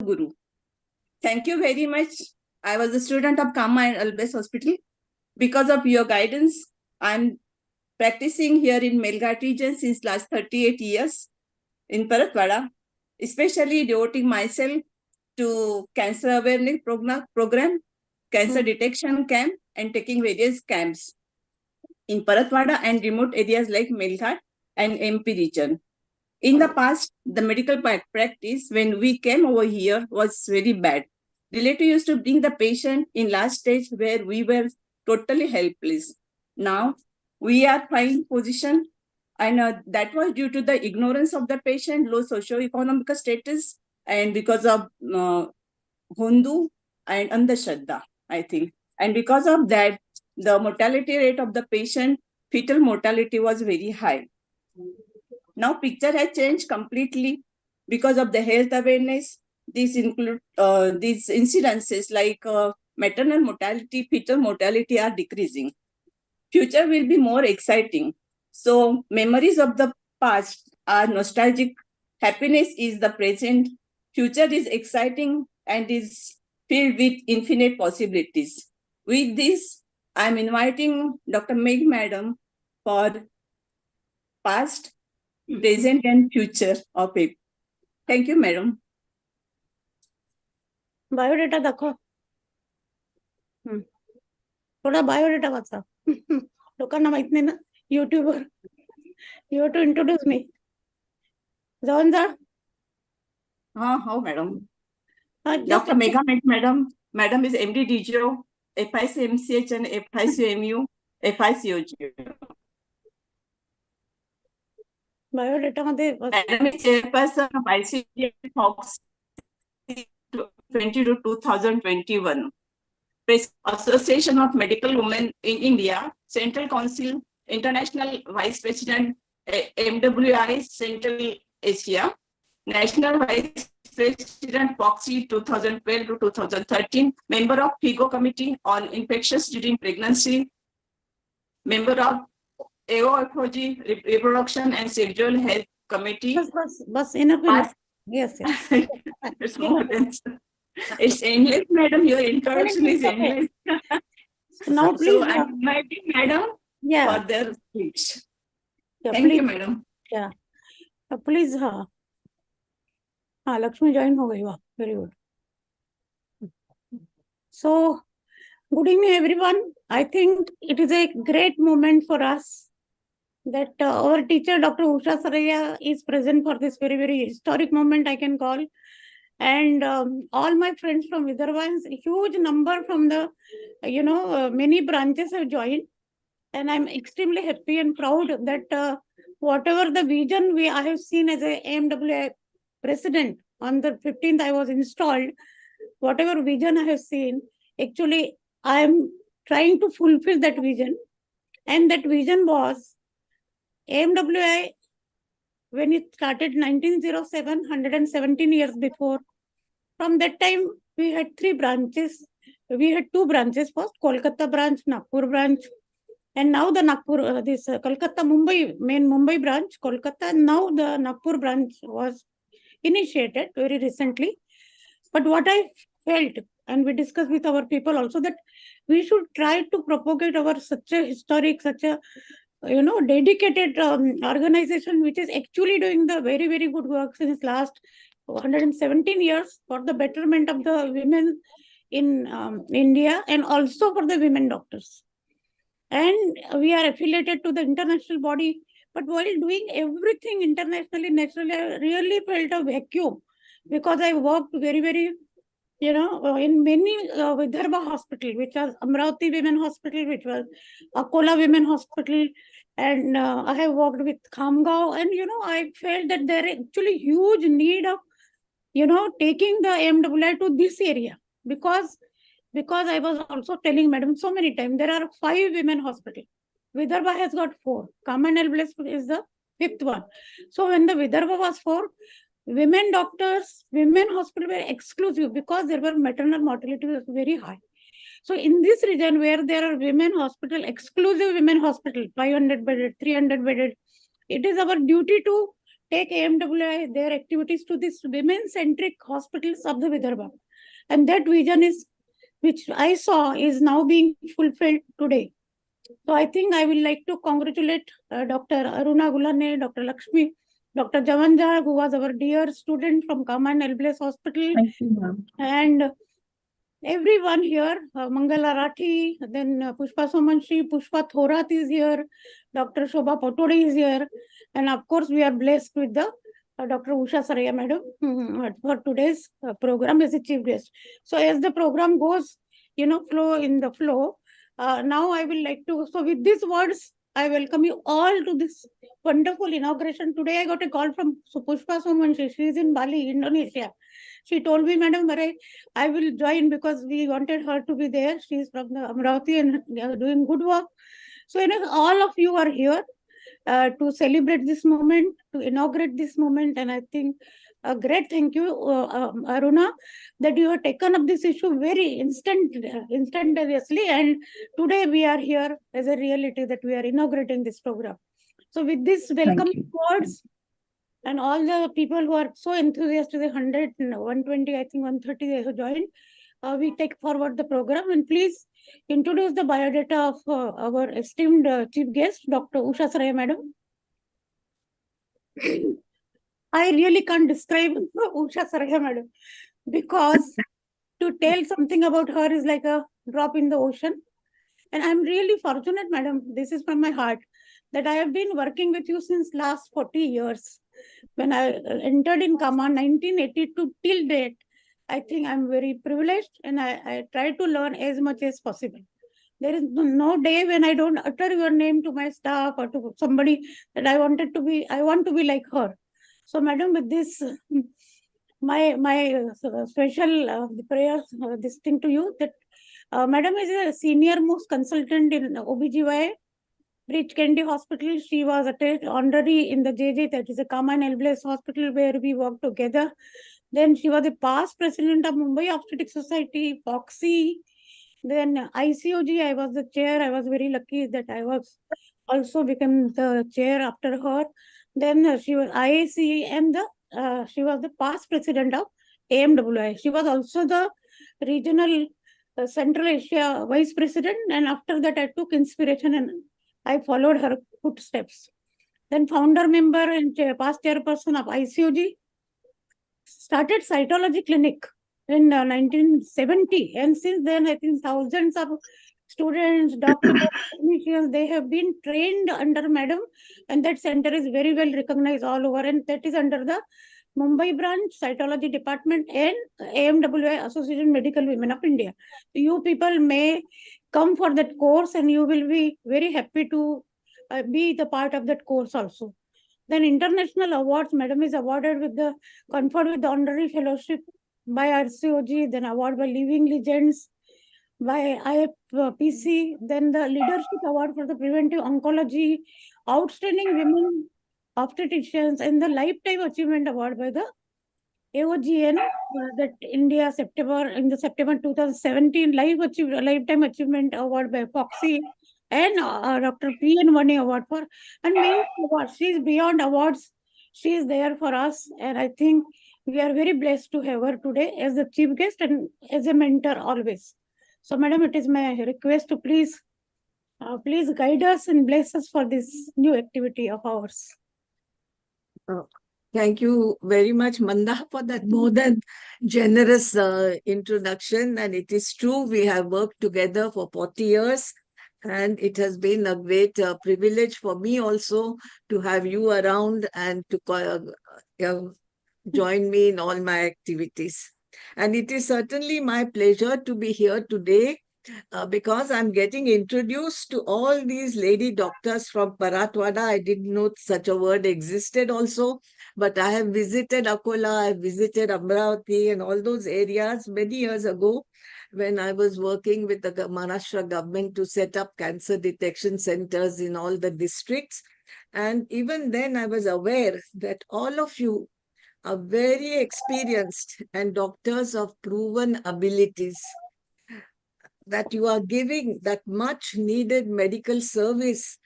Guru. Thank you very much. I was a student of Kama and Albes Hospital. Because of your guidance, I'm practicing here in Melghat region since last 38 years in Paratwada, especially devoting myself to cancer awareness program, cancer detection camp, and taking various camps in Paratwada and remote areas like Melghat and MP region. In the past, the medical practice when we came over here was very bad. Relative used to bring the patient in last stage where we were totally helpless. Now we are fine position, and that was due to the ignorance of the patient, low socio-economic status, and because of Hindu and Andhashraddha, I think. And because of that, the mortality rate of the patient, fetal mortality was very high. Now picture has changed completely because of the health awareness. These include these incidences like maternal mortality, fetal mortality are decreasing. Future will be more exciting. So memories of the past are nostalgic. Happiness is the present. Future is exciting and is filled with infinite possibilities. With this, I'm inviting Dr. Meg Madam for past, present and future of it. Thank you, madam. Biodata दाखव. थोडा biodata वाचा. लोकांना माहित नाही ना युट्यूबवर. You have to introduce me. जाऊन जा. हो madam. Dr. Megha madam. Madam is MD DGO, FICMCH and FICMU, FICOG. Biodata मध्ये Madam is chairperson of ICD Fox 2021. Association of Medical Women in India, Central Council, International Vice President, AMWI, Central Asia, National Vice President, Foxy 2012 to 2013, member of FIGO Committee on Infections During Pregnancy, member of AOFOG Reproduction and Sexual Health Committee. Bus enough. Yes. It's more than it's endless, madam. Your introduction is endless. Now, please. So I'm inviting madam for their speech. Thank you, madam. Yeah. Please. Lakshmi join ho gayi. Very good. So, good evening, everyone. I think it is a great moment for us that our teacher, Dr. Usha Saraiya, is present for this very, very historic moment, I can call. And all my friends from Vidarbha, a huge number from the, many branches have joined. And I'm extremely happy and proud that whatever the vision I have seen as a AMWI president, on the 15th I was installed, whatever vision I have seen, actually I am trying to fulfill that vision. And that vision was AMWI, when it started 1907, 117 years before. From that time, we had 3 branches. We had 2 branches first, Kolkata branch, Nagpur branch. And now the Nagpur, Kolkata, Mumbai, main Mumbai branch, Kolkata. And now the Nagpur branch was initiated very recently. But what I felt, and we discussed with our people also, that we should try to propagate our such a historic, such a dedicated organization which is actually doing the very, very good work since last 117 years for the betterment of the women in India and also for the women doctors. And we are affiliated to the international body. But while doing everything internationally, naturally, I really felt a vacuum because I worked very, very, in many Vidarbha hospital, which was Amravati Women Hospital, which was Akola Women Hospital, and I have worked with Khamgaon, and I felt that there is actually huge need of taking the AMWI to this area because I was also telling madam so many times there are 5 women hospitals. Vidarbha has got 4. Commonwealth is the 5th one. So when the Vidarbha was 4, women doctors, women hospital were exclusive because there were maternal mortality was very high. So in this region where there are women hospital, exclusive women hospital, 500 bedded, 300 bedded, it is our duty to take AMWI, their activities to these women-centric hospitals of the Vidarbha. And that vision is, which I saw, is now being fulfilled today. So I think I will like to congratulate Dr. Aruna Gulane, Dr. Lakshmi, Dr. Javanja, who was our dear student from Kaman Elbles Hospital. Thank you, ma'am. And everyone here, Mangala Rathi, then Pushpa Somanshi, Pushpa Thorat is here, Dr. Shobha Potode is here, and of course we are blessed with the Dr. Usha Saraya madam for today's program as a chief guest. So as the program goes, flow in the flow, now I will like to, so with these words, I welcome you all to this wonderful inauguration. Today I got a call from Pushpa Somanshi, she is in Bali, Indonesia. She told me, Madam, I will join because we wanted her to be there. She is from the Amravati and doing good work. So, all of you are here to celebrate this moment, to inaugurate this moment. And I think a great thank you, Aruna, that you have taken up this issue very instantaneously. And today we are here as a reality that we are inaugurating this program. So with this welcome words, and all the people who are so enthusiastic, 100, 120, I think 130 they have joined. We take forward the program, and please introduce the biodata of our esteemed chief guest, Dr. Usha Saraya madam. I really can't describe Usha Saraya madam, because to tell something about her is like a drop in the ocean. And I'm really fortunate, madam, this is from my heart, that I have been working with you since last 40 years. When I entered in Kaman 1982 till date, I think I'm very privileged, and I try to learn as much as possible. There is no day when I don't utter your name to my staff or to somebody that I want to be like her. So, madam, with this, my special prayers, this thing to you, that madam is a senior most consultant in OBGY, Rich Candy Hospital. She was attached honorary in the JJ, that is a Kaman Elbles Hospital, where we worked together. Then she was a past president of Mumbai Obstetric Society, Foxy. Then ICOG, I was the chair. I was very lucky that I was also become the chair after her. Then she was IAC, and she was the past president of AMWI. She was also the regional Central Asia vice president, and after that I took inspiration and I followed her footsteps. Then founder member and past chairperson of ICOG, started cytology clinic in 1970. And since then, I think thousands of students, doctors, clinicians, they have been trained under madam. And that center is very well recognized all over. And that is under the Mumbai branch cytology department and AMWI, Association Medical Women of India. You people may come for that course, and you will be very happy to be the part of that course also. Then international awards, madam is awarded with the, conferred with the honorary fellowship by RCOG, then award by Living Legends, by IFPC, then the leadership award for the preventive oncology, outstanding women obstetricians, and the lifetime achievement award by the AOGN, that India September 2017 lifetime achievement award by Foxy, and Dr. PN1A award for, and many awards. She is beyond awards. She is there for us, and I think we are very blessed to have her today as the chief guest and as a mentor always. So, madam, it is my request to please guide us and bless us for this new activity of ours. Thank you very much, Manda, for that more than generous introduction. And it is true, we have worked together for 40 years. And it has been a great privilege for me also to have you around and to join me in all my activities. And it is certainly my pleasure to be here today because I'm getting introduced to all these lady doctors from Paratwada. I didn't know such a word existed also, but I have visited Akola, I visited Amravati and all those areas many years ago when I was working with the Maharashtra government to set up cancer detection centers in all the districts. And even then I was aware that all of you are very experienced and doctors of proven abilities, that you are giving that much needed medical service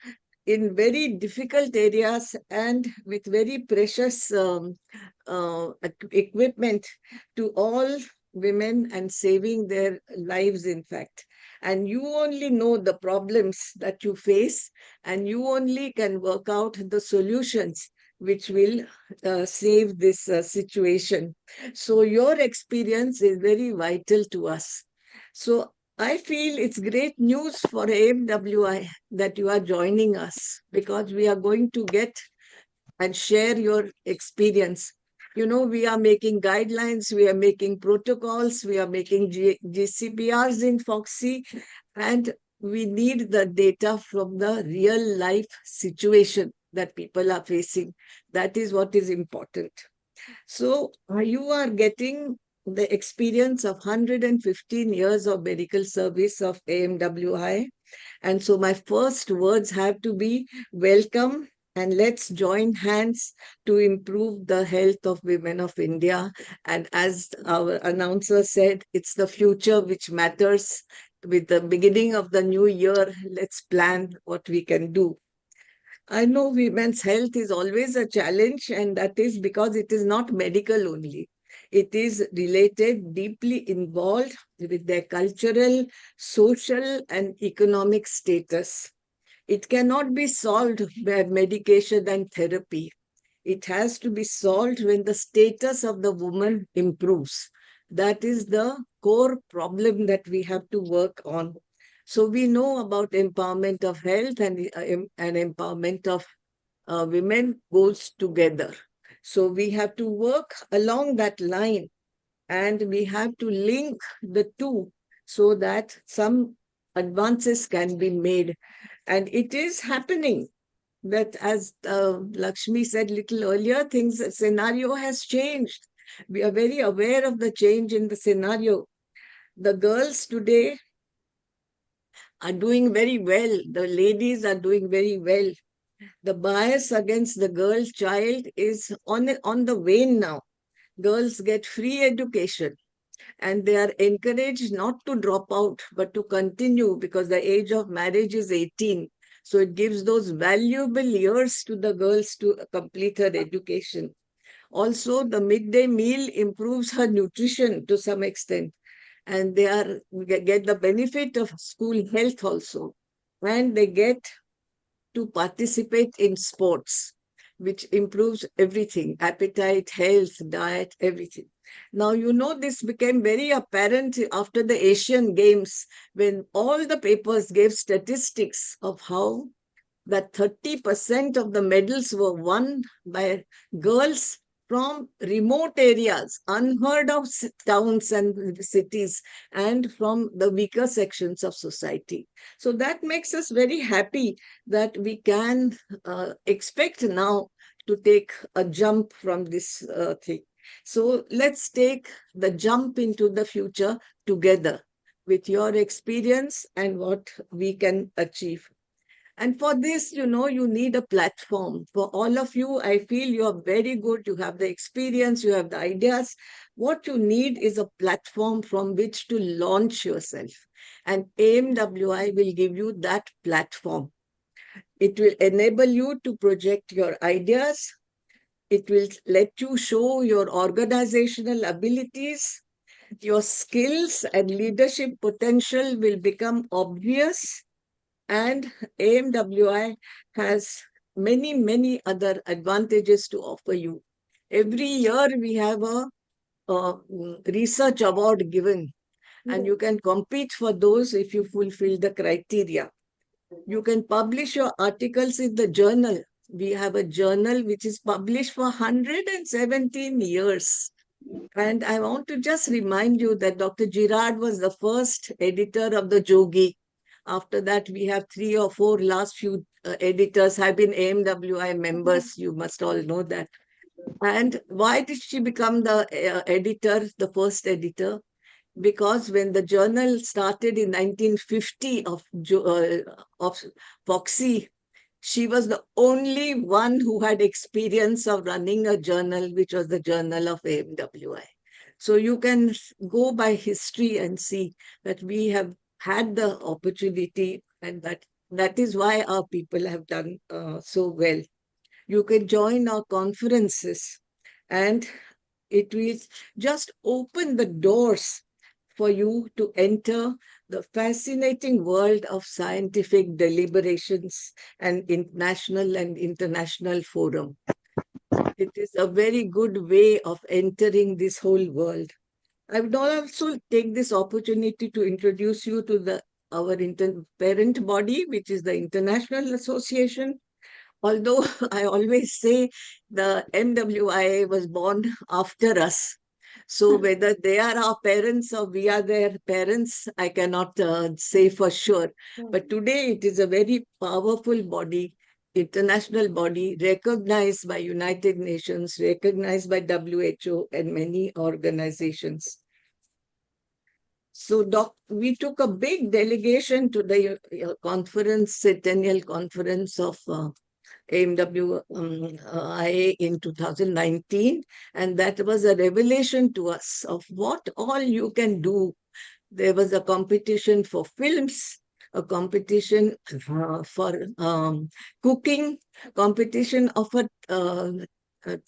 in very difficult areas and with very precious equipment to all women and saving their lives, in fact. And you only know the problems that you face, and you only can work out the solutions which will save this situation. So your experience is very vital to us. So I feel it's great news for AMWI that you are joining us, because we are going to get and share your experience. You know, we are making guidelines, we are making protocols, we are making GCPRs in Foxy, and we need the data from the real life situation that people are facing. That is what is important. So you are getting the experience of 115 years of medical service of AMWI. And so my first words have to be welcome, and let's join hands to improve the health of women of India. And as our announcer said, it's the future which matters. With the beginning of the new year, let's plan what we can do. I know women's health is always a challenge, and that is because it is not medical only. It is related, deeply involved with their cultural, social, and economic status. It cannot be solved by medication and therapy. It has to be solved when the status of the woman improves. That is the core problem that we have to work on. So we know about empowerment of health and empowerment of women goes together. So we have to work along that line, and we have to link the two so that some advances can be made. And it is happening that, as Lakshmi said little earlier, scenario has changed. We are very aware of the change in the scenario. The girls today are doing very well. The ladies are doing very well. The bias against the girl child is on the wane now. Girls get free education, and they are encouraged not to drop out, but to continue, because the age of marriage is 18. So it gives those valuable years to the girls to complete her education. Also, the midday meal improves her nutrition to some extent, and they get the benefit of school health also. And they get to participate in sports, which improves everything: appetite, health, diet, everything. Now, you know, this became very apparent after the Asian Games, when all the papers gave statistics of how that 30% of the medals were won by girls from remote areas, unheard of towns and cities, and from the weaker sections of society. So that makes us very happy that we can expect now to take a jump from this thing. So let's take the jump into the future together with your experience and what we can achieve. And for this, you know, you need a platform. For all of you, I feel you are very good. You have the experience, you have the ideas. What you need is a platform from which to launch yourself. And AMWI will give you that platform. It will enable you to project your ideas. It will let you show your organizational abilities. Your skills and leadership potential will become obvious. And AMWI has many, many other advantages to offer you. Every year we have a research award given, and you can compete for those if you fulfill the criteria. You can publish your articles in the journal. We have a journal which is published for 117 years. And I want to just remind you that Dr. Girard was the first editor of the Jogi. After that, we have 3 or 4 last few editors have been AMWI members. You must all know that. And why did she become the editor, the first editor? Because when the journal started in 1950 of Foxy, she was the only one who had experience of running a journal, which was the Journal of AMWI. So you can go by history and see that we have had the opportunity, and that that is why our people have done so well. You can join our conferences, and it will just open the doors for you to enter the fascinating world of scientific deliberations and national and international forum. It is a very good way of entering this whole world. I would also take this opportunity to introduce you to our parent body, which is the International Association. Although I always say the MWIA was born after us. So whether they are our parents or we are their parents, I cannot say for sure. But today it is a very powerful body, international body, recognized by United Nations, recognized by WHO and many organizations. So we took a big delegation to the centennial conference of AMWI in 2019, and that was a revelation to us of what all you can do. There was a competition for films, a competition for cooking, competition of a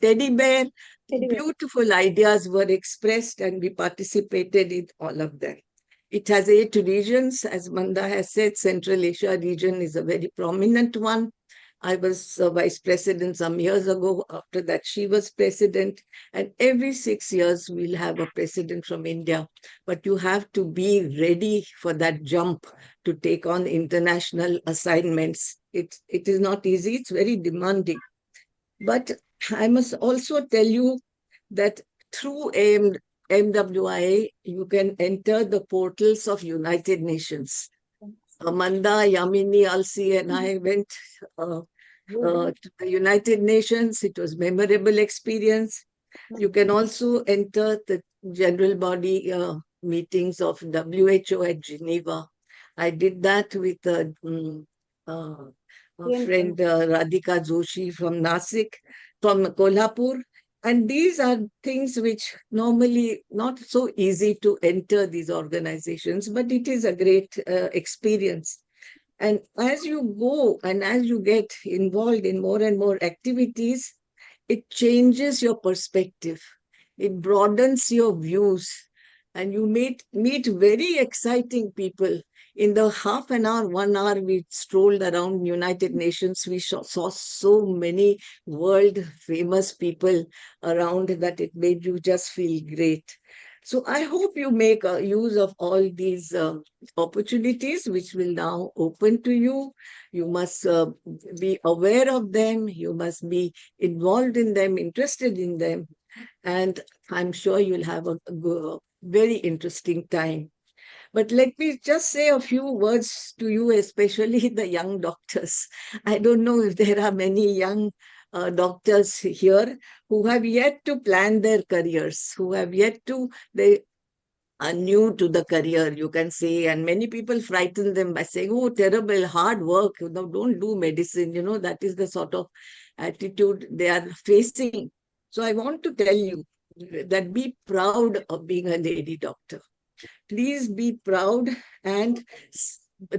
teddy bear. Beautiful ideas were expressed, and we participated in all of them. It has 8 regions. As Manda has said, Central Asia region is a very prominent one. I was vice president some years ago. After that, she was president. And every 6 years, we'll have a president from India. But you have to be ready for that jump to take on international assignments. It is not easy. It's very demanding. But I must also tell you that through AMWI, you can enter the portals of United Nations. Amanda, Yamini, Alsi, and I went to the United Nations. It was a memorable experience. You can also enter the general body meetings of WHO at Geneva. I did that with a friend Radhika Joshi from Nasik, from Kolhapur. And these are things which normally not so easy to enter these organizations, but it is a great experience. And as you go and as you get involved in more and more activities, it changes your perspective. It broadens your views, and you meet very exciting people. In the half an hour, 1 hour, we strolled around United Nations. We saw so many world famous people around that it made you just feel great. So I hope you make use of all these opportunities which will now open to you. You must be aware of them. You must be involved in them, interested in them. And I'm sure you'll have a very interesting time. But let me just say a few words to you, especially the young doctors. I don't know if there are many young doctors here who have yet to plan their careers, who have yet to, they are new to the career, you can say, and many people frighten them by saying, oh, terrible, hard work, don't do medicine, that is the sort of attitude they are facing. So I want to tell you that be proud of being a lady doctor. Please be proud and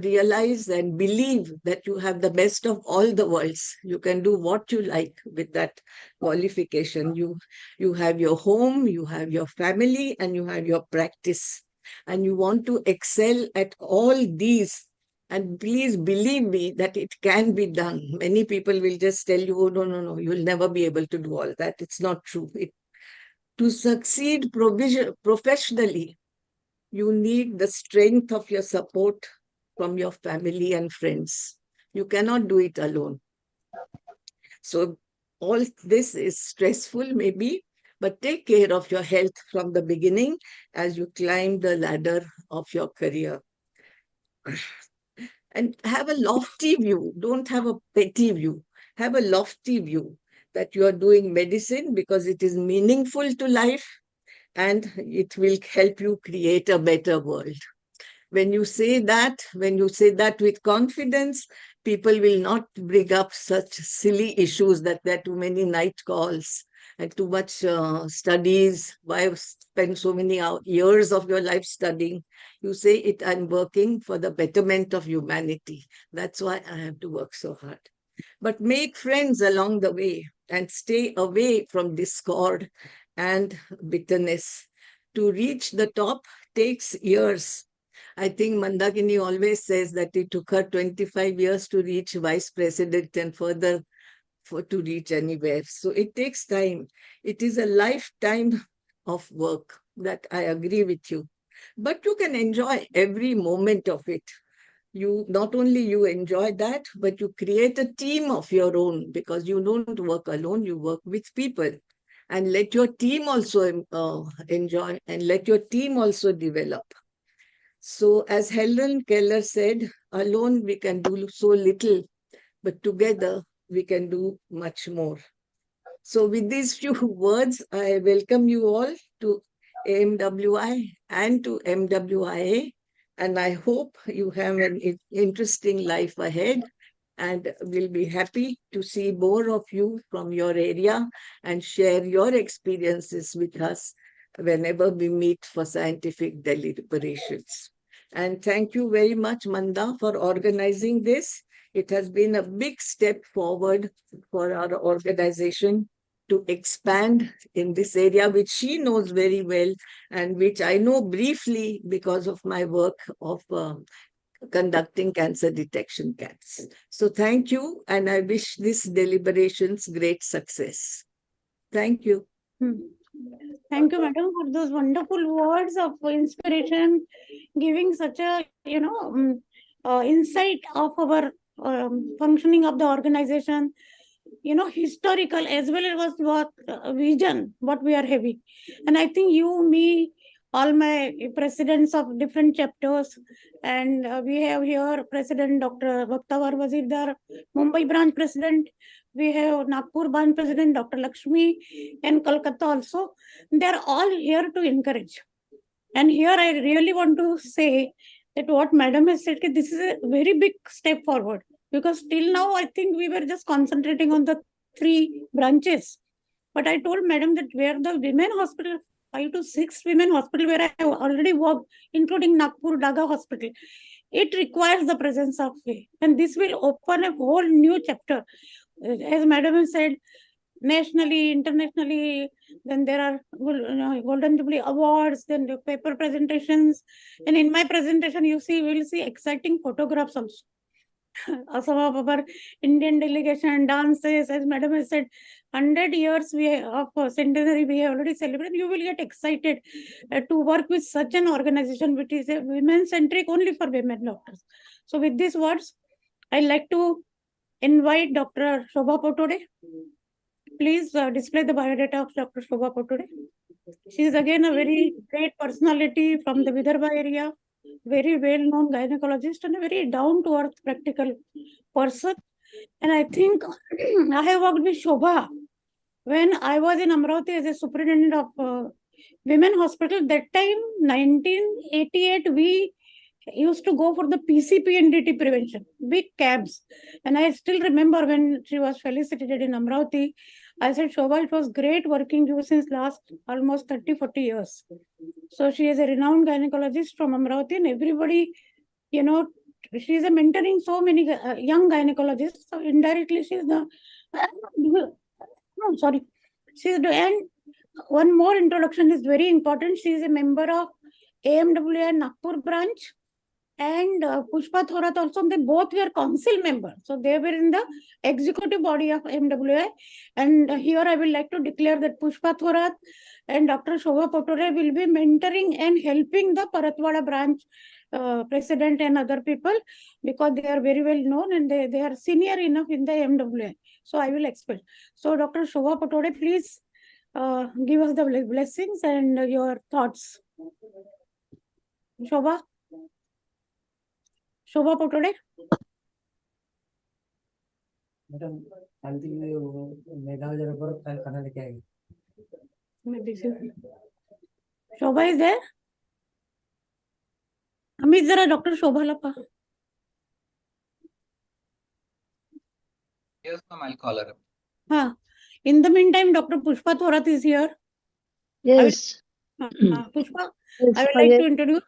realize and believe that you have the best of all the worlds. You can do what you like with that qualification. You have your home, you have your family, and you have your practice. And you want to excel at all these. And please believe me that it can be done. Many people will just tell you, oh, no, you'll never be able to do all that. It's not true. To succeed professionally, you need the strength of your support from your family and friends. You cannot do it alone. So all this is stressful maybe, but take care of your health from the beginning as you climb the ladder of your career. And have a lofty view. Don't have a petty view. Have a lofty view that you are doing medicine because it is meaningful to life and it will help you create a better world. When you say that with confidence, people will not bring up such silly issues that there are too many night calls. and too much studies. Why spend so many years of your life studying? You say it, I'm working for the betterment of humanity. That's why I have to work so hard. But make friends along the way and stay away from discord and bitterness. To reach the top takes years. I think Mandakini always says that it took her 25 years to reach vice president and further to reach anywhere. So it takes time. It is a lifetime of work. That I agree with you. But you can enjoy every moment of it. You not only you enjoy that, but you create a team of your own, because you don't work alone, you work with people. And let your team also enjoy, and let your team also develop. So as Helen Keller said, alone we can do so little, but together we can do much more. So with these few words, I welcome you all to AMWI and to MWIA, and I hope you have an interesting life ahead, and we'll be happy to see more of you from your area and share your experiences with us whenever we meet for scientific deliberations. And thank you very much, Manda, for organizing this. It has been a big step forward for our organization to expand in this area, which she knows very well and which I know briefly because of my work of conducting cancer detection camps. So thank you, and I wish this deliberations great success. Thank you. Thank you, madam, for those wonderful words of inspiration, giving such a insight of our functioning of the organization. Historical as well as what vision, what we are having. And I think you, me, all my presidents of different chapters, and we have here President Dr. Bhaktawar Wazirdar, Mumbai branch president. We have Nagpur branch president Dr. Lakshmi, and Kolkata also. They are all here to encourage. And here I really want to say that what madam has said, this is a very big step forward, because till now I think we were just concentrating on the 3 branches. But I told madam that where the women hospital, 5 to 6 women hospital where I have already worked, including Nagpur Daga hospital, it requires the presence of way. And this will open a whole new chapter. As madam has said, nationally, internationally, then there are Golden Jubilee Awards, then the paper presentations. And in my presentation, you will see exciting photographs also. Some of our Indian delegation dances, as madam has said, 100 years of centenary we have already celebrated. You will get excited to work with such an organization which is a women-centric only for women doctors. So with these words, I'd like to invite Dr. Shobha Potode. Please display the biodata of Dr. Shobha Potode. She is again a very great personality from the Vidarbha area, very well-known gynecologist and a very down-to-earth practical person. And I think I have worked with Shobha when I was in Amravati as a superintendent of women hospital. That time, 1988, we used to go for the PCP and DT prevention, big camps. And I still remember when she was felicitated in Amravati, I said, Shobha, it was great working you since last almost 30, 40 years. So she is a renowned gynecologist from Amravati, and everybody, she is mentoring so many young gynecologists. So indirectly, she is the, no, sorry. And one more introduction is very important. She is a member of AMWI Nagpur branch, and Pushpa Thorat also. They both were council members. So they were in the executive body of AMWI. And here I will like to declare that Pushpa Thorat and Dr. Shobha Potore will be mentoring and helping the Paratwada branch president and other people, because they are very well known and they are senior enough in the AMWI. So I will expect. So Dr. Shobha Potore, please give us the blessings and your thoughts. Shobha Potode. Madam Shanti Megha जरा पर खाना लेके आएगी. Shobha is there? Amit जरा doctor शोभा लपा. Yes, ma'am, I'll call her. हाँ, In the meantime, Dr. Pushpa Thorat is here. Yes. Pushpa, Yes, I would like yes. to introduce.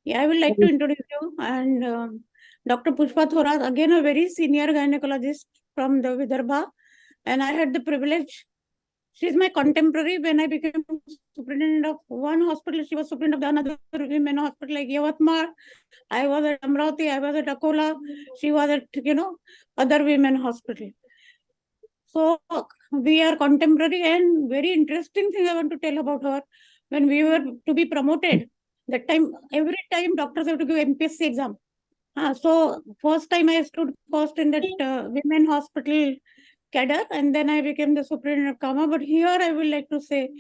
Yeah, I would like to introduce you. And Dr. Pushpa Thorat, again a very senior gynecologist from the Vidarbha. And I had the privilege. She is my contemporary. When I became superintendent of one hospital, she was superintendent of the another women hospital like Yavatmal. I was at Amravati, I was at Akola. She was at, other women hospital. So we are contemporary, and very interesting thing I want to tell about her. When we were to be promoted, that time, every time doctors have to give MPSC exam. So first time I stood first in that women hospital cadre, and then I became the superintendent of Kama. But here I would like to say,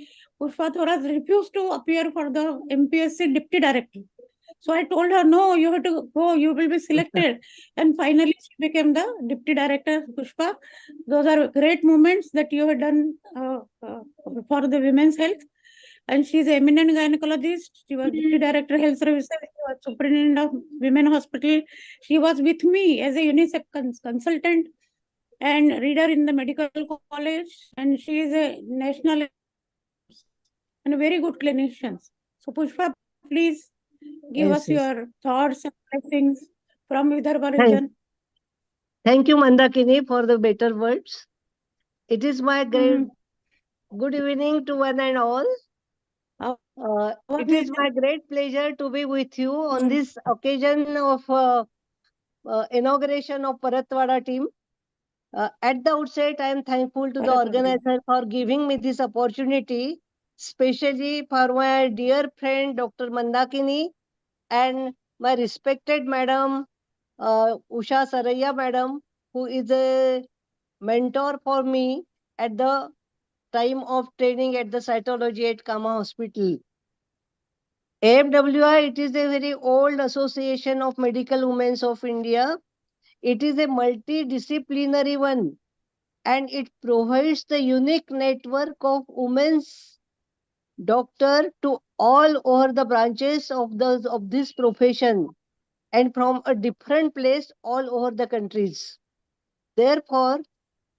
Pushpa Thoras refused to appear for the MPSC deputy director. So I told her, no, you have to go, you will be selected. And finally, she became the deputy director, Pushpa. Those are great moments that you have done for the women's health. And she is an eminent gynecologist. She was deputy director, health services. She was superintendent of women hospital. She was with me as a UNICEF consultant and reader in the medical college. And she is a national and a very good clinician. So Pushpa, please give Yes, us yes. your thoughts and blessings from Vidarbha Thank, region. thank you, Mandakini, for the better words. It is my great good evening to one and all. It is my great pleasure to be with you on this occasion of inauguration of Paratwada team. At the outset, I am thankful to the organizer for giving me this opportunity, especially for my dear friend Dr. Mandakini and my respected madam Usha Saraiya madam, who is a mentor for me at the time of training at the cytology at Kama Hospital. AMWI, it is a very old association of medical women of India. It is a multidisciplinary one, and it provides the unique network of women's doctor to all over the branches of this profession and from a different place all over the countries. Therefore,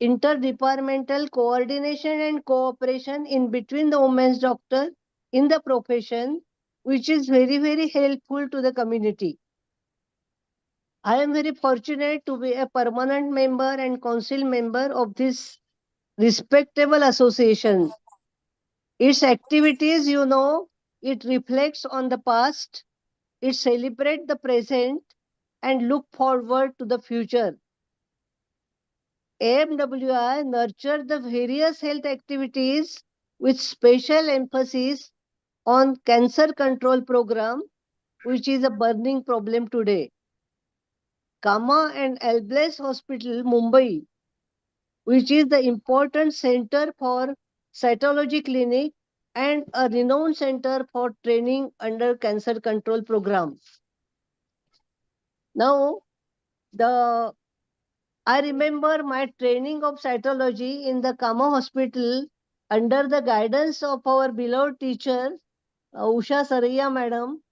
interdepartmental coordination and cooperation in between the women's doctor in the profession, which is very, very helpful to the community. I am very fortunate to be a permanent member and council member of this respectable association. Its activities, it reflects on the past, it celebrates the present, and look forward to the future. AMWI nurture the various health activities with special emphasis on cancer control program, which is a burning problem today. Kama and Elbless Hospital, Mumbai, which is the important center for cytology clinic and a renowned center for training under cancer control program. Now, I remember my training of cytology in the Kama Hospital under the guidance of our beloved teacher, Usha Saraiya madam.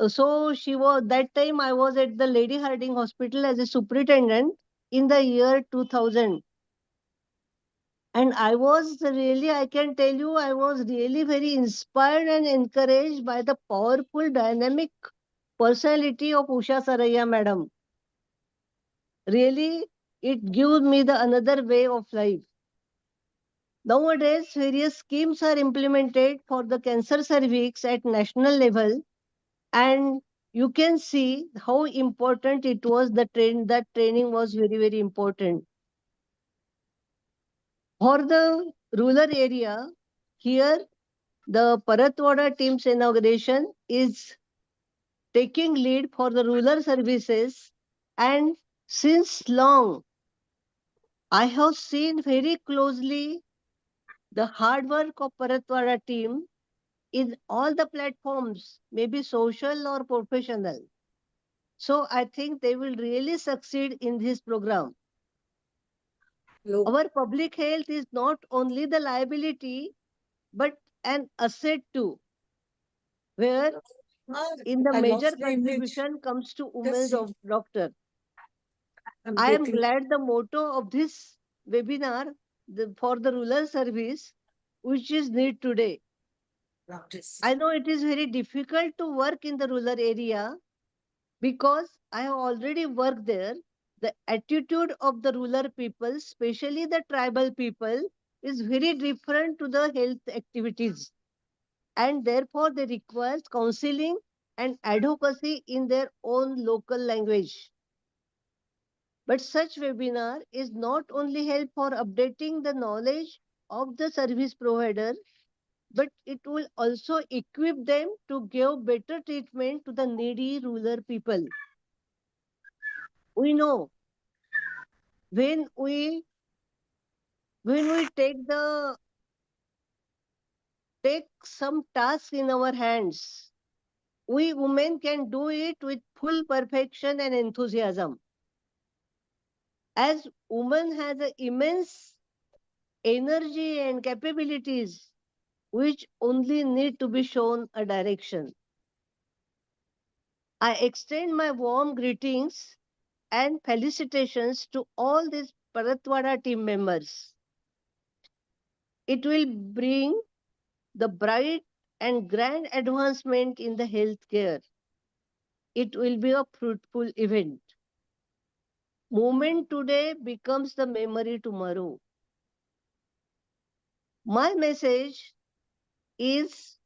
So she was, that time I was at the Lady Harding Hospital as a superintendent in the year 2000. And I was really, I can tell you, I was really very inspired and encouraged by the powerful, dynamic personality of Usha Saraiya madam. Really, it gives me the another way of life. Nowadays, various schemes are implemented for the cancer cervix at national level, and you can see how important it was. That training was very, very important. For the rural area, here the Paratwada team's inauguration is taking lead for the rural services, and since long, I have seen very closely the hard work of Paratwada team in all the platforms, maybe social or professional. So I think they will really succeed in this program. Our public health is not only the liability, but an asset too, where in the major contribution comes to women's doctor. I am glad the motto of this webinar for the rural service, which is need today. I know it is very difficult to work in the rural area because I have already worked there. The attitude of the rural people, especially the tribal people, is very different to the health activities. And therefore, they require counseling and advocacy in their own local language. But such webinar is not only help for updating the knowledge of the service provider, but it will also equip them to give better treatment to the needy rural people. We know when we take some task in our hands, we women can do it with full perfection and enthusiasm. As women has an immense energy and capabilities which only need to be shown a direction. I extend my warm greetings and felicitations to all these Paratwada team members. It will bring the bright and grand advancement in the healthcare. It will be a fruitful event. Moment today becomes the memory tomorrow. My message is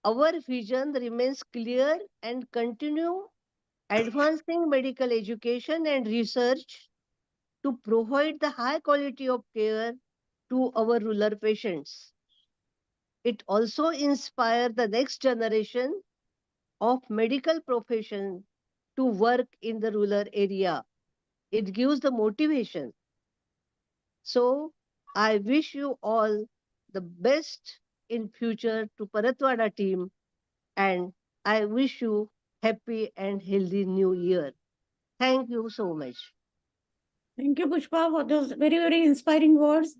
our vision remains clear and continue advancing medical education and research to provide the high quality of care to our rural patients. It also inspires the next generation of medical profession to work in the rural area. It gives the motivation. So I wish you all the best in future to Paratwada team, and I wish you happy and healthy new year. Thank you so much. Thank you, Pushpa, for those very, very inspiring words.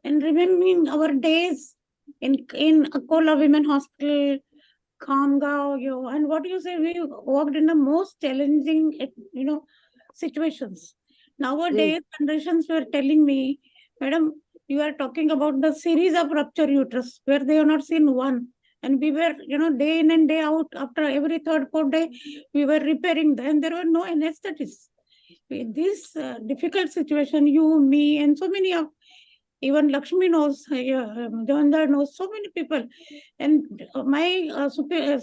And remembering our days in Akola Women Hospital, Khamgaon, and what you say, we worked in the most challenging, situations. Nowadays, generations were telling me, Madam, you are talking about the series of rupture uterus where they have not seen one. And we were, day in and day out, after every third, fourth day, we were repairing them. There were no anesthetists. In this difficult situation, you, me, and so many of even Lakshmi knows, Devendra knows, so many people. And my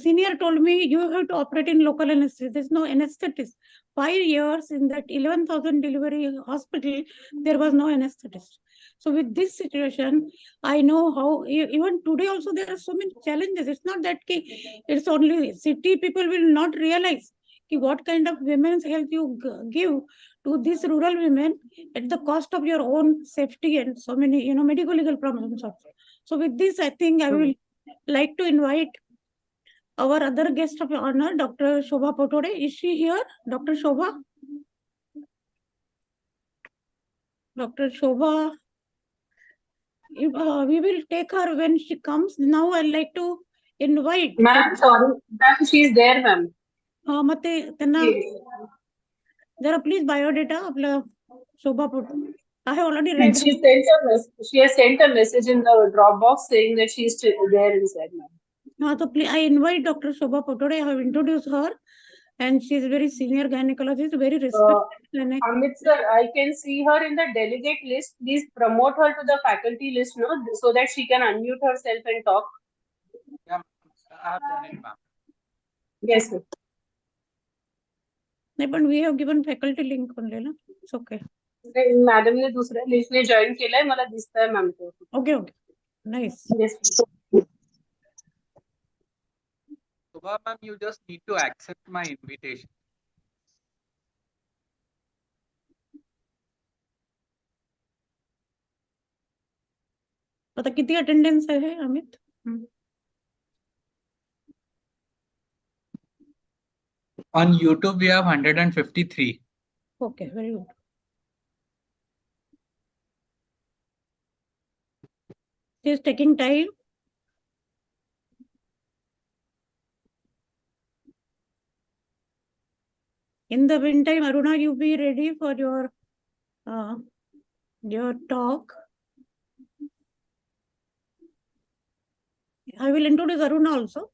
senior told me, you have to operate in local anesthesia. There's no anesthetist. 5 years in that 11,000 delivery hospital, there was no anesthetist. So with this situation, I know how, even today also, there are so many challenges. It's not that it's only city people will not realize what kind of women's health you give to these rural women at the cost of your own safety and so many, medical legal problems also. So with this, I think I will like to invite our other guest of honor, Dr. Shobha Potore. Is she here, Dr. Shobha? Dr. Shobha, we will take her when she comes. Now I'd like to invite. Ma'am, sorry. Ma'am, she is there, ma'am. Mate, Jara, please biodata of Shobha Potore. I have already read. She has sent a message in the Dropbox saying that she is there inside, ma'am. So please, I invite Dr. Shobha Potore. I have introduced her, and she is very senior gynecologist, very respected clinic. Amit sir, I can see her in the delegate list. Please promote her to the faculty list, no, so that she can unmute herself and talk. Yeah, I have done it, ma'am. Yes, sir. But we have given faculty link only, no? It's okay. Madam ने दुसऱ्या लिस्टने join केलाय मला दिसतंय ma'am तो. Okay, nice. Yes. Shobha ma'am, you just need to accept my invitation. आता किती attendance आहे Amit? On YouTube, we have 153. Okay, very good. She is taking time. In the meantime, Aruna, you be ready for your talk. I will introduce Aruna also,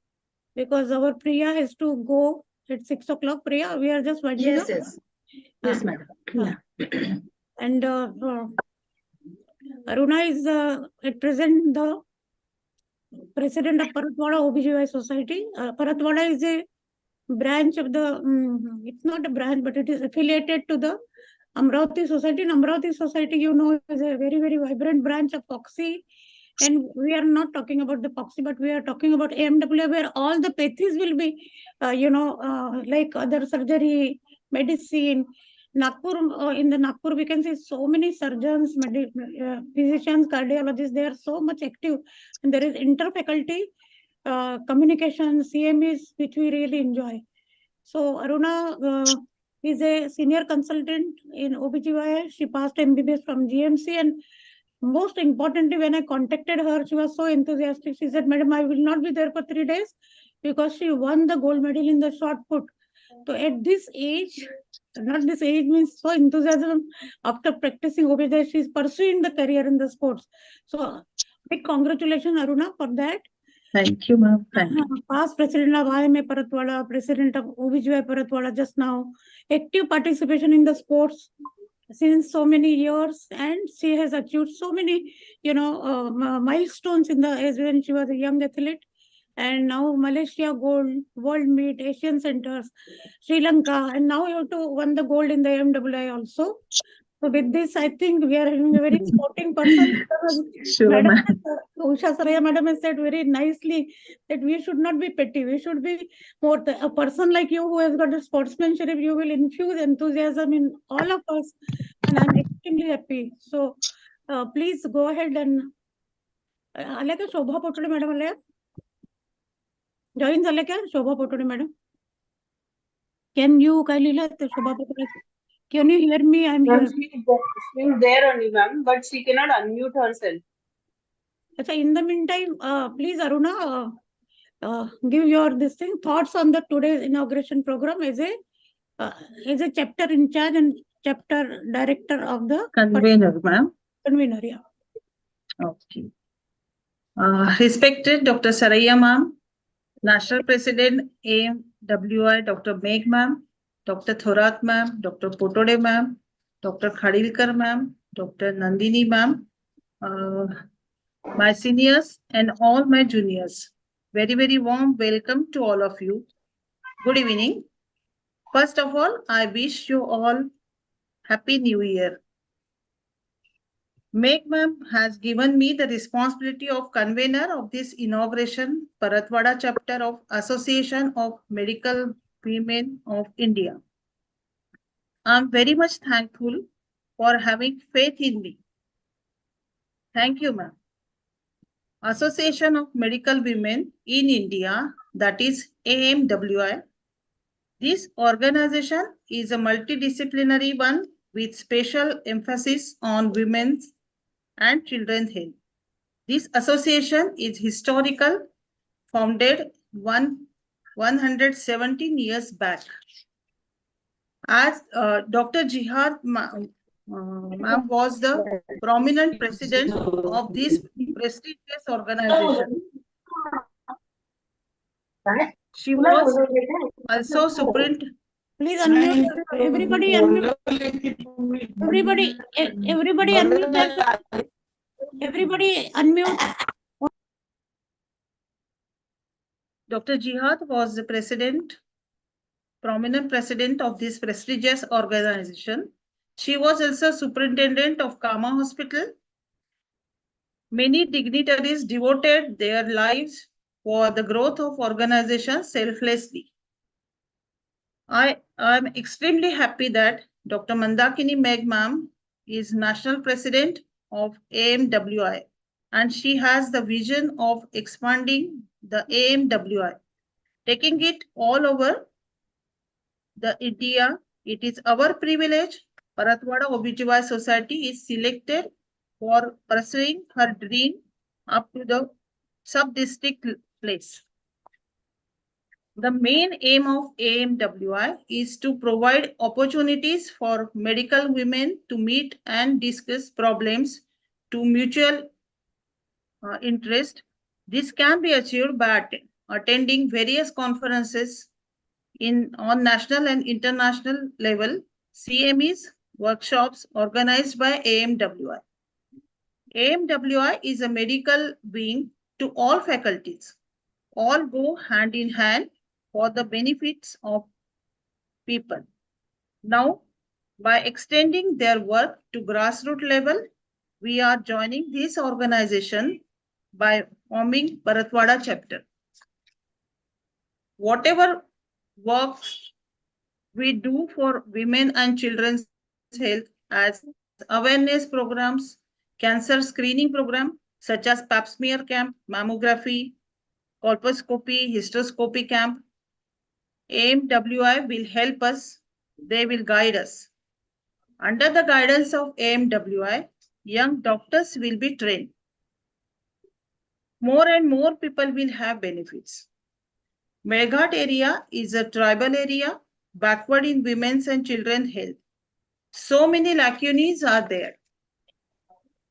because our Priya has to go at 6 o'clock. Priya, we are just winding up. Yes, madam. Yeah. And Aruna is at present the president of Paratwada OBGY Society. Paratwada is a branch of the, it's not a branch, but it is affiliated to the Amravati Society. And Amravati Society, you know, is a very, very vibrant branch of POXI. And we are not talking about the POXI, but we are talking about AMWI, where all the pathies will be, like other surgery, medicine. Nagpur, in the Nagpur, we can see so many surgeons, physicians, cardiologists, they are so much active. And there is interfaculty communication, CMEs, which we really enjoy. So Aruna is a senior consultant in OBGYN. She passed MBBS from GMC, and most importantly, when I contacted her, she was so enthusiastic. She said, "Madam, I will not be there for 3 days because she won the gold medal in the shot put." So at this age, not this age means so enthusiasm after practicing OBGYN, she is pursuing the career in the sports. So big congratulations, Aruna, for that. Thank you, ma'am. Thank you. Past president of AMWI Paratwada, president of OBGY Paratwada just now, active participation in the sports since so many years, and she has achieved so many, milestones in the as when she was a young athlete. And now Malaysia gold, world meet, Asian centers, Sri Lanka, and now you have to won the gold in the AMWI also. So with this, I think we are having a very sporting person. Sure, Madam, ma'am. Usha Saraya madam has said very nicely that we should not be petty. We should be more a person like you who has got a sportsmanship. You will infuse enthusiasm in all of us, and I'm extremely happy. So please go ahead and आल्या का शोभा पोटोडे madam आल्या join झाल्या का शोभा पोटोडे madam can you काय लिहिलं शोभा पोटोडे can you hear me? I'm here. She's there only, ma'am, but she cannot unmute herself. So in the meantime, please Aruna, give your thoughts on the today's inauguration program as a chapter in charge and chapter director of the Convener, ma'am. Convener, yeah. Okay. Respected Dr. Saraya ma'am, National President AMWI Dr. Meg ma'am, Dr. Thorat ma'am, Dr. Potode ma'am, Dr. Khadilkar ma'am, Dr. Nandini ma'am, my seniors and all my juniors. Very, very warm welcome to all of you. Good evening. First of all, I wish you all Happy New Year. Meg ma'am has given me the responsibility of convener of this inauguration Paratwada chapter of Association of Medical Women of India. I'm very much thankful for having faith in me. Thank you, ma'am. Association of Medical Women in India, that is AMWI. This organization is a multidisciplinary one with special emphasis on women's and children's health. This association is historical, founded 117 years back. As Dr. Jihad ma'am was the prominent president of this prestigious organization. She was also superintendent. Please unmute. Everybody unmute. Everybody unmute. Everybody unmute. Dr. Jihad was the prominent president of this prestigious organization. She was also superintendent of Kama Hospital. Many dignitaries devoted their lives for the growth of organizations selflessly. I am extremely happy that Dr. Mandakini Meg ma'am is national president of AMWI, and she has the vision of expanding the AMWI, taking it all over the India. It is our privilege. Paratwada OBGY Society is selected for pursuing her dream up to the sub-district place. The main aim of AMWI is to provide opportunities for medical women to meet and discuss problems to mutual interest. This can be achieved by attending various conferences on national and international level, CMEs, workshops organized by AMWI. AMWI is a medical wing to all faculties. All go hand in hand for the benefits of people. Now, by extending their work to grassroots level, we are joining this organization by forming Paratwada chapter. Whatever works we do for women and children's health as awareness programs, cancer screening program such as pap smear camp, mammography, colposcopy, hysteroscopy camp, AMWI will help us, they will guide us. Under the guidance of AMWI, young doctors will be trained. More and more people will have benefits. Melghat area is a tribal area, backward in women's and children's health. So many lacunae are there.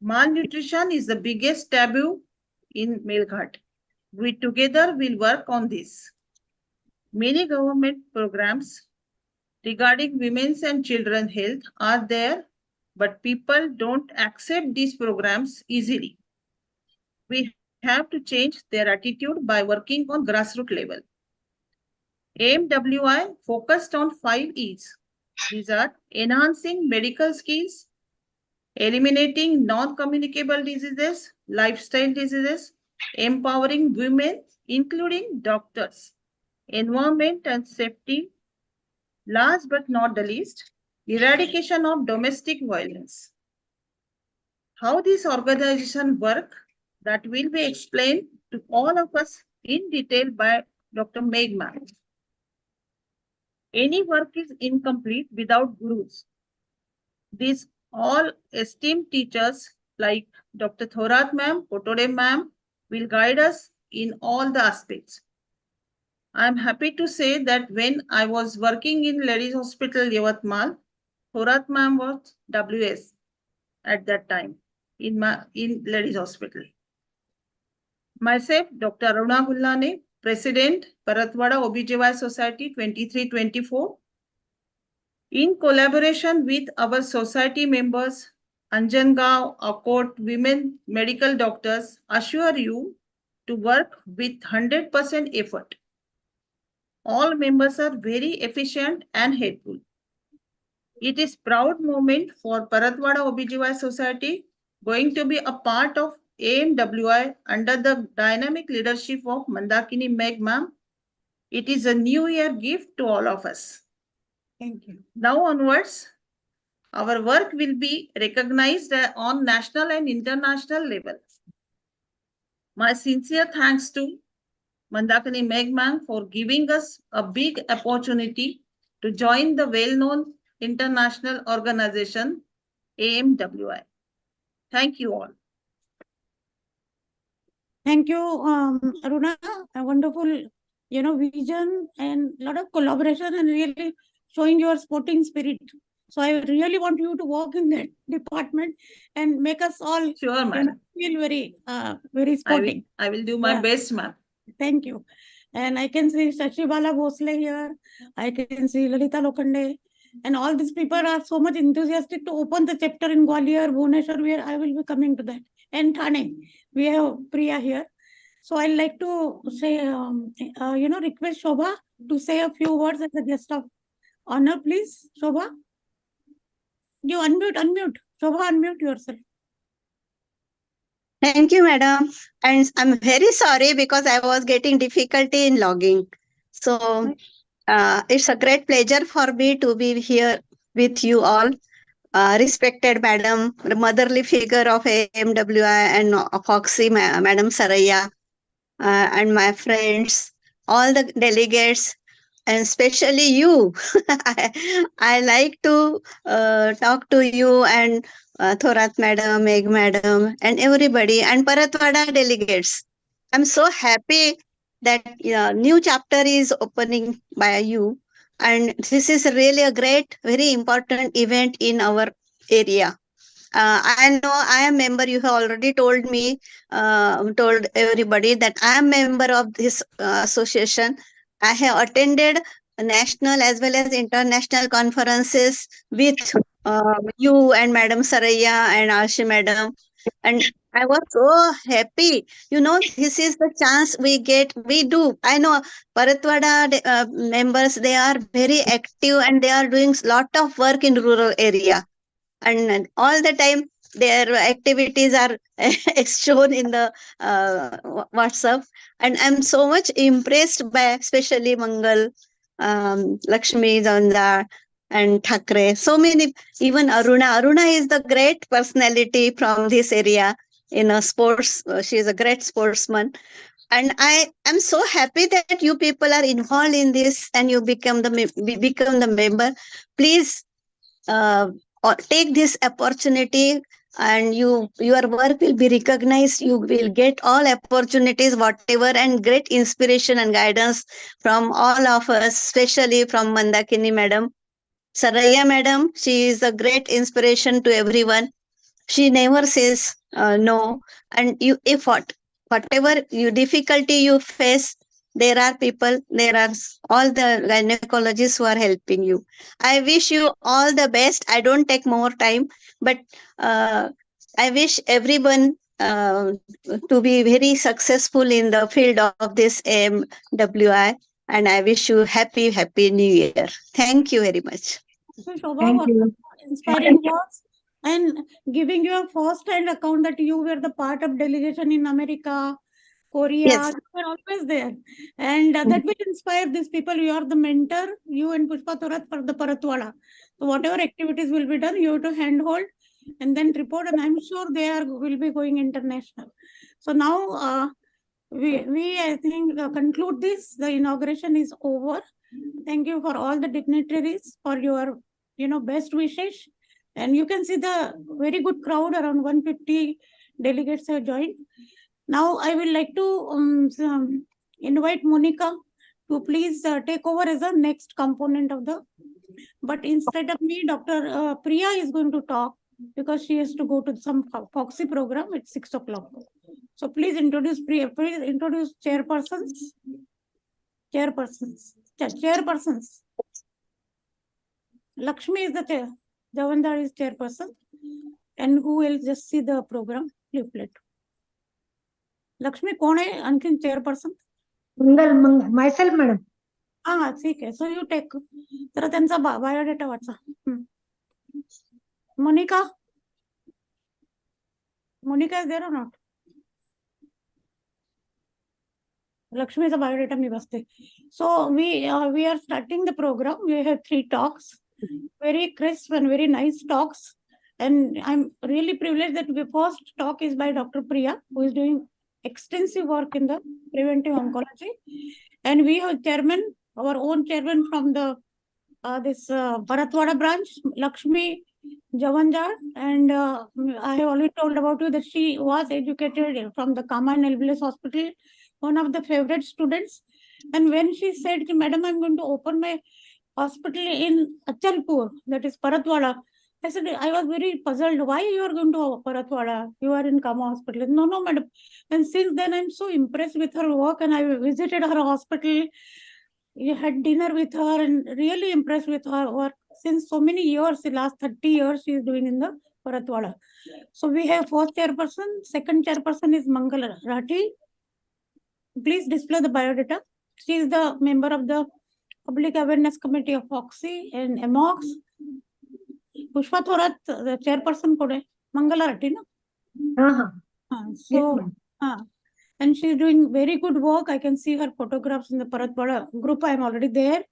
Malnutrition is the biggest taboo in Melghat. We together will work on this. Many government programs regarding women's and children's health are there, but people don't accept these programs easily. We have to change their attitude by working on grassroots level. AMWI focused on 5 E's. These are enhancing medical skills, eliminating non-communicable diseases, lifestyle diseases, empowering women, including doctors, environment and safety. Last but not the least, eradication of domestic violence. How this organization work, that will be explained to all of us in detail by Dr. Meghman. Any work is incomplete without gurus. These all esteemed teachers like Dr. Thorat ma'am, Potode ma'am will guide us in all the aspects. I am happy to say that when I was working in Ladies Hospital Yavatmal, Thorat ma'am was WS at that time in Ladies Hospital. Myself, Dr. Aruna Gullane, President, Paratwada OBGY Society 23-24. In collaboration with our society members, Anjangaon, Akot, women medical doctors, assure you to work with 100% effort. All members are very efficient and helpful. It is proud moment for Paratwada OBGY Society going to be a part of AMWI under the dynamic leadership of Mandakini Meg ma'am. It is a new year gift to all of us. Thank you. Now onwards, our work will be recognized on national and international level. My sincere thanks to Mandakini Meg ma'am for giving us a big opportunity to join the well-known international organization AMWI. Thank you all. Thank you, Aruna. A wonderful, vision and a lot of collaboration and really showing your sporting spirit. So I really want you to work in that department and make us all Sure, ma'am. feel very sporting. I will do my best, ma'am. Thank you. And I can see Shashibala Bhosle here. I can see Lalita Lokhande. And all these people are so much enthusiastic to open the chapter in Gwalior, Bhubaneswar, where I will be coming to that. And Thane, we have Priya here. So I'd like to say, request Shobha to say a few words as a guest of honor, please. Shobha? You unmute. Shobha, unmute yourself. Thank you, madam. And I'm very sorry because I was getting difficulty in logging. So it's a great pleasure for me to be here with you all. Respected madam, the motherly figure of AMWI and Foxy, Madam Saraya, and my friends, all the delegates, and especially you. I like to talk to you and Thorat madam, Meg madam, and everybody, and Paratwada delegates. I'm so happy that new chapter is opening by you. And this is really a great, very important event in our area. I know I am member. You have already told me, told everybody that I am member of this association. I have attended national as well as international conferences with you and Madam Saraya and Ashi Madam, and I was so happy. This is the chance we get. We do. I know Paratwada members. They are very active and they are doing lot of work in rural area, and all the time their activities are shown in the WhatsApp, and I'm so much impressed by especially Mangal, Lakshmi Zanda and Thakre, so many, even Aruna is the great personality from this area in a sports. She is a great sportsman, and I am so happy that you people are involved in this and you become the member. Please take this opportunity, and your work will be recognized. You will get all opportunities whatever, and great inspiration and guidance from all of us, especially from Mandakini madam, Saraya madam. She is a great inspiration to everyone. She never says no, and you, if whatever you difficulty you face, there are people, there are all the gynecologists who are helping you. I wish you all the best. I don't take more time, but uh, I wish everyone to be very successful in the field of this AMWI, and I wish you happy new year. Thank you very much. Shobha, Thank for you. inspiring words and giving you a first-hand account that you were the part of delegation in America, Korea. Yes. You were always there, and that will inspire these people. You are the mentor, you and Pushpa Thorat for the Paratwada. So whatever activities will be done, you have to handhold and then report. And I'm sure they will be going international. So now we I think conclude this. The inauguration is over. Thank you for all the dignitaries for your best wishes, and you can see the very good crowd, around 150 delegates have joined. Now I will like to invite Monica to please take over as the next component of the, but instead of me, Dr. Priya is going to talk because she has to go to some Foxy program at 6 o'clock. So please introduce Priya. Please introduce chairpersons. Lakshmi is the chair. Javandar is chairperson. And who will just see the program leaflet. Lakshmi, कौन है अंकिन chairperson? Mangal, myself, madam. हाँ ठीक है. So you take. जरा त्यांचा biodata वाचा. Monica is there or not? Lakshmi's biodata me baste. So we are starting the program. We have 3 talks, very crisp and very nice talks. And I'm really privileged that the first talk is by Dr. Priya, who is doing extensive work in the preventive oncology. And we have chairman, our own chairman from the this Paratwada branch, Lakshmi Javanjar, and I have already told about you that she was educated from the Kama and Elbilis Hospital, one of the favorite students. And when she said, Madam, I'm going to open my hospital in Achalpur, that is Paratwada, I said, I was very puzzled. Why you are going to Paratwada? You are in Kama hospital. No, madam. And since then, I'm so impressed with her work, and I visited her hospital. You had dinner with her and really impressed with her work since so many years. The last 30 years she is doing in the Paratwada. So we have 4th chairperson. 2nd chairperson is Mangal Rathi. Please display the biodata. She is the member of the Public Awareness Committee of Foxy and AMWI. Pushpa Thorat, the chairperson, kode Mangala Rathi, no? So, and she is doing very good work. I can see her photographs in the Paratwada group. I am already there.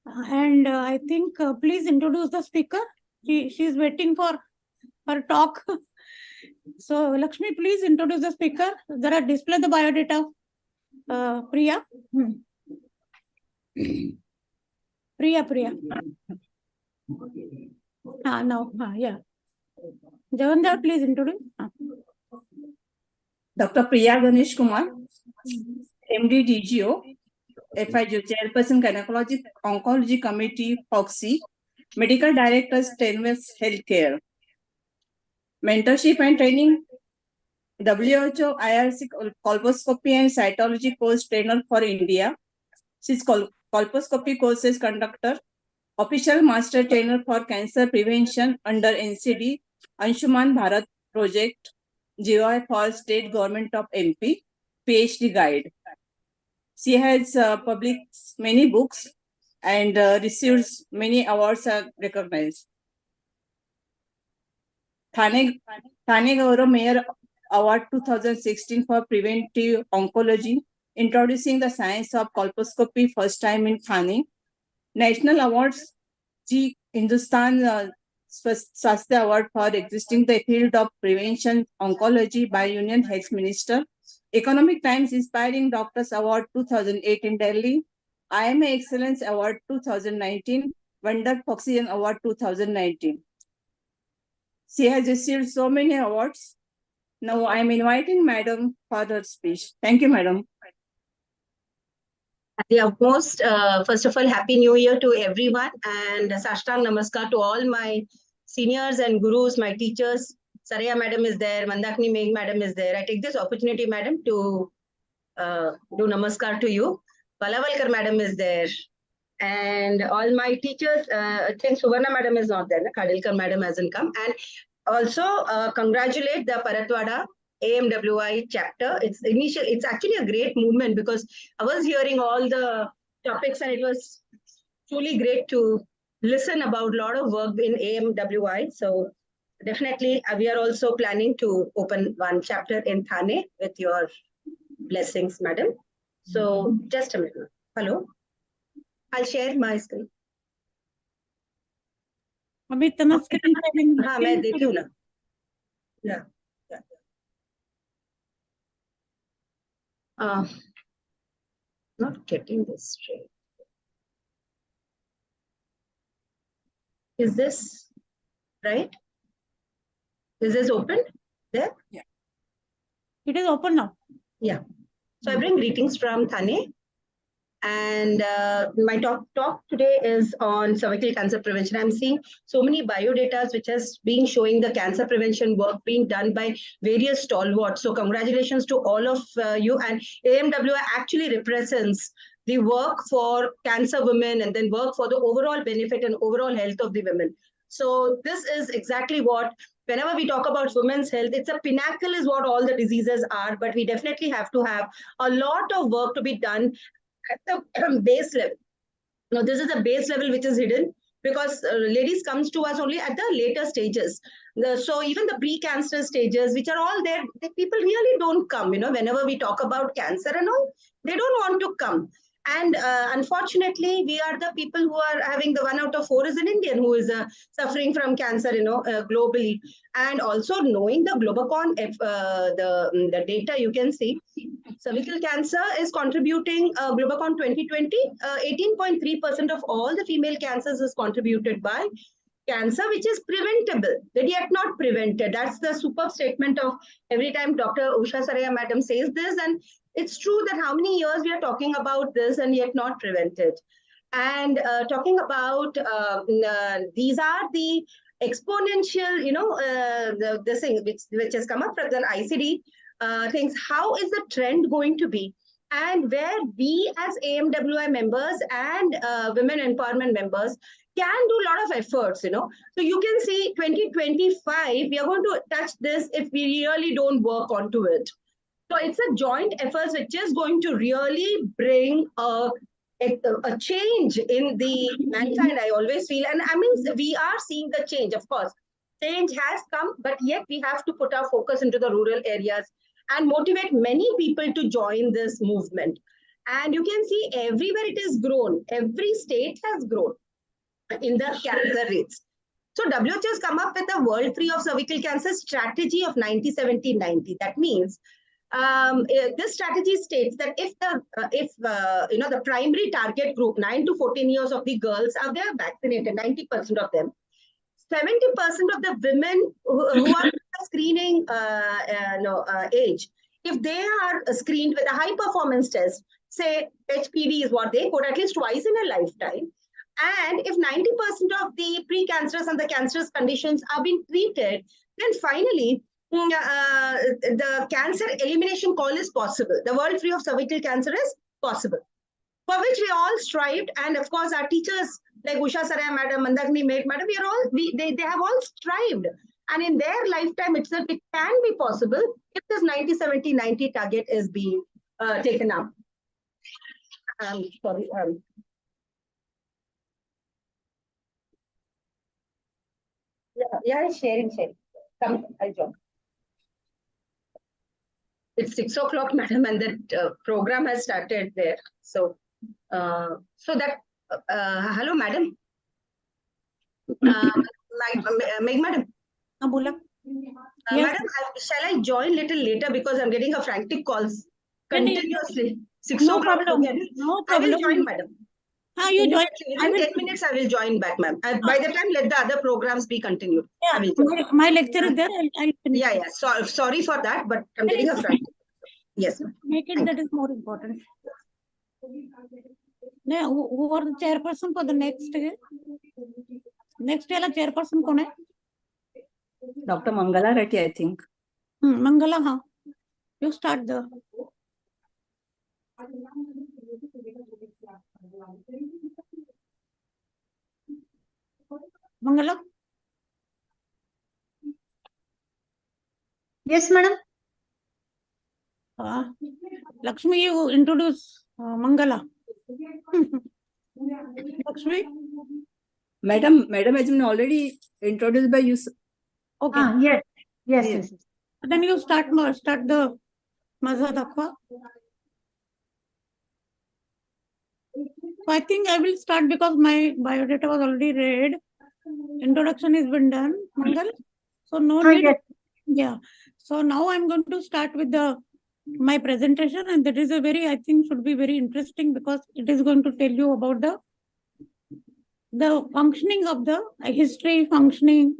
And I think, please introduce the speaker. She is waiting for her talk. So, Lakshmi, please introduce the speaker. There are display the biodata. Priya. Priya. Now, yeah. Javandar, please introduce. Dr. Priya Ganesh Kumar, MD DGO, FIGO, Chairperson Gynecology Oncology Committee, FOXY, Medical Director, Stenwest Healthcare. Mentorship and training, WHO IRC colposcopy and cytology course trainer for India. She's colposcopy courses conductor, official master trainer for cancer prevention under NCD, Anshuman Bharat project, GOI for state government of MP, PhD guide. She has published many books and receives many awards are recognized. Thane Gaurav Mayor Award 2016 for Preventive Oncology, introducing the science of colposcopy first time in Thane. National Awards, G. Hindustan Swasthya Award for existing the field of prevention oncology by Union Health Minister. Economic Times Inspiring Doctors Award 2018 Delhi. IMA Excellence Award 2019. Wonder Foxian Award 2019. She has received so many awards. Now I am inviting Madam for her speech. Thank you, Madam. At the utmost, first of all, Happy New Year to everyone, and Sashtang Namaskar to all my seniors and gurus, my teachers. Saraya Madam is there, Mandakini Megh Madam is there. I take this opportunity, Madam, to do Namaskar to you. Palavalkar Madam is there. And all my teachers, I think Suvarna Madam is not there, Kadilkar Madam hasn't come. And also congratulate the Paratwada AMWI chapter. It's actually a great movement because I was hearing all the topics and it was truly great to listen about a lot of work in AMWI. So definitely we are also planning to open one chapter in Thane with your blessings, Madam. So just a minute. Hello. I'll share my screen. अभी इतना screen sharing हाँ मैं देखी हूँ ना. Yeah. Not getting this straight. Is this right? Is this open there? Yeah. It is open now. Yeah. So I bring greetings from Thane. And my talk today is on cervical cancer prevention. I'm seeing so many biodata which has been showing the cancer prevention work being done by various stalwarts. So congratulations to all of you. And AMWI actually represents the work for cancer women and then work for the overall benefit and overall health of the women. So this is exactly what, whenever we talk about women's health, it's a pinnacle is what all the diseases are, but we definitely have to have a lot of work to be done at the base level. Now, this is a base level which is hidden because ladies comes to us only at the later stages. So even the pre-cancer stages, which are all there, the people really don't come. Whenever we talk about cancer and all, they don't want to come. And unfortunately, we are the people who are having the 1 out of 4 is an Indian who is suffering from cancer, globally. And also knowing the Globacon, the data you can see, cervical cancer is contributing, Globacon 2020, 18.3% of all the female cancers is contributed by cancer, which is preventable, but yet not prevented. That's the superb statement of every time Dr. Usha Saraya Madam says this. And it's true that how many years we are talking about this and yet not prevented. And talking about these are the exponential, the thing which has come up from the ICD things. How is the trend going to be? And where we as AMWI members and women empowerment members can do a lot of efforts, So you can see 2025, we are going to touch this if we really don't work onto it. So it's a joint effort which is going to really bring a change in the mankind, I always feel. And I mean, we are seeing the change, of course. Change has come, but yet we have to put our focus into the rural areas and motivate many people to join this movement. And you can see everywhere it is grown. Every state has grown in the cancer rates. So WHO has come up with a World Free of Cervical Cancer strategy of 90-70-90. That means this strategy states that if the primary target group, 9 to 14 years of the girls are there vaccinated, 90% of them, 70% of the women who are screening age, if they are screened with a high performance test, say HPV is what they quote, at least twice in a lifetime, and if 90% of the precancerous and the cancerous conditions are being treated, then finally the cancer elimination call is possible. The world free of cervical cancer is possible, for which we all strived. And of course, our teachers like Usha Saraya Madam, Mandakini Mate Madam, they have all strived. And in their lifetime itself, it can be possible if this 90-70-90 target is being taken up. Sorry. Yeah, sharing. Come, I'll join. It's 6 o'clock, madam, and that program has started there. So, hello, madam. Meg, madam. Yes. Madam, shall I join little later because I'm getting a frantic calls continuously. 6 No o'clock. problem. No I will problem. join, madam. You join. Within 10 minutes, I will join back, ma'am. By the time, let the other programs be continued. Yeah, my lecture is there. I'll finish. Yeah. Sorry for that, but I'm getting a frantic. Yes, ma'am. Make it that is more important. Now, who are the chairperson for the next year? Next year, chairperson कौन है? Dr. Mangala Reddy, I think. Mangala, हाँ. You start the. Mangala. Yes, madam. Lakshmi, you introduce Mangala. Lakshmi. Madam has been already introduced by you. Okay. Yes. Then you start the Maza Dakwa. I think I will start because my biodata was already read. Introduction has been done, Mangal. So no need. Yes. Yeah. So now I'm going to start with my presentation, and that is I think should be very interesting because it is going to tell you about the functioning of the history functioning,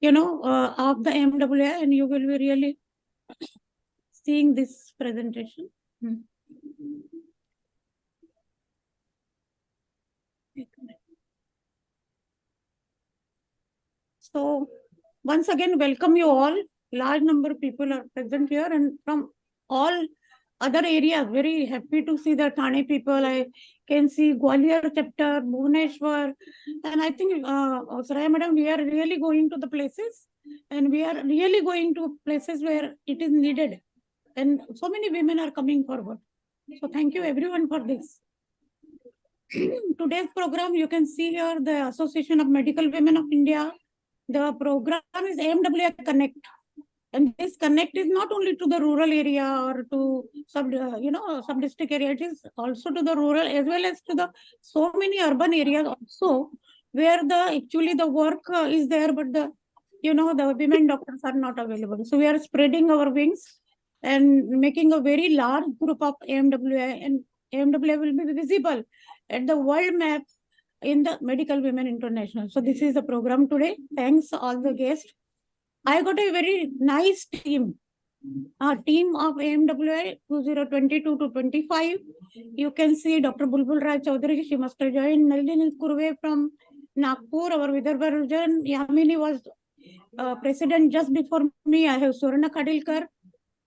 of the AMWI, and you will be really seeing this presentation. So once again, welcome you all. Large number of people are present here and from all other areas. Very happy to see the Thane people. I can see Gwalior chapter, Bhubaneswar, and I think Saraya Madam, we are really going to the places, and we are really going to places where it is needed, and so many women are coming forward. So thank you everyone for this. Today's program, you can see here the Association of Medical Women of India. The program is AMWI Connect. And this connect is not only to the rural area or to sub-district area, it is also to the rural as well as to the so many urban areas also where actually the work is there, but the women doctors are not available. So we are spreading our wings and making a very large group of AMWI, and AMWI will be visible at the world map in the Medical Women International. So this is the program today. Thanks all the guests. I got a very nice team. A team of AMWI 2022 to 25. You can see Dr. Bulbul Rai Chaudhary. She must have joined. Nalini Kurve from Nagpur, our Vidarbha region. Yamini was president just before me. I have Surana Kadilkar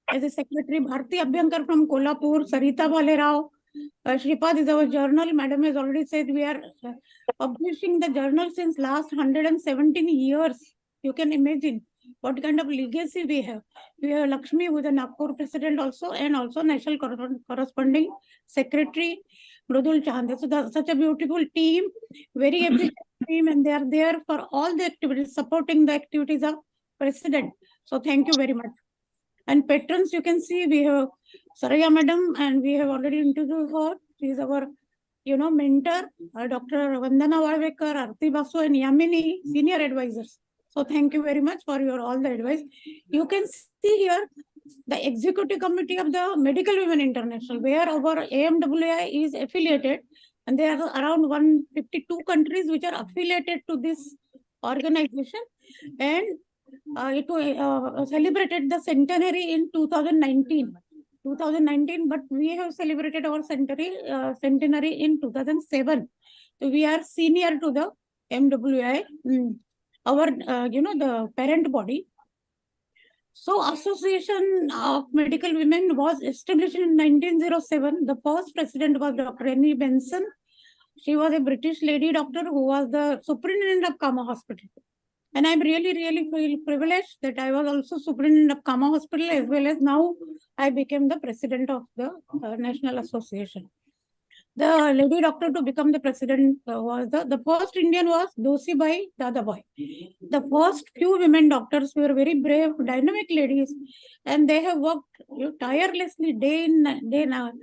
as a secretary. Bharti Abhyankar from Kolhapur. Sarita Bhalerao. Shripad is our journal. Madam has already said we are publishing the journal since last 117 years. You can imagine what kind of legacy we have. We have Lakshmi, who is a Nagpur president also, and also national corresponding secretary, Mridul Chande. So such a beautiful team, very efficient team, and they are there for all the activities, supporting the activities of president. So thank you very much. And patrons, you can see we have Saraya Madam, and we have already introduced her. She is our, mentor, Dr. Vandana Valvekar, Arti Basu, and Yamini, senior advisors. So thank you very much for all the advice. You can see here the executive committee of the Medical Women International, where our AMWI is affiliated, and there are around 152 countries which are affiliated to this organization, and it celebrated the centenary in 2019. 2019, but we have celebrated our centenary in 2007. So we are senior to the AMWI, our the parent body. So Association of Medical Women was established in 1907. The first president was Dr. Annie Benson. She was a British lady doctor who was the superintendent of Kama Hospital. And I'm really feel privileged that I was also superintendent of Kama Hospital, as well as now I became the president of the National Association. The lady doctor to become the president was the first Indian was Dosibai Dadabai. The first few women doctors were very brave, dynamic ladies, and they have worked tirelessly day in day out,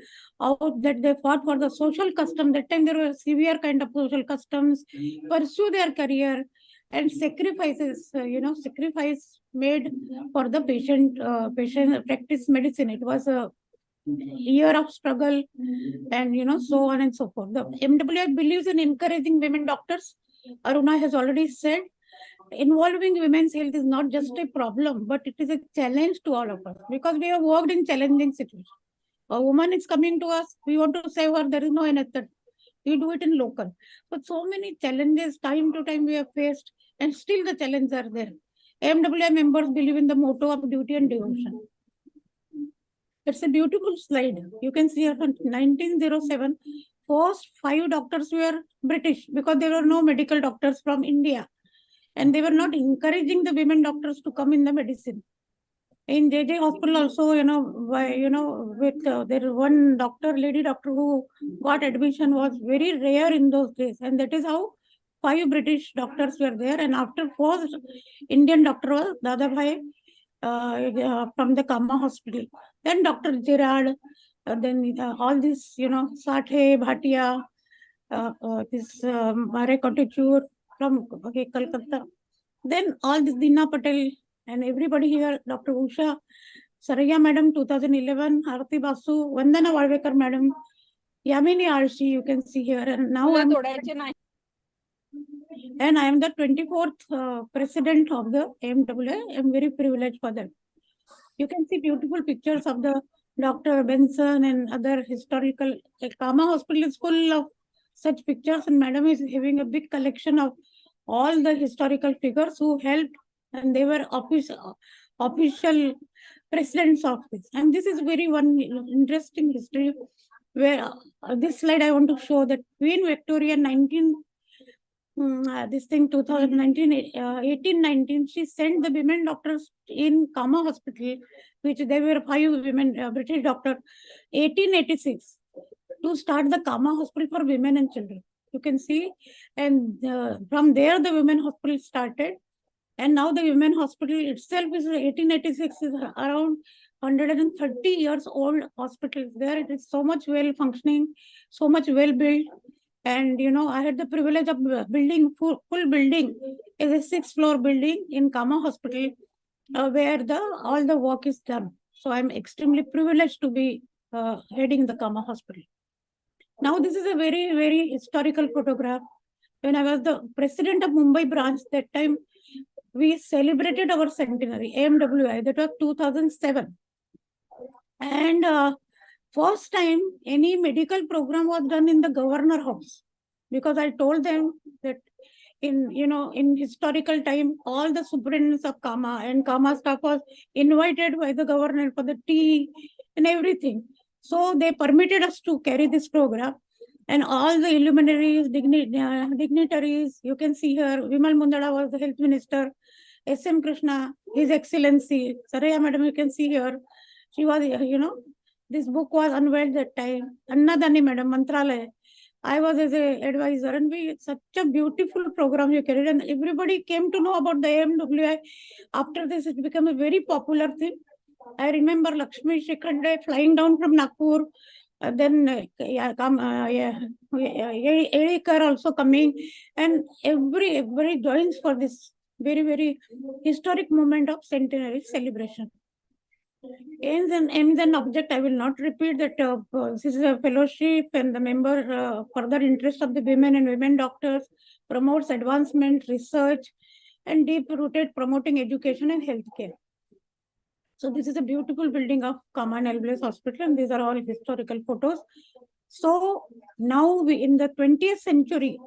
that they fought for the social custom. That time there were severe kind of social customs, pursue their career, and sacrifices, sacrifice made for the patient practice medicine. It was a year of struggle, and so on and so forth. The MWI believes in encouraging women doctors. Aruna has already said, involving women's health is not just a problem, but it is a challenge to all of us, because we have worked in challenging situations. A woman is coming to us, we want to save her, there is no anesthetic. We do it in local. But so many challenges, time to time we have faced, and still the challenges are there. AMWI members believe in the motto of duty and devotion. It's a beautiful slide. You can see here from 1907, first 5 doctors were British, because there were no medical doctors from India. And they were not encouraging the women doctors to come in the medicine. In JJ Hospital also, with there one doctor, lady doctor who got admission was very rare in those days. And that is how 5 British doctors were there. And after first Indian doctor was Dadabhai from the Kama Hospital. Then Dr. Gerard, then all this, Sathe, Bhatia, this Mare Cottechur from Calcutta. Then all this Dina Patel and everybody here, Dr. Usha Saraya Madam, 2011, Arati Basu, Vandana Valvekar Madam, Yamini Arshi, you can see here. And now I am the 24th president of the AMWI. I am very privileged for that. You can see beautiful pictures of the Dr. Benson and other historical. Kama Hospital is full of such pictures, and Madam is having a big collection of all the historical figures who helped, and they were official presidents of this. And this is very one interesting history, where this slide I want to show that Queen Victoria 1819, she sent the women doctors in Kama Hospital, which there were 5 women British doctors, 1886, to start the Kama Hospital for women and children. You can see, and from there the women hospital started, and now the women hospital itself is 1886, is around 130 years old hospital there. It is so much well functioning, so much well built. And I had the privilege of building full building is a 6-floor building in Kama Hospital, where all the work is done. So I'm extremely privileged to be heading the Kama Hospital. Now this is a very historical photograph. When I was the president of Mumbai branch, that time we celebrated our centenary, AMWI, that was 2007. And first time any medical program was done in the governor house, because I told them that in historical time, all the superintendents of Kama and Kama staff was invited by the governor for the tea and everything. So they permitted us to carry this program, and all the luminaries, dignitaries, you can see here, Vimal Mundala was the health minister, SM Krishna, His Excellency, Saraya Madam, you can see here, she was, this book was unveiled that time. Annadani Madam, Mantralaya. I was as an advisor, and such a beautiful program you carried, and everybody came to know about the AMWI. After this, it became a very popular thing. I remember Lakshmi Shikhande flying down from Nagpur, then Edikar also coming, and everybody joins for this very historic moment of centenary celebration. Aims and object, I will not repeat that. This is a fellowship, and the member further interest of the women and women doctors, promotes advancement, research, and deep-rooted promoting education and healthcare. So this is a beautiful building of Kama and LBS Hospital, and these are all historical photos. So now in the 20th century,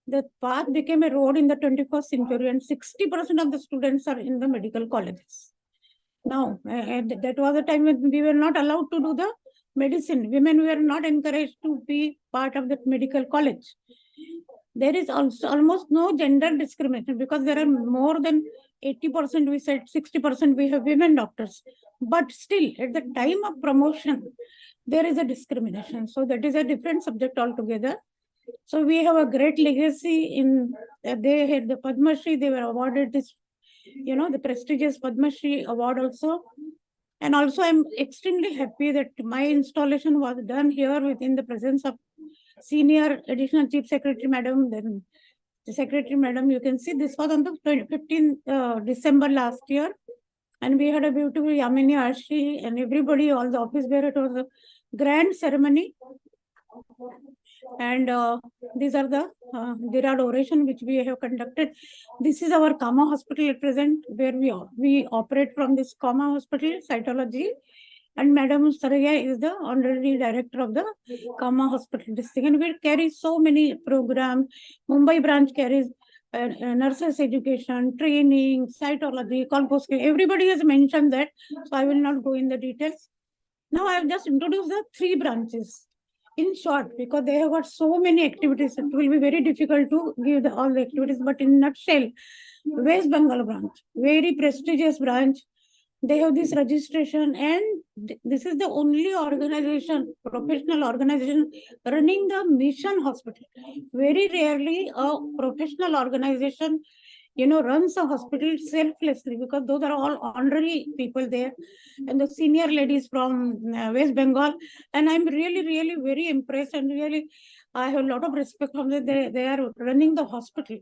the path became a road in the 21st century, and 60% of the students are in the medical colleges. Now, that was a time when we were not allowed to do the medicine. Women were not encouraged to be part of the medical college. There is also almost no gender discrimination because there are more than 80%, we said 60% we have women doctors. But still, at the time of promotion, there is a discrimination. So that is a different subject altogether. So we have a great legacy in, they had the Padma Shri, they were awarded this, the prestigious Padma Shri award also. And also I'm extremely happy that my installation was done here within the presence of Senior Additional Chief Secretary Madam, then the Secretary Madam. You can see this was on the 15th December last year. And we had a beautiful Yamini Arshi and everybody, all the office bearer. It was a grand ceremony. And these are the Dirad oration which we have conducted. This is our Kama hospital at present, where we operate from this Kama hospital, cytology. And Madam Saraya is the honorary director of the Kama hospital district. And we carry so many programs. Mumbai branch carries nurses education, training, cytology, composting. Everybody has mentioned that, so I will not go in the details. Now I have just introduced the 3 branches in short, because they have got so many activities. It will be very difficult to give all the activities, but in nutshell, West Bengal branch, very prestigious branch. They have this registration, and this is the only organization, professional organization running the mission hospital. Very rarely a professional organization, runs a hospital selflessly, because those are all honorary people there, and the senior ladies from West Bengal. And I'm really, really very impressed, and really I have a lot of respect from them. They are running the hospital,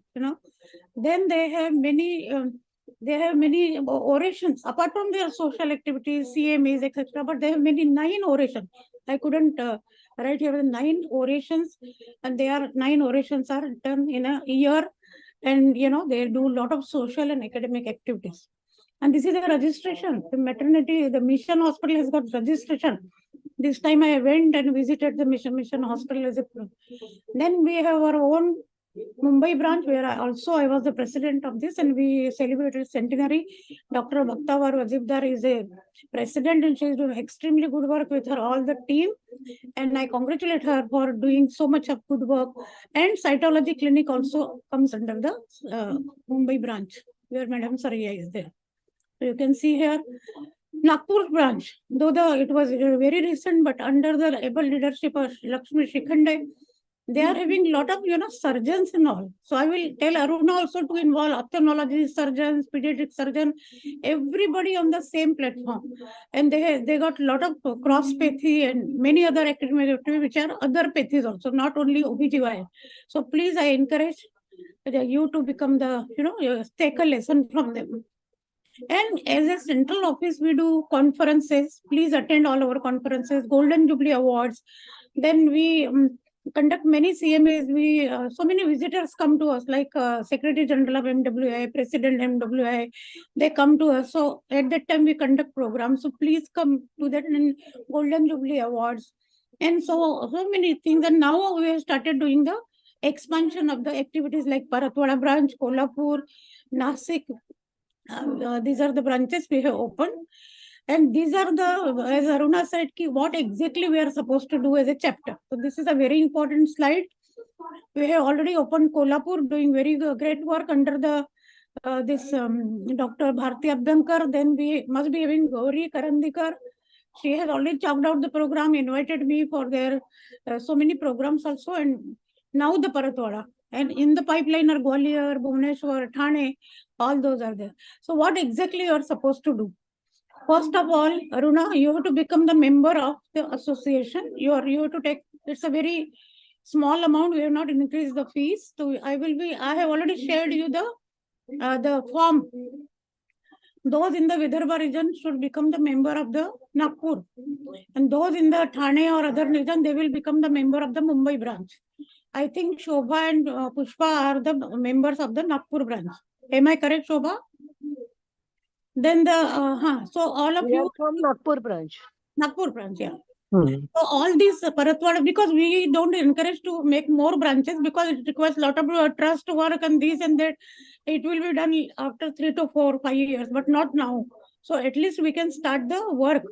Then they have many orations apart from their social activities, CMAs, etc. But they have 9 orations. I couldn't write here the 9 orations, and 9 orations are done in a year, and they do a lot of social and academic activities. And this is a registration. The maternity, the mission hospital has got registration. This time I went and visited the mission hospital. Then we have our own Mumbai branch, where I was the president of this, and we celebrated centenary. Dr. Bhaktawar Wajibdar is a president, and she is doing extremely good work with her all the team. And I congratulate her for doing so much of good work. And cytology clinic also comes under the Mumbai branch, where Madam Saraya is there. So you can see here Nagpur branch, though it was very recent, but under the able leadership of Lakshmi Shikhande, they are having a lot of surgeons and all. So I will tell Aruna also to involve ophthalmology surgeons, pediatric surgeon, everybody on the same platform. And they got a lot of cross-pathy and many other academic activities which are other pathies also, not only OBGYN. So please, I encourage you to become take a lesson from them. And as a central office, we do conferences. Please attend all our conferences, Golden Jubilee Awards. Then we conduct many CMAs. So many visitors come to us, like Secretary General of AMWI, President AMWI. They come to us. So at that time, we conduct programs. So please come to that, and Golden Jubilee Awards. And so many things. And now we have started doing the expansion of the activities like Paratwada branch, Kolhapur, Nasik. These are the branches we have opened. And these are as Aruna said, what exactly we are supposed to do as a chapter. So this is a very important slide. We have already opened Kolhapur, doing very great work under the Dr. Bharti Abdankar. Then we must be having Gauri Karandikar. She has already chalked out the program, invited me for their so many programs also. And now the Paratwada. And in the pipeline are Gwalior, Bhubaneswar, Thane, all those are there. So what exactly you are supposed to do? First of all, Aruna, you have to become the member of the association. You have to take, it's a very small amount. We have not increased the fees. So I have already shared you the form. Those in the Vidarbha region should become the member of the Nagpur. And those in the Thane or other region, they will become the member of the Mumbai branch. I think Shobha and Pushpa are the members of the Nagpur branch. Am I correct, Shobha? Then so all of We are you from Nagpur branch. Nagpur branch, yeah. So all these Paratwada, because we don't encourage to make more branches because it requires a lot of trust work and this and that. It will be done after 3 to 4, 5 years, but not now. So at least we can start the work.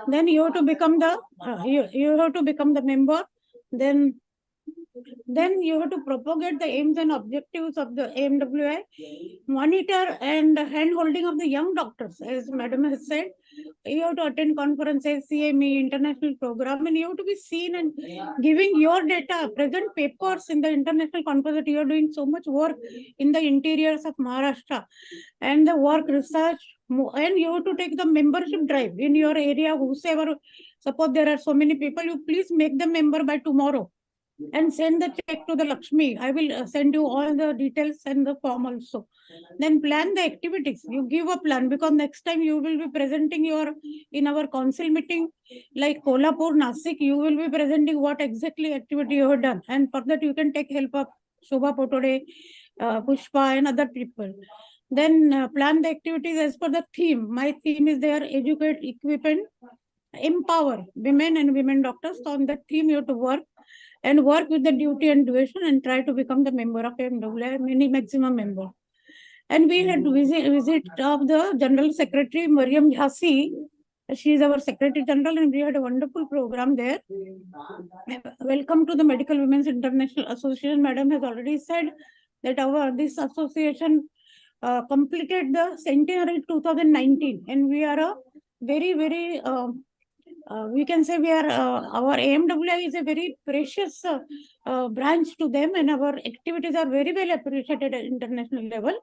Then you have to become the you have to become the member. Then you have to propagate the aims and objectives of the AMWI, monitor and hand-holding of the young doctors, as Madam has said. You have to attend conferences, CME, international program, and you have to be seen and giving your data, present papers in the international conference. You are doing so much work in the interiors of Maharashtra and the work research, and you have to take the membership drive in your area. Whosoever, suppose there are so many people, you please make them member by tomorrow and send the check to the Lakshmi. I will send you all the details and the form also. Then plan the activities. You give a plan because next time you will be presenting in our council meeting, like Kolhapur, Nasik, you will be presenting what exactly activity you have done. And for that, you can take help of Shobha Potode, Pushpa and other people. Then plan the activities as per the theme. My theme is there, educate, equip and empower women and women doctors. So on that theme, you have to work with the duty and duration and try to become the member of AMWI, many maximum member. And we had visit of the General Secretary, Mariam Jhasi. She is our Secretary General and we had a wonderful program there. Welcome to the Medical Women's International Association. Madam has already said that this association completed the centenary 2019 and we are a very, very we can say we are our AMWI is a very precious branch to them and our activities are very well appreciated at international level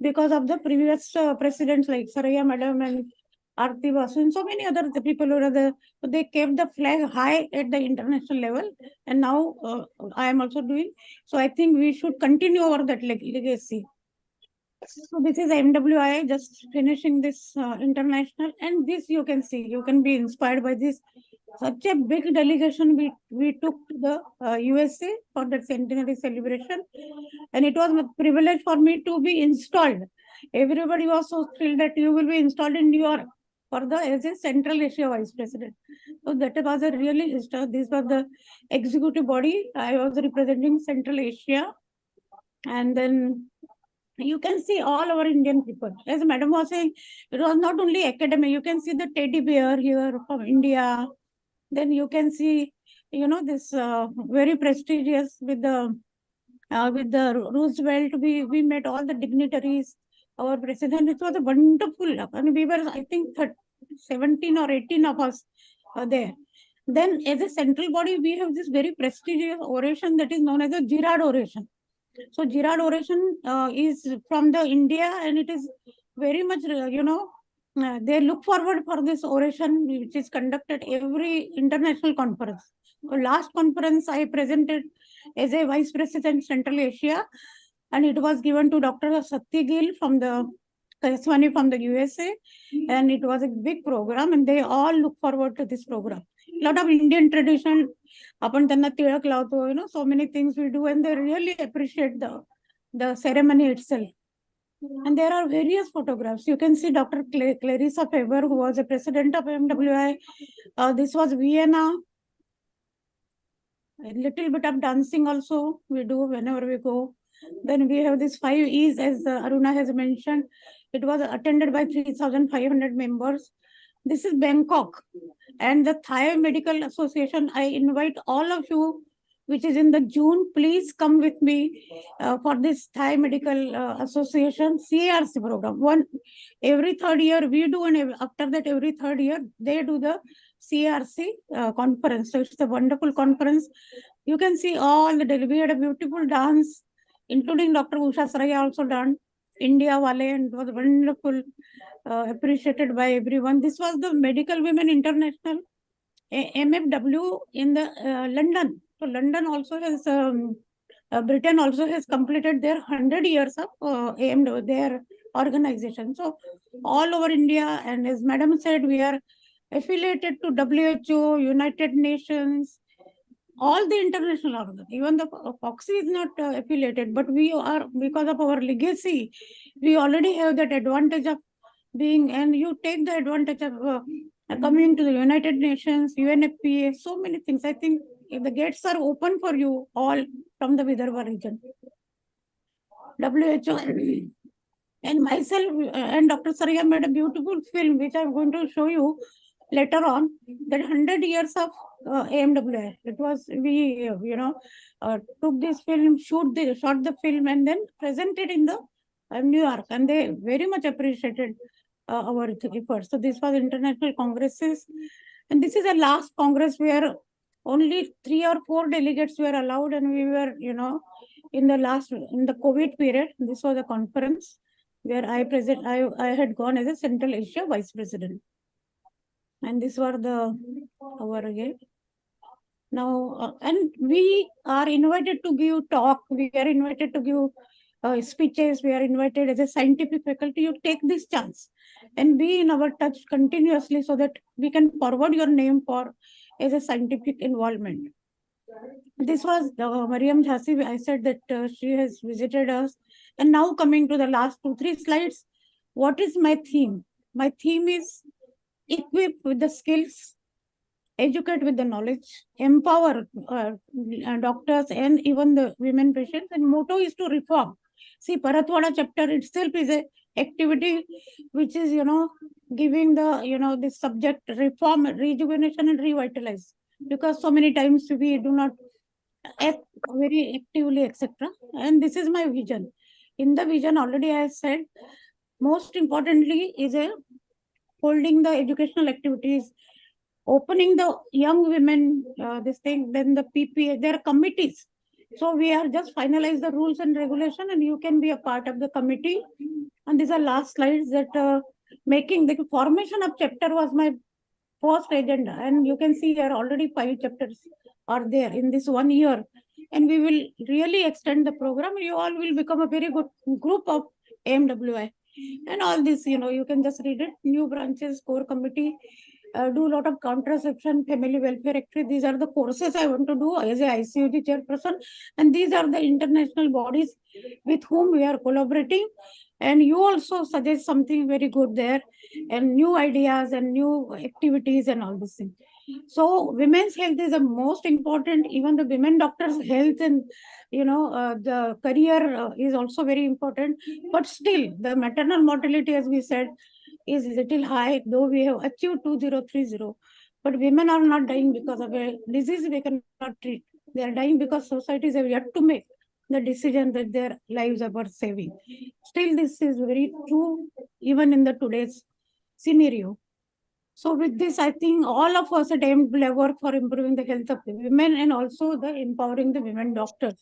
because of the previous presidents like Saraya Madam and Aarti Basu and so many other people who are they kept the flag high at the international level and now I am also doing. So I think we should continue over that legacy. So this is MWI just finishing this international and this you can see, you can be inspired by this. Such a big delegation we took to the USA for that centenary celebration and it was a privilege for me to be installed. Everybody was so thrilled that you will be installed in New York as a Central Asia Vice President. So that was a really, this was the executive body. I was representing Central Asia and then you can see all our Indian people. As Madam was saying, it was not only academic. You can see the teddy bear here from India. Then you can see, this very prestigious with the Roosevelt. We met all the dignitaries. Our president. It was a wonderful. And we were, I think, 17 or 18 of us there. Then, as a central body, we have this very prestigious oration that is known as a Girard oration. So Girard oration is from the India and it is very much, they look forward for this oration which is conducted every international conference. So last conference I presented as a Vice President Central Asia and it was given to Dr. Satya Gill from the Kaswani from the USA and it was a big program and they all look forward to this program. A lot of Indian tradition, आपण त्यांना तिळक लावतो, so many things we do and they really appreciate the ceremony itself. And there are various photographs. You can see Dr. Clarissa Faber, who was a president of MWI. This was Vienna. A little bit of dancing also we do whenever we go. Then we have this 5 E's as Aruna has mentioned. It was attended by 3,500 members. This is Bangkok and the Thai Medical Association. I invite all of you, which is in the June, please come with me for this Thai Medical Association CRC program. Every third year we do and after that every third year they do the CRC conference. So it's a wonderful conference. You can see all the, we had a beautiful dance, including Dr. Usha Saraya also done. India Wale and it was wonderful, appreciated by everyone. This was the Medical Women International AMFW in the London. So London also has, Britain also has completed their 100 years of AMW, their organization. So all over India and as Madam said, we are affiliated to WHO, United Nations, all the international organizations. Even the FOXY is not affiliated, but we are, because of our legacy, we already have that advantage of being, and you take the advantage of coming to the United Nations, UNFPA, so many things. I think if the gates are open for you all from the Vidarbha region. WHO and myself and Dr. Sarya made a beautiful film, which I'm going to show you later on, that 100 years of AMWI. It was, we, took this film, shot the film, and then presented in the New York, and they very much appreciated our efforts. So this was international congresses, and this is the last congress where only 3 or 4 delegates were allowed, and we were, in the COVID period. This was a conference where I had gone as a Central Asia Vice President. And these were our now, and we are invited to give talk, we are invited to give speeches, we are invited as a scientific faculty. You take this chance and be in our touch continuously so that we can forward your name for as a scientific involvement. This was Mariam Jhansi. I said that she has visited us. And now coming to the last 2-3 slides, what is my theme? My theme is equip with the skills, educate with the knowledge, empower doctors and even the women patients. And motto is to reform. See, Paratwada chapter itself is a activity which is, giving the, this subject reform, rejuvenation and revitalize. Because so many times we do not act very actively, etc. And this is my vision. In the vision, already I said, most importantly is holding the educational activities, opening the young women, this thing, then the PPA, there are committees. So we are just finalize the rules and regulation, and you can be a part of the committee. And these are last slides that making the formation of chapter was my first agenda. And you can see here already 5 chapters are there in this 1 year. And we will really extend the program. You all will become a very good group of AMWI. And all this, you can just read it. New branches, core committee, do a lot of contraception, family welfare activity. These are the courses I want to do as a ICUG chairperson. And these are the international bodies with whom we are collaborating. And you also suggest something very good there, and new ideas and new activities and all this thing. So women's health is the most important. Even the women doctors' health and the career is also very important. But still, the maternal mortality, as we said, is little high, though we have achieved 2030. But women are not dying because of a disease we cannot treat. They are dying because societies have yet to make the decision that their lives are worth saving. Still, this is very true, even in the today's scenario. So with this, I think all of us at AMWI work for improving the health of the women and also the empowering the women doctors.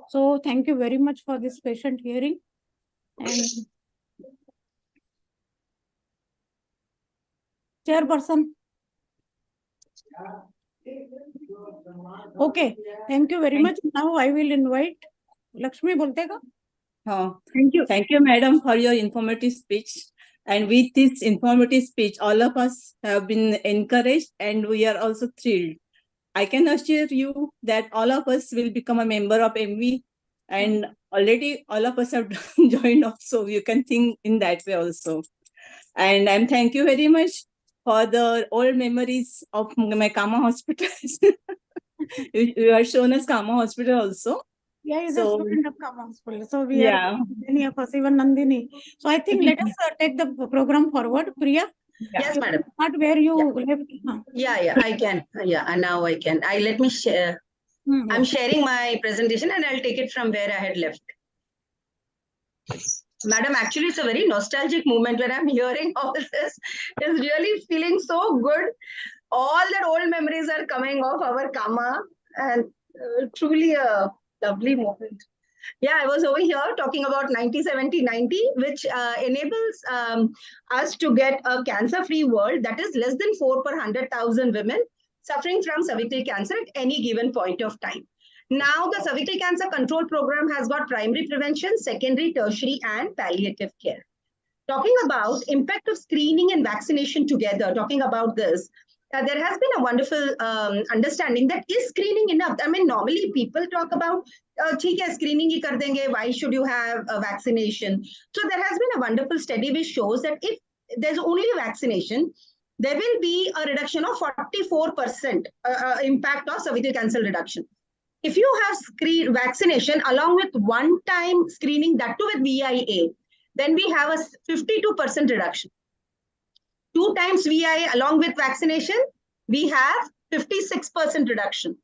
So thank you very much for this patient hearing. And chairperson. Okay, thank you very much. Now I will invite Lakshmi Boltega. Thank you, madam, for your informative speech. And with this informative speech, all of us have been encouraged and we are also thrilled. I can assure you that all of us will become a member of AMWI, and already all of us have joined off, so you can think in that way also. And I'm thank you very much for the old memories of my Kama hospital. You have shown us Kama hospital also. Yeah, he's a student of Kama Hospital. So we are many of us, even Nandini. So I think let us take the program forward. Priya? Yes, madam. Not where you left. Yeah, I can. Yeah, and now I can. Let me share. I'm sharing my presentation and I'll take it from where I had left. Madam, actually, it's a very nostalgic moment when I'm hearing all this. It's really feeling so good. All that old memories are coming off our Kama, and truly a lovely moment. Yeah, I was over here talking about 90-70-90, which enables us to get a cancer-free world that is less than 4 per 100,000 women suffering from cervical cancer at any given point of time. Now, the cervical cancer control program has got primary prevention, secondary, tertiary, and palliative care. Talking about impact of screening and vaccination together, talking about this, there has been a wonderful understanding that is screening enough? I mean, normally people talk about, screening hi kar denge, why should you have a vaccination? So there has been a wonderful study which shows that if there's only vaccination, there will be a reduction of 44% impact of cervical cancer reduction. If you have vaccination along with one-time screening, that too with VIA, then we have a 52% reduction. 2 times VIA along with vaccination, we have 56% reduction.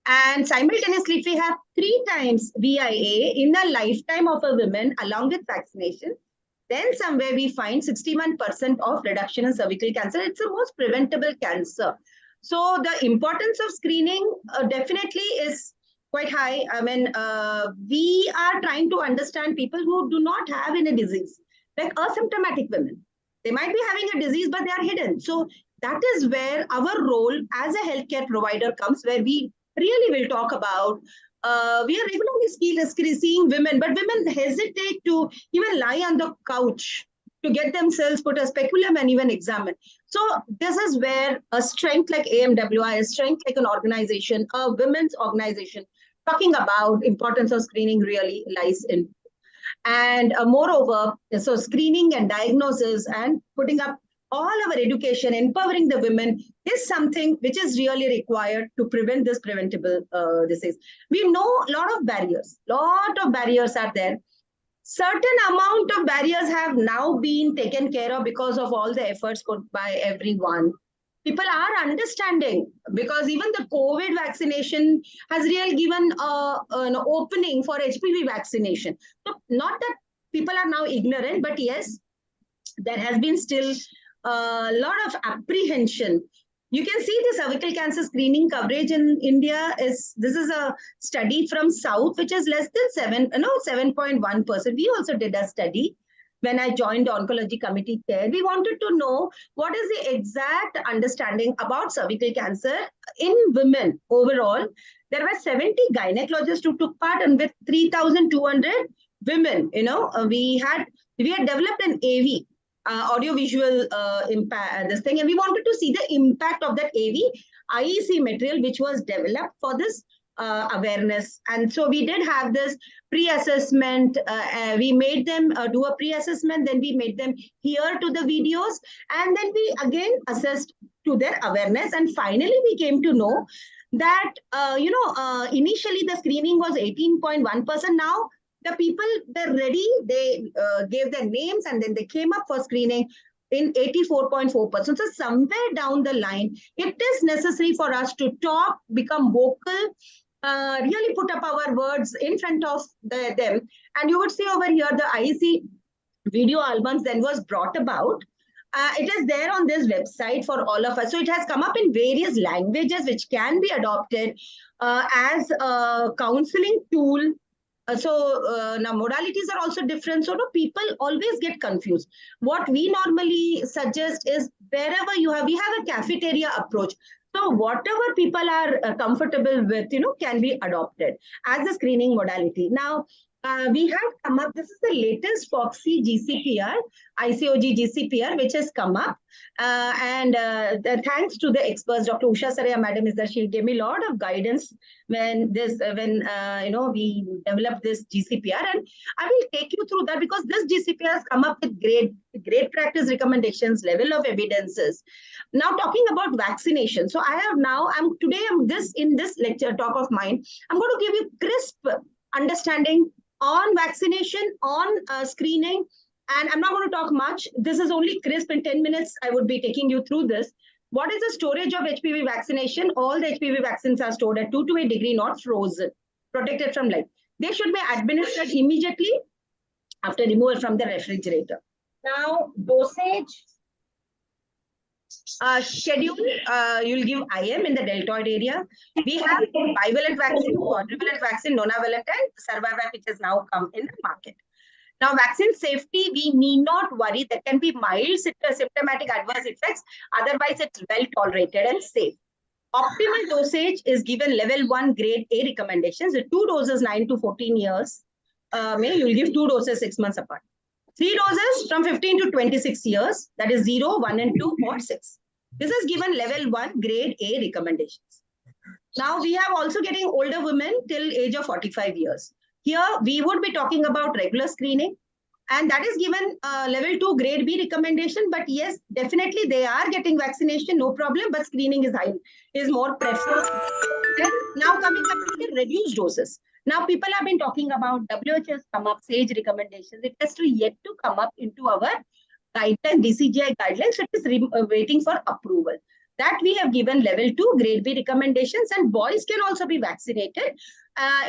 And simultaneously, if we have 3 times VIA in the lifetime of a woman along with vaccination, then somewhere we find 61% of reduction in cervical cancer. It's the most preventable cancer. So the importance of screening definitely is quite high. I mean, we are trying to understand people who do not have any disease, like asymptomatic women. They might be having a disease, but they are hidden. So that is where our role as a healthcare provider comes, where we really will talk about. We are regularly seeing women, but women hesitate to even lie on the couch to get themselves put a speculum and even examine. So this is where a strength like AMWI, a strength like an organization, a women's organization, talking about importance of screening really lies in. And moreover, so screening and diagnosis and putting up all our education, empowering the women is something which is really required to prevent this preventable disease. We know a lot of barriers are there. Certain amount of barriers have now been taken care of because of all the efforts put by everyone. People are understanding, because even the COVID vaccination has really given an opening for HPV vaccination. So not that people are now ignorant, but yes, there has been still a lot of apprehension. You can see the cervical cancer screening coverage in India this is a study from South, which is less than 7.1%. We also did a study when I joined the oncology committee chair. We wanted to know what is the exact understanding about cervical cancer in women overall. There were 70 gynecologists who took part, and with 3,200 women, we had developed an AV, audiovisual impact, this thing, and we wanted to see the impact of that AV IEC material which was developed for this awareness. And so we did have this pre-assessment. We made them do a pre-assessment, then we made them hear to the videos, and then we again assessed to their awareness. And finally, we came to know that, initially the screening was 18.1%. Now the people, they're ready, they gave their names, and then they came up for screening in 84.4%. So somewhere down the line, it is necessary for us to talk, become vocal, really put up our words in front of them. And you would see over here, the IEC video albums then was brought about. It is there on this website for all of us. So it has come up in various languages, which can be adopted as a counseling tool. Now modalities are also different. So people always get confused. What we normally suggest is, wherever we have a cafeteria approach. So whatever people are comfortable with, can be adopted as a screening modality. Now, we have come up, this is the latest FOXY GCPR, ICOG GCPR, which has come up. Thanks to the experts, Dr. Usha Saraya madam is that she gave me a lot of guidance when we developed this GCPR. And I will take you through that, because this GCPR has come up with great practice recommendations, level of evidences. Now talking about vaccination. So in this lecture talk of mine, I'm going to give you crisp understanding on vaccination, on screening, and I'm not going to talk much. This is only crisp. In 10 minutes, I would be taking you through this. What is the storage of HPV vaccination? All the HPV vaccines are stored at 2 to 8 degrees, not frozen, protected from light. They should be administered immediately after removal from the refrigerator. Now, dosage schedule, you'll give IM in the deltoid area. We have bivalent vaccine, quadrivalent vaccine, nonavalent, and Cervarix, which has now come in the market. Now, vaccine safety, we need not worry. There can be mild symptomatic adverse effects. Otherwise, it's well tolerated and safe. Optimal dosage is given level 1 grade A recommendations. The 2 doses 9 to 14 years. You'll give 2 doses 6 months apart. 3 doses from 15 to 26 years. That is 0, 1 and 2 or 6. This is given level 1 grade A recommendations. Now, we have also getting older women till age of 45 years. Here, we would be talking about regular screening, And that is given level 2 grade B recommendation. But yes, definitely they are getting vaccination, no problem, but screening is more preferred. Then now coming up to the reduced doses. Now people have been talking about WHO has come up, SAGE recommendations. It has to yet to come up into our guideline, DCGI guidelines. It is waiting for approval. That we have given level 2 grade B recommendations, and boys can also be vaccinated.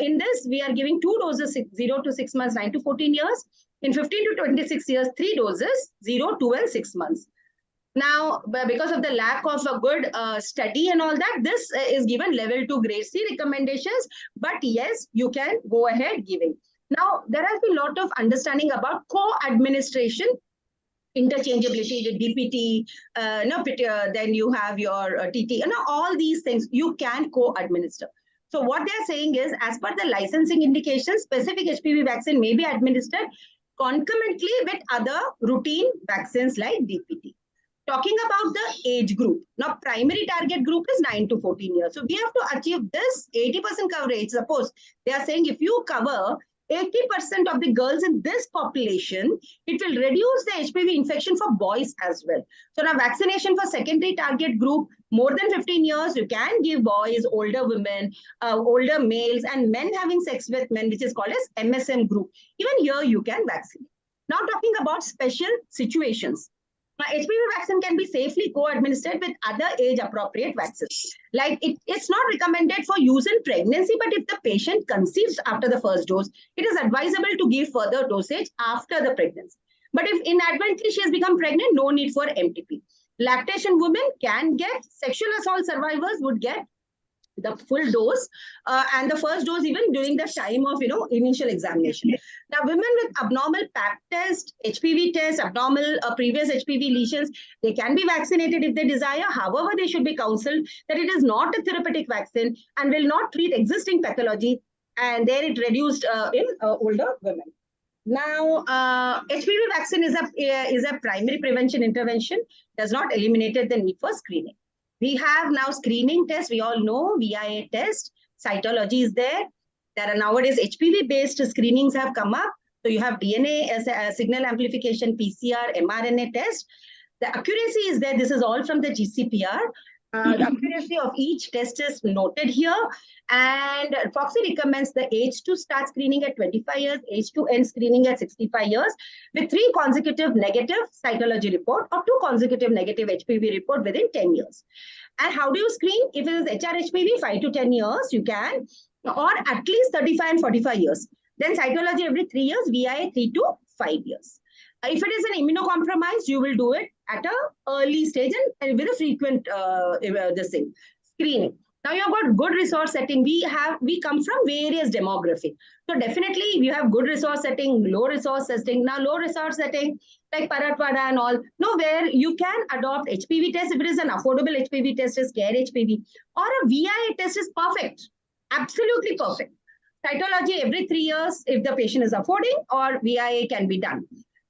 In this, we are giving 2 doses, 0 to 6 months, 9 to 14 years. In 15 to 26 years, 3 doses, 0, 12, 6 months. Now, because of the lack of a good study and all that, this is given level 2 grade C recommendations. But yes, you can go ahead giving. Now, there has been a lot of understanding about co-administration, interchangeability with DPT, then you have your TT, all these things you can co-administer. So what they're saying is, as per the licensing indications, specific HPV vaccine may be administered concomitantly with other routine vaccines like DPT. Talking about the age group, now primary target group is 9 to 14 years. So we have to achieve this 80% coverage. Suppose they are saying if you cover 80% of the girls in this population, it will reduce the HPV infection for boys as well. So now vaccination for secondary target group, more than 15 years, you can give boys, older women, older males, and men having sex with men, which is called as MSM group. Even here you can vaccinate. Now talking about special situations. HPV vaccine can be safely co-administered with other age-appropriate vaccines. Like it's not recommended for use in pregnancy, but if the patient conceives after the first dose, it is advisable to give further dosage after the pregnancy. But if inadvertently she has become pregnant, no need for MTP. Lactation women can get, sexual assault survivors would get the full dose and the first dose even during the time of initial examination. Now women with abnormal pap test, HPV test, abnormal previous HPV lesions, they can be vaccinated if they desire. However, they should be counseled that it is not a therapeutic vaccine and will not treat existing pathology, and there it reduced in older women. Now, HPV vaccine is a primary prevention intervention, does not eliminate the need for screening. We have now screening tests. We all know VIA test, cytology is there. There are nowadays HPV-based screenings have come up. So you have DNA as a signal amplification, PCR, mRNA test. The accuracy is there. This is all from the GCPR. The accuracy of each test is noted here. And FOXI recommends the age to start screening at 25 years, age to end screening at 65 years, with 3 consecutive negative cytology report or 2 consecutive negative HPV report within 10 years. And how do you screen? If it is HR-HPV, 5 to 10 years, you can, or at least 35 and 45 years. Then cytology every 3 years, VIA 3 to 5 years. If it is an immunocompromised, you will do it at an early stage and with a frequent screening. Now you have got good resource setting. We come from various demography. So definitely you have good resource setting, low resource setting. Now low resource setting like Paratwada and all, where you can adopt HPV test. If it is an affordable HPV test, is CARE HPV, or a VIA test is perfect, absolutely perfect. Cytology every 3 years if the patient is affording, or VIA can be done.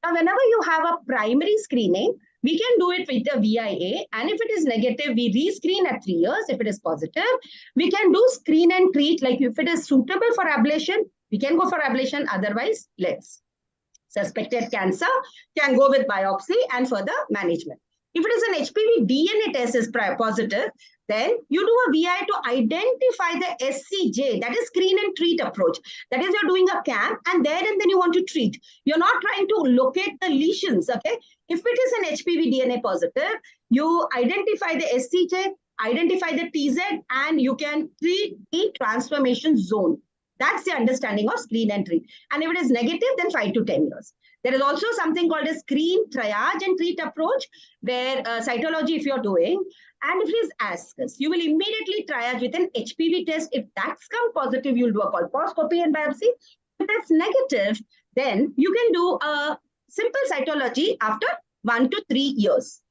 Now, whenever you have a primary screening, we can do it with a VIA. And if it is negative, we rescreen at 3 years. If it is positive, we can do screen and treat. Like if it is suitable for ablation, we can go for ablation. Otherwise, let's. Suspected cancer can go with biopsy and further management. If it is an HPV DNA test is positive, then you do a VI to identify the SCJ, that is screen and treat approach. That is, you're doing a camp and then you want to treat. You're not trying to locate the lesions, okay? If it is an HPV DNA positive, you identify the SCJ, identify the TZ, and you can treat the transformation zone. That's the understanding of screen and treat. And if it is negative, then 5 to 10 years. There is also something called a screen, triage, and treat approach, where cytology, if you're doing, and if it is ascus, you will immediately triage with an HPV test. If that's come positive, you'll do a colposcopy and biopsy. If that's negative, then you can do a simple cytology after 1 to 3 years.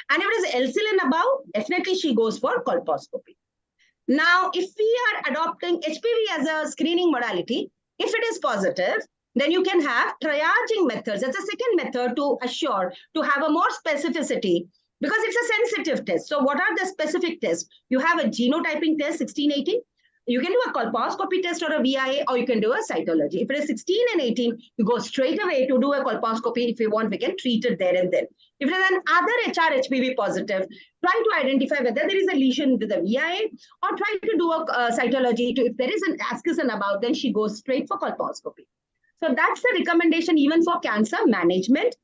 And if it is LCL and above, definitely she goes for colposcopy. Now, if we are adopting HPV as a screening modality, if it is positive, then you can have triaging methods. That's a second method to assure, to have a more specificity, because it's a sensitive test. So what are the specific tests? You have a genotyping test, 1618, You can do a colposcopy test or a VIA, or you can do a cytology. If it is 16 and 18, you go straight away to do a colposcopy. If you want, we can treat it there and then. If it is an other HR-HPV positive, try to identify whether there is a lesion with the VIA, or try to do a cytology. If there is an ascus about, then she goes straight for colposcopy. So that's the recommendation even for cancer management.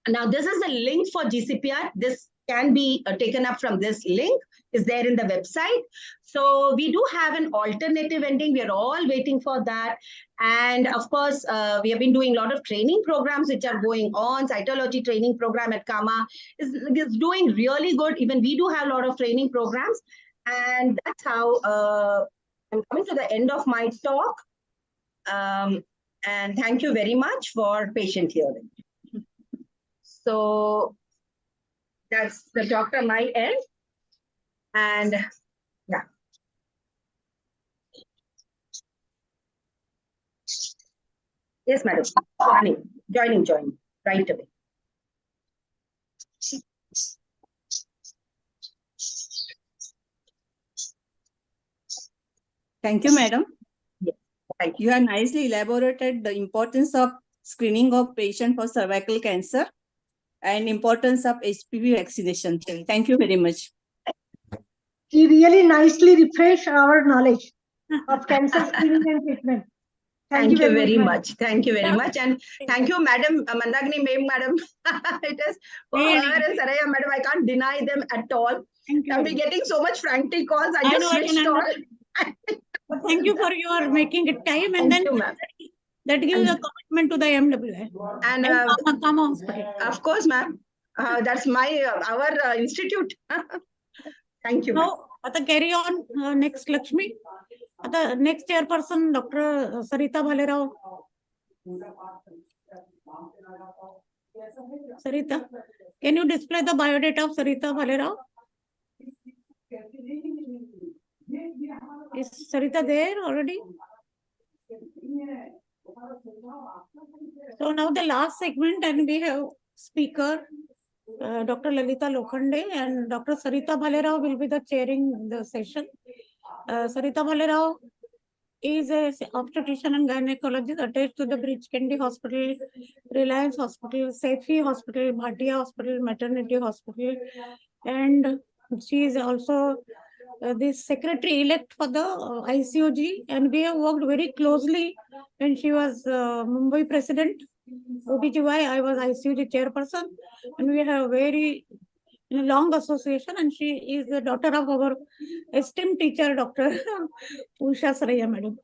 Now, this is the link for GCPR. This can be taken up from this link, is there in the website. So we do have an alternative ending. We are all waiting for that. And of course, we have been doing a lot of training programs which are going on. Cytology training program at Kama is doing really good. Even we do have a lot of training programs. And that's how I'm coming to the end of my talk. And thank you very much for patient hearing. So that's the talk on my end. And yeah. Yes, madam. Joining right away. Thank you, madam. Yes, thank you. You have nicely elaborated the importance of screening of patient for cervical cancer and importance of HPV vaccination. Thank you very much. She really nicely refreshed our knowledge of cancer screening and treatment. Thank you very much. Thank you very much. And thank you, Madam Mandakini, Madam. It is for her and Saraya, Madam. I can't deny them at all. I'll be getting so much frantic calls. I just switched on. Thank you for your making it time, and then that gives a commitment to the AMWI and Kama Hospital. Of course, ma'am. That's our institute. Thank you. Now, carry on. Next, Lakshmi. The next chairperson, Dr. Sarita Bhalerao. Sarita, can you display the biodata of Sarita Bhalerao? Is Sarita there already? So now the last segment, and we have speaker Dr. Lalita Lokhande, and Dr. Sarita Bhalerao will be the chairing the session. Sarita Bhalerao is a obstetrician and gynecologist attached to the Bridge Candy Hospital, Reliance Hospital, Sethi Hospital, Bhatia Hospital, Maternity Hospital, and she is also the secretary-elect for the ICOG, and we have worked very closely when she was Mumbai president. OBGY, I was ICOG chairperson, and we have very long association, and she is the daughter of our esteemed teacher, Dr. Usha Saraya madam.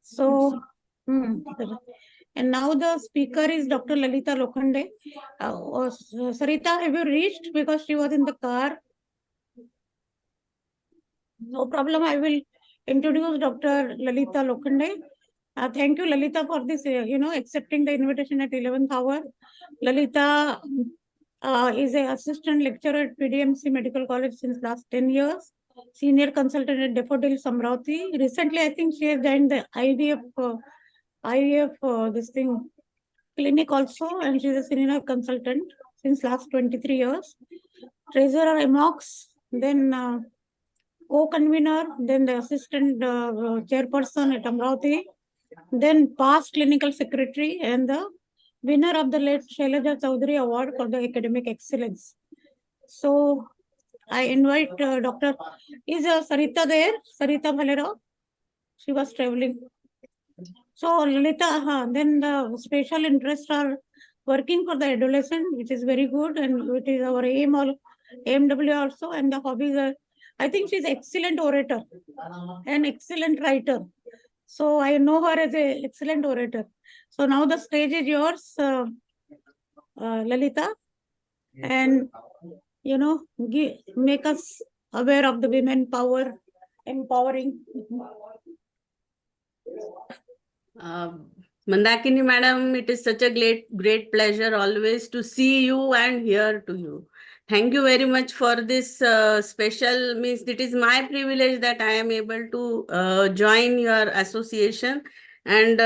So, and now the speaker is Dr. Lalita Lokhande. Sarita, have you reached? Because she was in the car. No problem. I will introduce Dr. Lalita Lokhande. Thank you, Lalita, for this, accepting the invitation at 11th hour. Lalita is an assistant lecturer at PDMC Medical College since last 10 years. Senior consultant at Daffodils Amravati. Recently, I think she has joined the IVF clinic also, and she's a senior consultant since last 23 years. Treasurer AMWI, then co-convener, then the assistant chairperson at Amravati, then past clinical secretary, and the winner of the late Shailaja Chaudhary Award for the academic excellence. So I invite Dr. Is Sarita there? Sarita Bhalerao? She was traveling. So Lalita, then the special interests are working for the adolescent, which is very good, and it is our aim, AMW also, and the hobbies are, I think she's excellent orator and excellent writer. So I know her as an excellent orator. So now the stage is yours, Lalita, and make us aware of the women power, empowering. Mandakini madam, it is such a great pleasure always to see you and hear to you. Thank you very much for this special means. It is my privilege that I am able to join your association, and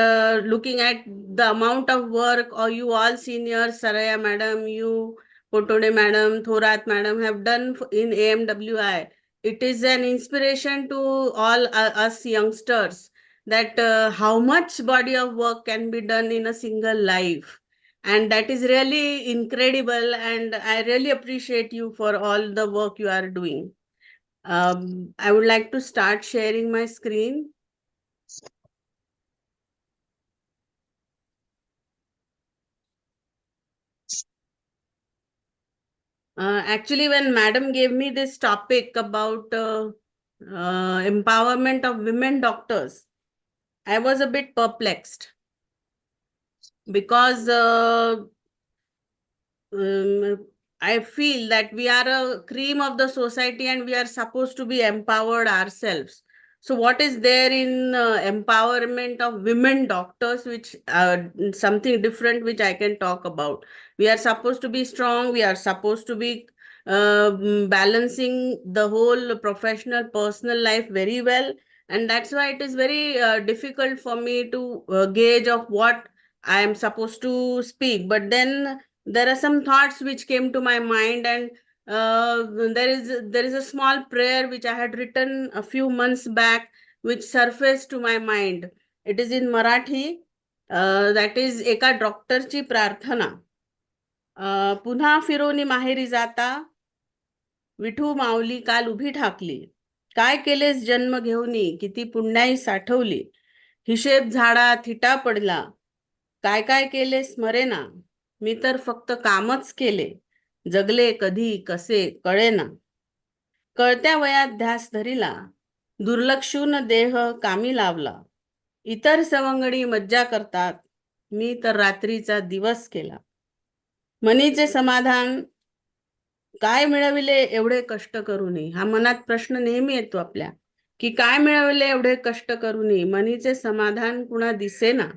looking at the amount of work you all seniors, Saraya madam, you, Potode madam, Thorat madam have done in AMWI. it is an inspiration to all us youngsters that how much body of work can be done in a single life. And that is really incredible. And I really appreciate you for all the work you are doing. I would like to start sharing my screen. Actually, when madam gave me this topic about empowerment of women doctors, I was a bit perplexed because I feel that we are a cream of the society and we are supposed to be empowered ourselves. So what is there in empowerment of women doctors, which something different which I can talk about? We are supposed to be strong. We are supposed to be balancing the whole professional, personal life very well. And that's why it is very difficult for me to gauge of what I am supposed to speak. But then there are some thoughts which came to my mind, and there is a small prayer which I had written a few months back, which surfaced to my mind. It is in Marathi. That is eka डॉक्टरची प्रार्थना. पुन्हा फिरोनी माहेरी जाता, विठू माऊली काल उभी ठाकली. काय केलेस जन्म घेऊनी, किती पुण्याई साठवली. हिशेब झाडा थिटा पडला, काय काय केले स्मरेना. मी तर फक्त कामच केले, जगले कधी कसे कळेना. कळत्या वयात ध्यास धरिला, दुर्लक्षून देह कामी लावला. इतर सवंगडी मज्जा करतात, मी तर रात्रीचा दिवस केला. मनीचे समाधान काय मिळविले एवढे कष्ट करूनी. हा मनात प्रश्न नेहमी येतो आपल्या, की काय मिळविले एवढे कष्ट करूनी. मनीचे समाधान कुणा दिसेना.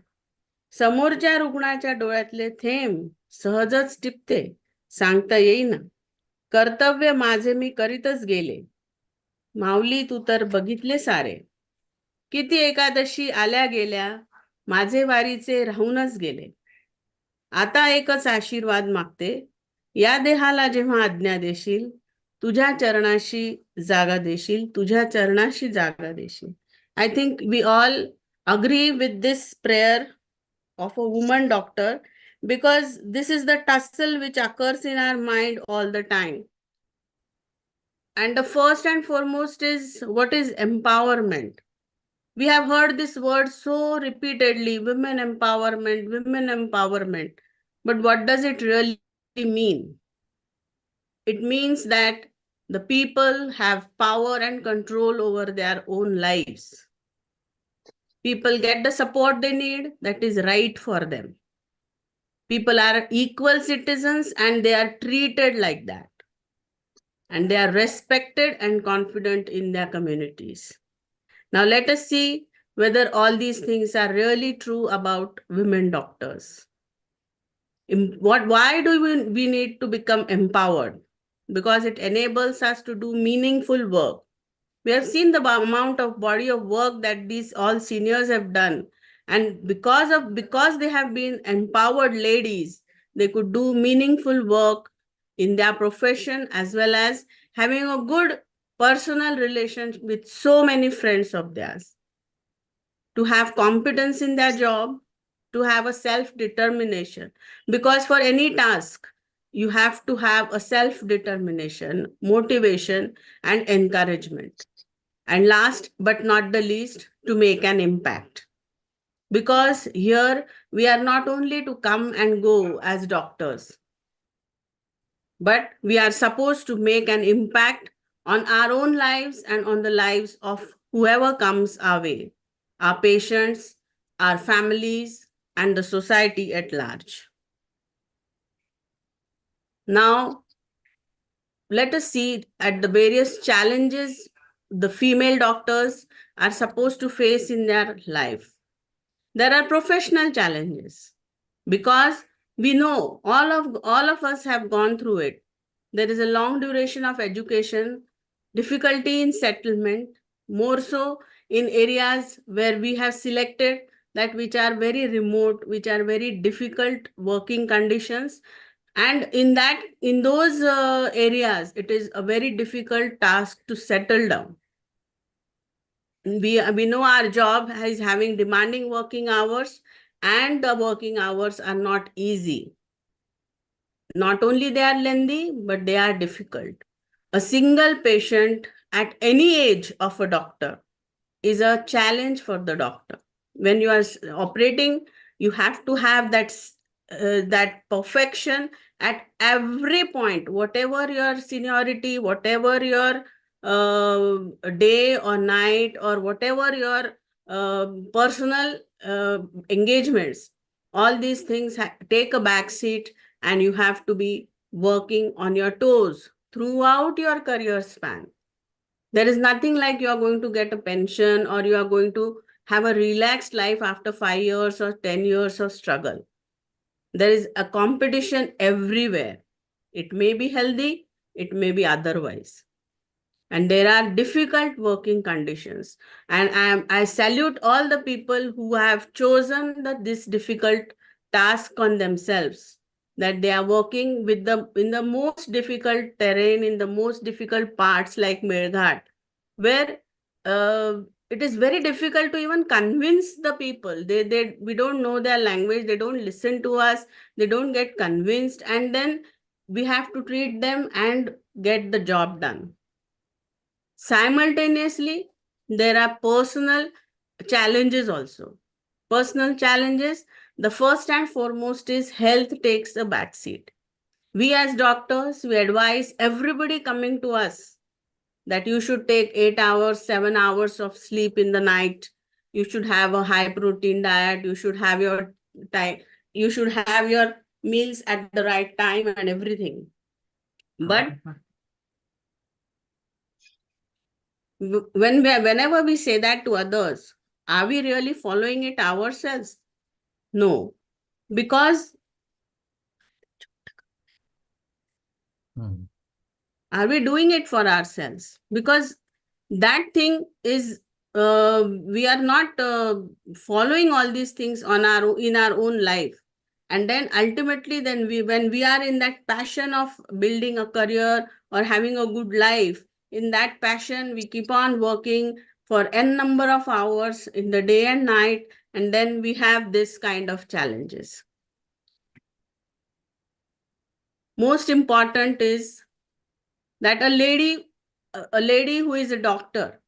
समोरच्या रुग्णाच्या डोळ्यातले थेंब सहजच टिपते, सांगता येईना. कर्तव्य माझे मी करीतच गेले, माऊली तू तर बघितले सारे. किती एकादशी आल्या गेल्या, माझे वारीचे राहूनच गेले. आता एकच आशीर्वाद मागते, या देहाला जेव्हा आज्ञा देशील, तुझ्या चरणाशी जागा देशील, तुझ्या चरणाशी जागा देशील. I think we all agree with this prayer of a woman doctor, because this is the tussle which occurs in our mind all the time. And the first and foremost is, what is empowerment? We have heard this word so repeatedly, women empowerment, women empowerment. But what does it really mean? It means that the people have power and control over their own lives. People get the support they need that is right for them. People are equal citizens and they are treated like that. And they are respected and confident in their communities. Now let us see whether all these things are really true about women doctors. Why do we need to become empowered? Because it enables us to do meaningful work. We have seen the amount of body of work that these all seniors have done. And because they have been empowered ladies, they could do meaningful work in their profession, as well as having a good personal relationship with so many friends of theirs. To have competence in their job, to have a self-determination. Because for any task, you have to have a self-determination, motivation, and encouragement. And last but not the least, to make an impact. Because here we are not only to come and go as doctors, but we are supposed to make an impact on our own lives and on the lives of whoever comes our way, our patients, our families, and the society at large. Now, let us see at the various challenges the female doctors are supposed to face in their life. There are professional challenges because we know all of us have gone through it. There is a long duration of education, difficulty in settlement, more so in areas where we have selected that which are very remote, which are very difficult working conditions. And in those areas, it is a very difficult task to settle down. We know our job is having demanding working hours, and the working hours are not easy. Not only they are lengthy, but they are difficult. A single patient at any age of a doctor is a challenge for the doctor. When you are operating, you have to have that perfection at every point, whatever your seniority, whatever your day or night, or whatever your personal engagements. All these things take a back seat, and you have to be working on your toes throughout your career span. There is nothing like you are going to get a pension, or you are going to have a relaxed life after 5 years or 10 years of struggle. There is a competition everywhere. It may be healthy, it may be otherwise. And there are difficult working conditions. And I salute all the people who have chosen this difficult task on themselves, that they are working in the most difficult terrain, in the most difficult parts like Melghat, where it is very difficult to even convince the people. We don't know their language, they don't listen to us, they don't get convinced, and then we have to treat them and get the job done. Simultaneously, there are personal challenges also. Personal challenges, the first and foremost is health takes a backseat. We as doctors, we advise everybody coming to us that you should take 8 hours, 7 hours of sleep in the night. You should have a high protein diet. You should have your time. You should have your meals at the right time and everything. But whenever we say that to others, are we really following it ourselves? No, because are we doing it for ourselves? Because that thing is, we are not following all these things in our own life. And then ultimately, when we are in that passion of building a career or having a good life, in that passion, we keep on working for n number of hours in the day and night, and then we have this kind of challenges. Most important is that a lady who is a doctor,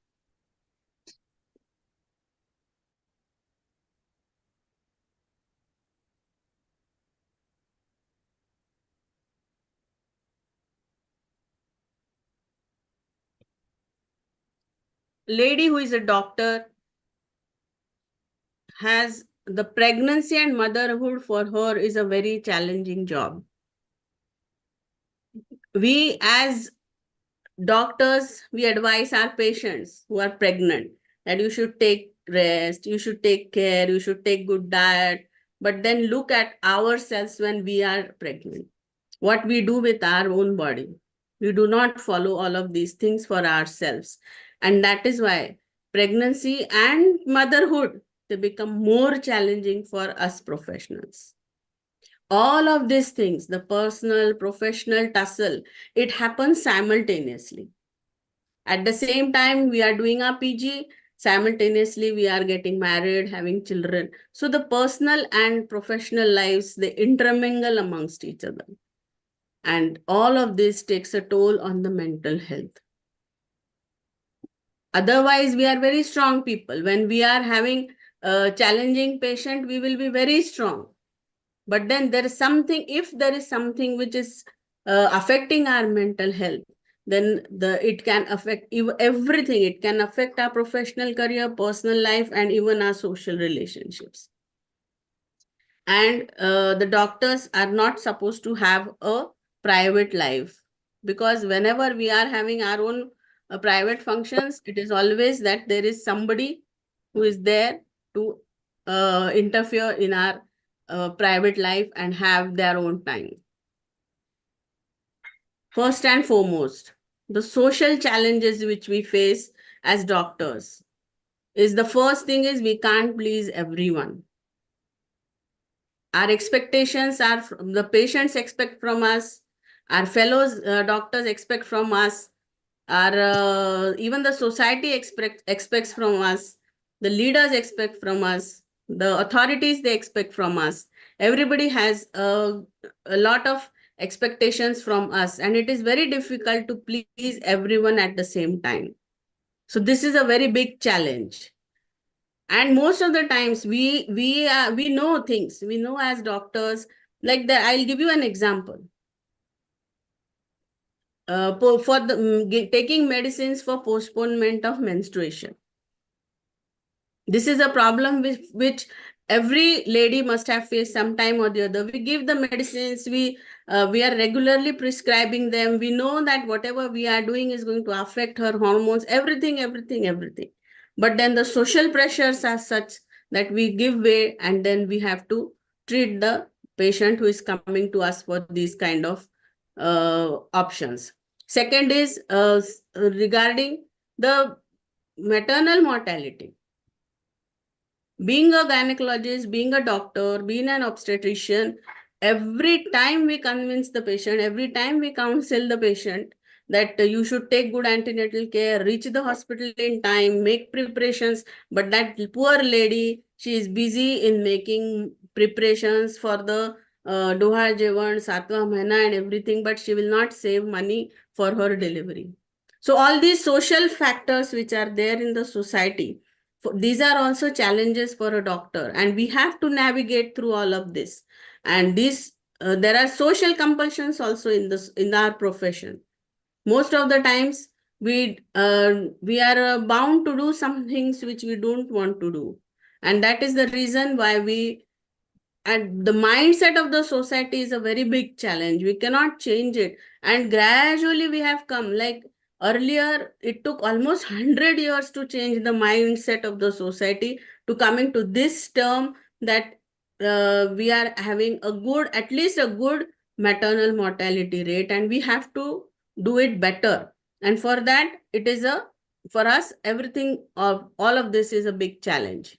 has the pregnancy and motherhood for her is a very challenging job. We as doctors, we advise our patients who are pregnant that you should take rest, you should take care, you should take good diet. But then look at ourselves when we are pregnant. What we do with our own body. We do not follow all of these things for ourselves. And that is why pregnancy and motherhood, they become more challenging for us professionals. All of these things, the personal, professional tussle, it happens simultaneously. At the same time, we are doing our PG, simultaneously we are getting married, having children. So the personal and professional lives, they intermingle amongst each other. And all of this takes a toll on the mental health. Otherwise, we are very strong people. When we are having a challenging patient, we will be very strong. But then there is something, if there is something which is affecting our mental health, then it can affect everything. It can affect our professional career, personal life, and even our social relationships. And the doctors are not supposed to have a private life, because whenever we are having our own private functions, it is always that there is somebody who is there to interfere in our private life and have their own time. First and foremost, the social challenges which we face as doctors is the first thing is we can't please everyone. Our expectations are the patients expect from us, our fellows doctors expect from us, our even the society expects from us, the leaders expect from us, the authorities they expect from us. Everybody has a lot of expectations from us, and it is very difficult to please everyone at the same time. So this is a very big challenge. And most of the times we know things, we know as doctors, like that. I'll give you an example. For the taking medicines for postponement of menstruation. This is a problem which every lady must have faced sometime or the other. We give the medicines, we are regularly prescribing them. We know that whatever we are doing is going to affect her hormones, everything. But then the social pressures are such that we give way, and then we have to treat the patient who is coming to us for these kind of options. Second is regarding the maternal mortality. Being a gynecologist, being a doctor, being an obstetrician, every time we convince the patient, every time we counsel the patient that you should take good antenatal care, reach the hospital in time, make preparations. But that poor lady, she is busy in making preparations for the Doha Jevan, Satwa Mahina and everything, but she will not save money for her delivery. So all these social factors which are there in the society, these are also challenges for a doctor, and we have to navigate through all of this. And this there are social compulsions also in our profession. Most of the times we are bound to do some things which we don't want to do, and that is the reason why and the mindset of the society is a very big challenge. We cannot change it, and gradually we have come. Like earlier, it took almost 100 years to change the mindset of the society to coming to this term that we are having at least a good maternal mortality rate, and we have to do it better. And for that, for us, everything of all of this is a big challenge.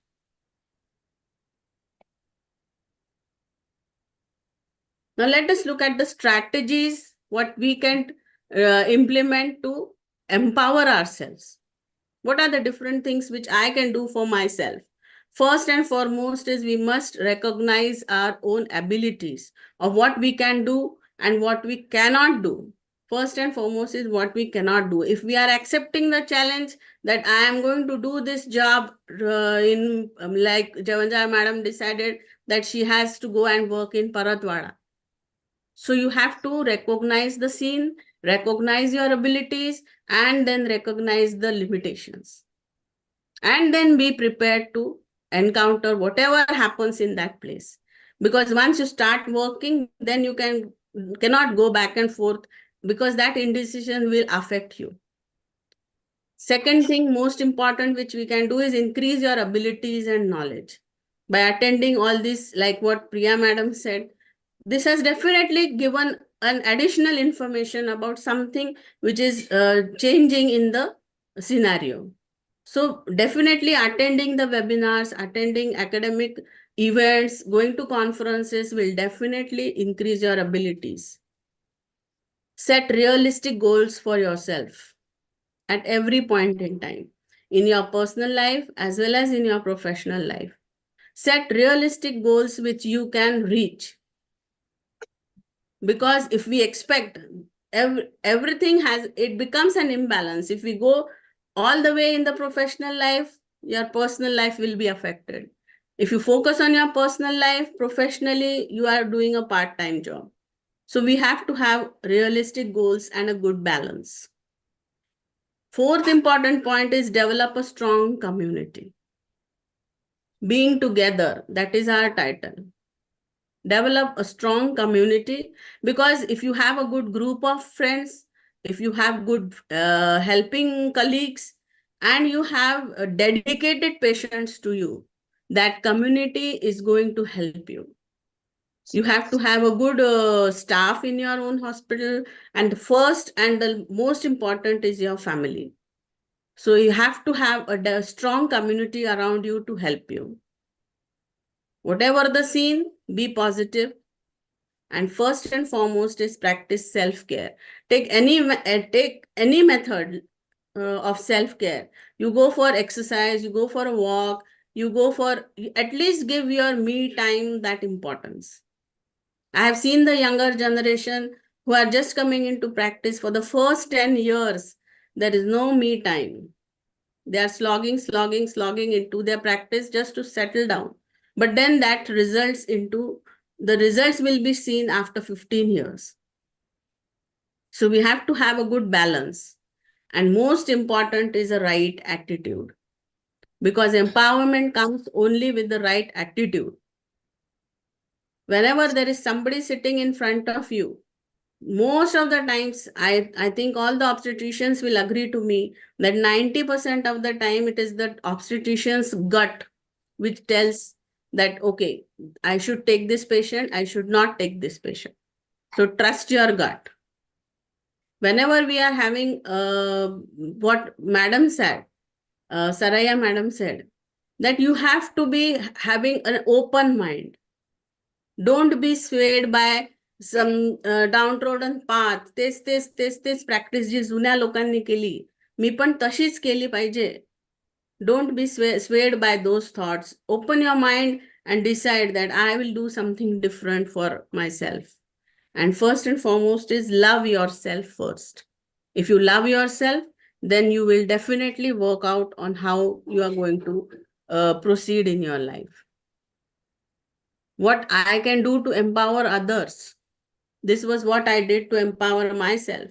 Now let us look at the strategies, what we can implement to empower ourselves. What are the different things which I can do for myself? First and foremost is we must recognize our own abilities of what we can do and what we cannot do. First and foremost is what we cannot do. If we are accepting the challenge that I am going to do this job like Javanja madam decided that she has to go and work in Paratwada. So you have to recognize the scene, recognize your abilities, and then recognize the limitations. And then be prepared to encounter whatever happens in that place. Because once you start working, then you cannot go back and forth, because that indecision will affect you. Second thing, most important, which we can do is increase your abilities and knowledge. By attending all this, like what Priya madam said, this has definitely given an additional information about something which is changing in the scenario. So definitely attending the webinars, attending academic events, going to conferences will definitely increase your abilities. Set realistic goals for yourself at every point in time, in your personal life as well as in your professional life. Set realistic goals which you can reach. Because if we expect everything it becomes an imbalance. If we go all the way in the professional life, your personal life will be affected. If you focus on your personal life, professionally, you are doing a part-time job. So we have to have realistic goals and a good balance. Fourth important point is develop a strong community. Being together, that is our title. Develop a strong community, because if you have a good group of friends, if you have good helping colleagues, and you have dedicated patients to you, that community is going to help you. You have to have a good staff in your own hospital, and the first and the most important is your family. So you have to have a strong community around you to help you. Whatever the scene, be positive. And first and foremost is practice self-care. Take any method of self-care. You go for exercise, you go for a walk, you go for, at least give your me time that importance. I have seen the younger generation who are just coming into practice for the first 10 years. There is no me time. They are slogging into their practice just to settle down. But then that results into, the results will be seen after 15 years. So we have to have a good balance. And most important is a right attitude. Because empowerment comes only with the right attitude. Whenever there is somebody sitting in front of you, most of the times, I think all the obstetricians will agree to me that 90% of the time it is the obstetrician's gut which tells that, okay, I should take this patient, I should not take this patient. So trust your gut. Whenever we are having what Madam said, Saraya Madam said, that you have to be having an open mind. Don't be swayed by some downtrodden path. तेच practice जी जुन्या लोकांनी केली, मी पण तशीच केली पाहिजे. Don't be swayed by those thoughts. Open your mind and decide that I will do something different for myself. And first and foremost is love yourself first. If you love yourself, then you will definitely work out on how you are going to proceed in your life. What I can do to empower others. This was what I did to empower myself.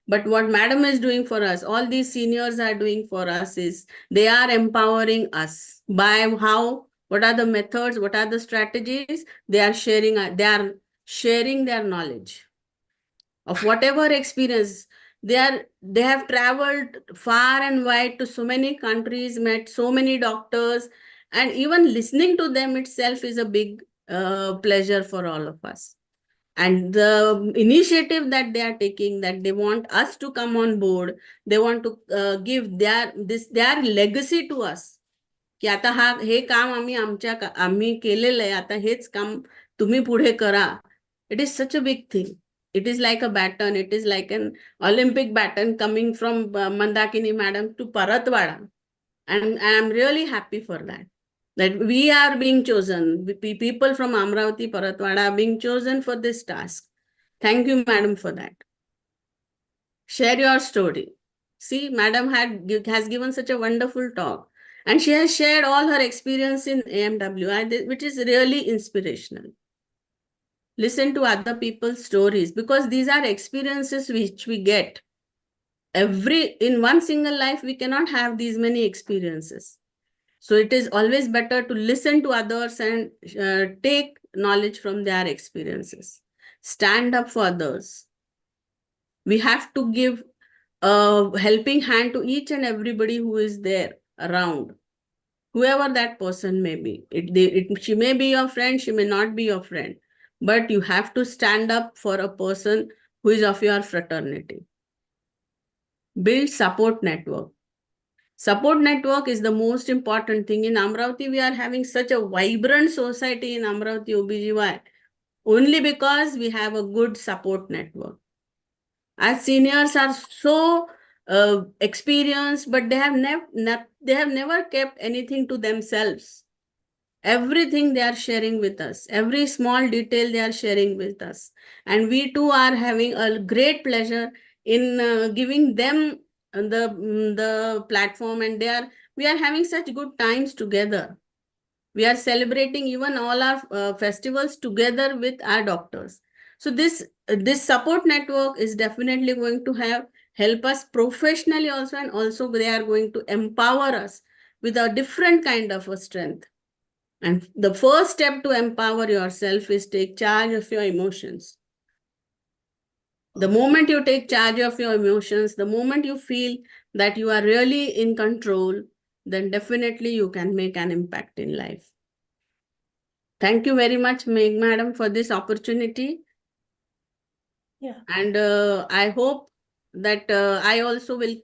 But what Madam is doing for us, all these seniors are doing for us, is they are empowering us by how, what are the methods, what are the strategies they are sharing their knowledge of whatever experience. They have traveled far and wide to so many countries, met so many doctors, and even listening to them itself is a big pleasure for all of us. And the initiative that they are taking, that they want us to come on board, they want to give their legacy to us. की आता हे काम आम्ही केलेलं आहे, आता हेच काम तुम्ही पुढे करा. It is such a big thing. It is like a baton. It is like an Olympic baton coming from Mandakini Madam to Paratwada. And I am really happy for that. That we are being chosen. People from Amravati, Paratwada are being chosen for this task. Thank you, Madam, for that. Share your story. See, Madam has given such a wonderful talk. And she has shared all her experience in AMWI, which is really inspirational. Listen to other people's stories, because these are experiences which we get. In one single life, we cannot have these many experiences. So it is always better to listen to others and take knowledge from their experiences. Stand up for others. We have to give a helping hand to each and everybody who is there around, whoever that person may be. She may be your friend, she may not be your friend, but you have to stand up for a person who is of your fraternity. Build support network. Support network is the most important thing. In Amravati, we are having such a vibrant society in Amravati OBGY only because we have a good support network. Our seniors are so experienced, but they have never kept anything to themselves. Everything they are sharing with us. Every small detail they are sharing with us. And we too are having a great pleasure in giving them the platform, and we are having such good times together. We are celebrating even all our festivals together with our doctors. So this support network is definitely going to help us professionally also, and also they are going to empower us with a different kind of a strength. And the first step to empower yourself is take charge of your emotions. The moment you take charge of your emotions, the moment you feel that you are really in control, then definitely you can make an impact in life. Thank you very much, Meg Madam, for this opportunity. Yeah. And I hope that I also will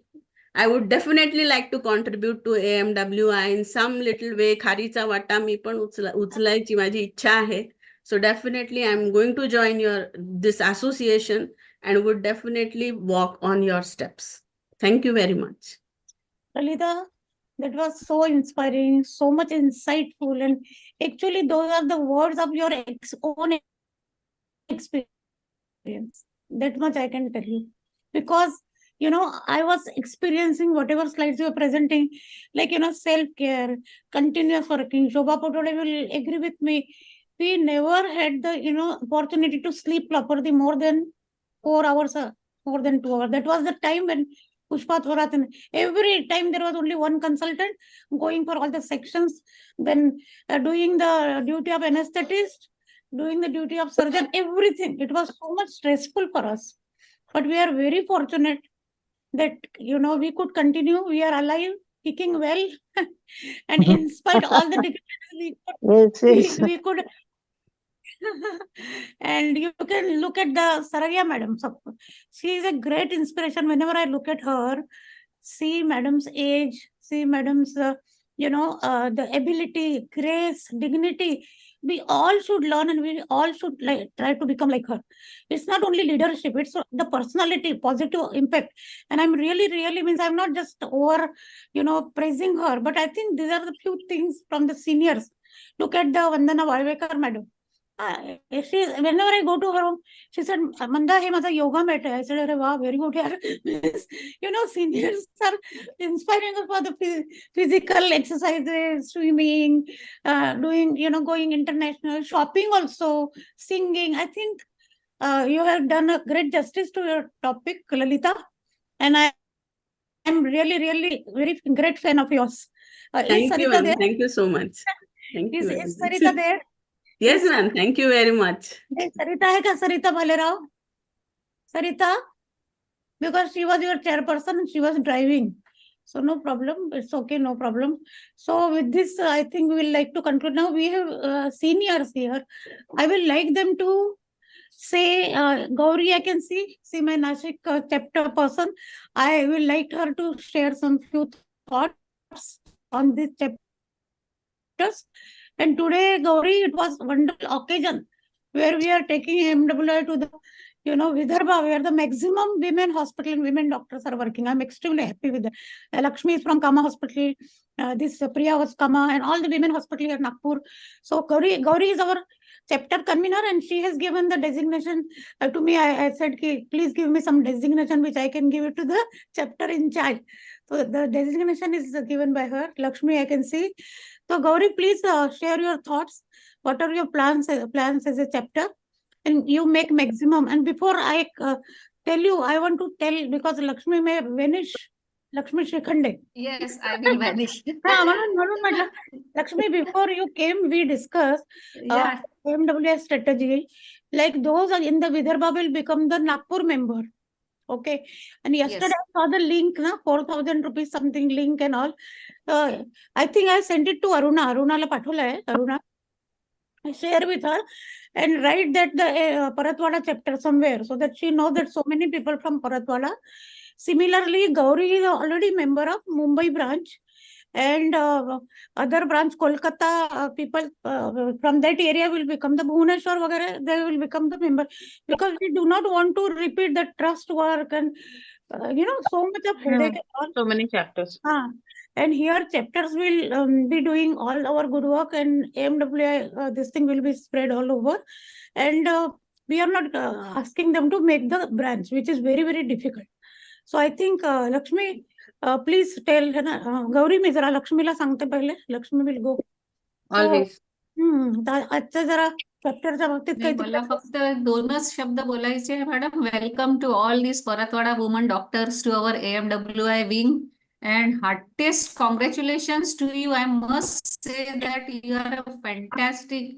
I would definitely like to contribute to AMWI in some little way. खारीचा वाटा मी पण उचलायची माझी इच्छा आहे. So definitely I'm going to join this association and would definitely walk on your steps. Thank you very much. Lalita, that was so inspiring, so much insightful, and actually those are the words of your own experience. That much I can tell you. Because, I was experiencing whatever slides you were presenting, like, self-care, continuous working. Shobha Potole will agree with me. We never had the, opportunity to sleep properly more than 4 hours, more than 2 hours. That was the time when Pushpa Thorathan, every time there was only one consultant going for all the sections, then doing the duty of anesthetist, doing the duty of surgeon, everything. It was so much stressful for us. But we are very fortunate that, we could continue. We are alive, kicking well. And in spite all the difficulties, we could. And you can look at the Saraya madam. She is a great inspiration. Whenever I look at her, see madam's age, see madam's, the ability, grace, dignity. We all should learn and we all should try to become like her. It's not only leadership, it's the personality, positive impact. And I'm really means I'm not just over, praising her, but I think these are the few things from the seniors. Look at the Vandana Vaivekar madam. Whenever I go to her home, she said, Manda, hey, mata yoga mat hai. I said, wow, very good. Seniors are inspiring us for the physical exercises, swimming, doing, going international, shopping also, singing. I think you have done a great justice to your topic, Lalita. And I'm really very great fan of yours. Thank you, ma'am. Thank you so much. Thank you. Is Sarita there? Yes, ma'am. Thank you very much. Sarita hai ka? Sarita Bhalerao? Sarita? Because she was your chairperson and she was driving. So no problem. It's okay, no problem. So with this, I think we will like to conclude. Now we have seniors here. I will like them to say, Gauri, I can see my Nashik chapter person. I will like her to share some few thoughts on this chapters. And today, Gauri, it was a wonderful occasion where we are taking AMWI to the, Vidarbha, where the maximum women hospital and women doctors are working. I'm extremely happy with that. Lakshmi is from Kama Hospital. This Priya was Kama, and all the women hospital here in Nagpur. So Gauri is our chapter convener, and she has given the designation to me. I said, please give me some designation which I can give it to the chapter in charge. So the designation is given by her. Lakshmi, I can see. So Gauri, please share your thoughts. What are your plans as a chapter? And you make maximum. And before I tell you, I want to tell, because Lakshmi may vanish. Lakshmi Shikhande. Yes, I will vanish. Lakshmi, before you came, we discussed AMWI strategy. Like those are in the Vidarbha will become the Nagpur member. Okay. And yesterday I saw the link, 4,000 rupees something link and all. I think I sent it to Aruna. Aruna la pathola hai. Aruna. I share with her and write that the Paratwada chapter somewhere so that she knows that so many people from Paratwada. Similarly, Gauri is already member of Mumbai branch, and other branch Kolkata people from that area will become the Bhubaneswar vagara, they will become the member, because we do not want to repeat the trust work and so much of headache. So many chapters. And here chapters will be doing all our good work, and AMWI, this thing will be spread all over. And we are not asking them to make the branch, which is very difficult. So I think Lakshmi, please tell Gauri मी जरा लक्ष्मीला सांगते पहिले. Lakshmi will go. Always. आजच्या जरा चॅप्टरच्या बाबतीत काही मला फक्त दोनच शब्द बोलायचे आहे madam. Welcome to all this Paratwada women doctors to our AMWI wing, and heartiest congratulations to you. I must say that you are a fantastic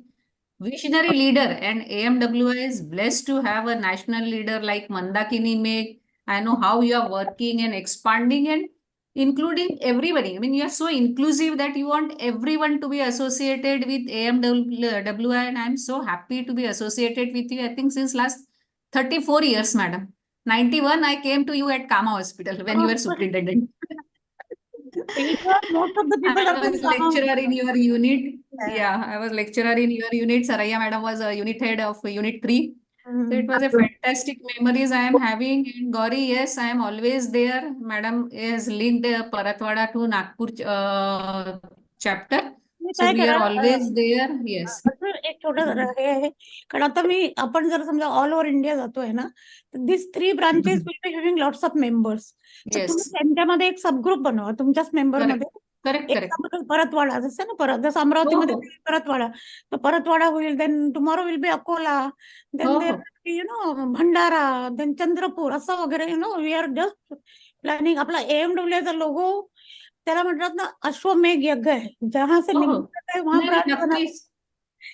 visionary leader, and AMWI is blessed to have a national leader like Mandakini Meg. I know how you are working and expanding and including everybody. I mean, you are so inclusive that you want everyone to be associated with AMWI, and I'm so happy to be associated with you. I think since last 34 years, madam. 91, I came to you at Kama Hospital when you were superintendent. Most of the people I was lecturer in your unit. Yeah, I was lecturer in your unit. Saraya madam was a unit head of unit 3. So it was a fantastic memories I am having. And Gauri, yes, I am always there. Madam is linked Paratwada to Nagpur chapter. So we are always there. Yes. असं एक छोटं हे आहे कारण आता आपण जर समजा all over India जातोय ना this 3 branches will be having lots of members तर तुम्ही त्यांच्यामध्ये एक सबग्रुप बनवा तुमच्याच मेंबरमध्ये परतवाडा जसं ना जसं अमरावतीमध्ये परतवाडा तर परतवाडा होईल then tomorrow will be Akola then there you know Bhandara then Chandrapur असं वगैरे you know we are just planning आपला AMWI चा लोगो त्याला म्हणतात ना अश्वमेघ यज्ञ आहे जहां से निकलता है वहां प्राण बना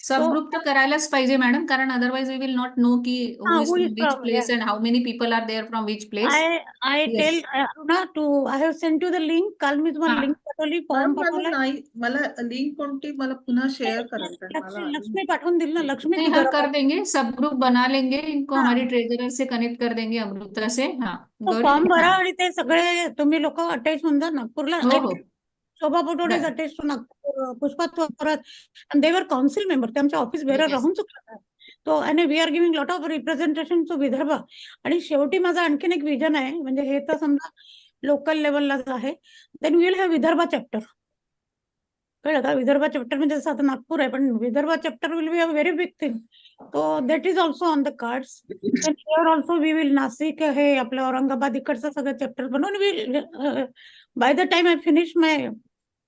सब ग्रुप तर करायलाच पाहिजे मॅडम कारण otherwise we will not know की who is from which place and how many people are there from which place. I tell Aruna to I have sent you the link. काल मी तुम्हाला link पाठवली form पाठवला मला link कोणती मला पुन्हा share करा लक्ष्मी पाठवून दिली ना लक्ष्मी हाँ कर देंगे सब ग्रुप बना लेंगे इनको हमारी ट्रेजरर से कनेक्ट कर देंगे अमृता से हाँ फॉर्म भरा आणि ते सगळे तुम्ही लोक अटॅच होऊन जा नागपूरला Shobha Patode is attached to Nagpur Pushpa Thorat and they were council member ते आमच्या ऑफिस बेरर राहून चुकला तो आणि we are giving lot of representation to Vidarbha आणि शेवटी माझा आणखीन एक विजन आहे म्हणजे हे तर समजा लोकल लेवललाच आहे then we will have Vidarbha chapter कळलं का विदर्भ चॅप्टर म्हणजे जसं आता नागपूर आहे पण Vidarbha chapter will be a very big thing तो that is also on the cards here also we will Nashik हे आपलं औरंगाबाद इकडचं सगळं चॅप्टर बनवून will by the time I finish my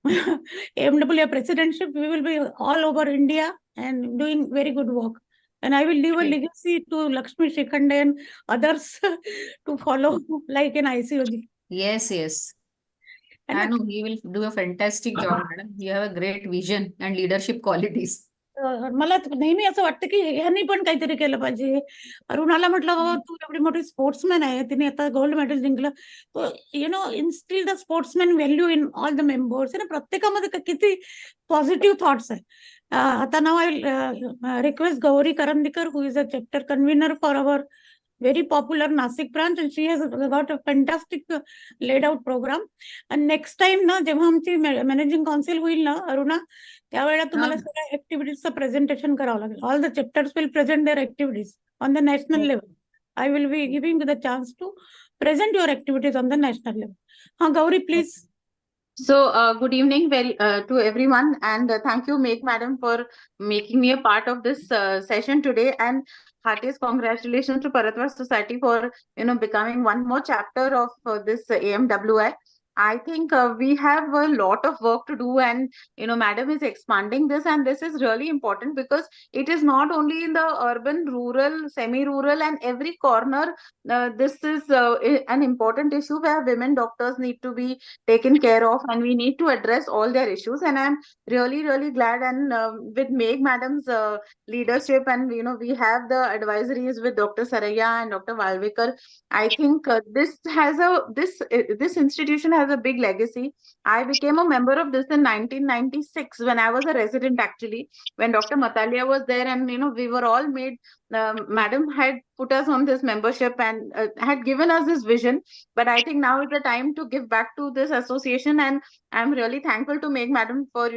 AMWI presidentship, we will be all over India and doing very good work. And I will leave a legacy to Lakshmi Shikhande and others to follow, like in ICOG. Yes. I know he will do a fantastic job, madam. You have a great vision and leadership qualities. मला नेहमी असं वाटतं की ह्यांनी पण काहीतरी केलं पाहिजे अरुणाला म्हटलं बाबा तू एवढी मोठी स्पोर्ट्समॅन आहे तिने आता गोल्ड मेडल जिंकलं तो you know instil the sportsman value in all the members ना प्रत्येकामध्ये किती पॉझिटिव्ह थॉट्स आहे आता नाव I request Gauri Karandikar who is a chapter convener for our very popular Nasik branch and she has got a fantastic laid out program and next time ना जेव्हा आमची managing council होईल ना अरुणा त्यावेळेला तुम्हाला सगळ्या ऍक्टिव्हिटीजचं प्रेझेंटेशन करावं लागेल all the chapters will present their activities on the national level I will be giving the chance to present your activities on the national level हा Gauri please So, good evening to everyone, and thank you, Meg Madam, for making me a part of this session today. And heartiest congratulations to Paratwada Society for becoming one more chapter of this AMWI. I think we have a lot of work to do, and Madam is expanding this, and this is really important because it is not only in the urban, rural, semi-rural, and every corner. This is an important issue where women doctors need to be taken care of, and we need to address all their issues. And I'm really glad, and with Meg Madam's leadership, and we have the advisories with Dr. Saraya and Dr. Valvikar. I think this institution has a big legacy. I became a member of this in 1996 when I was a resident, actually, when Dr. Matalia was there, and we were all made. Madam had put us on this membership and had given us this vision. But I think now is the time to give back to this association, and I'm really thankful to Meg Madam for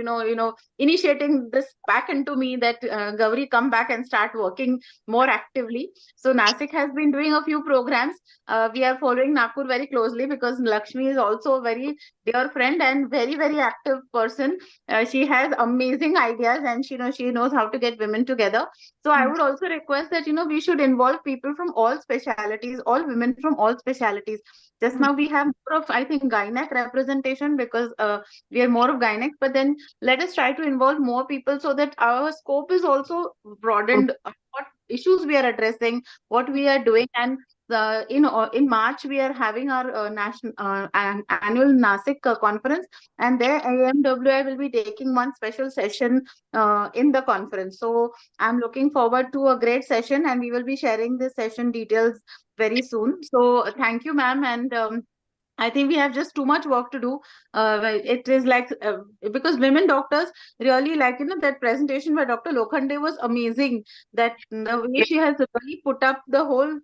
initiating this back into me that Gauri come back and start working more actively. So Nasik has been doing a few programs. We are following Nagpur very closely because Lakshmi is also a very dear friend and very active person. She has amazing ideas, and she knows how to get women together. So I would also request that we should involve people from all specialities, all women from all specialities. Just now we have more of, I think, gynec representation because we are more of gynec, but then let us try to involve more people so that our scope is also broadened. What issues we are addressing, what we are doing, and in March we are having our annual Nasik conference, and there AMWI will be taking one special session in the conference. So I'm looking forward to a great session, and we will be sharing this session details very soon. So thank you, ma'am, and I think we have just too much work to do. It is like because women doctors really like, that presentation by Dr. Lokhande was amazing. That the way she has really put up the whole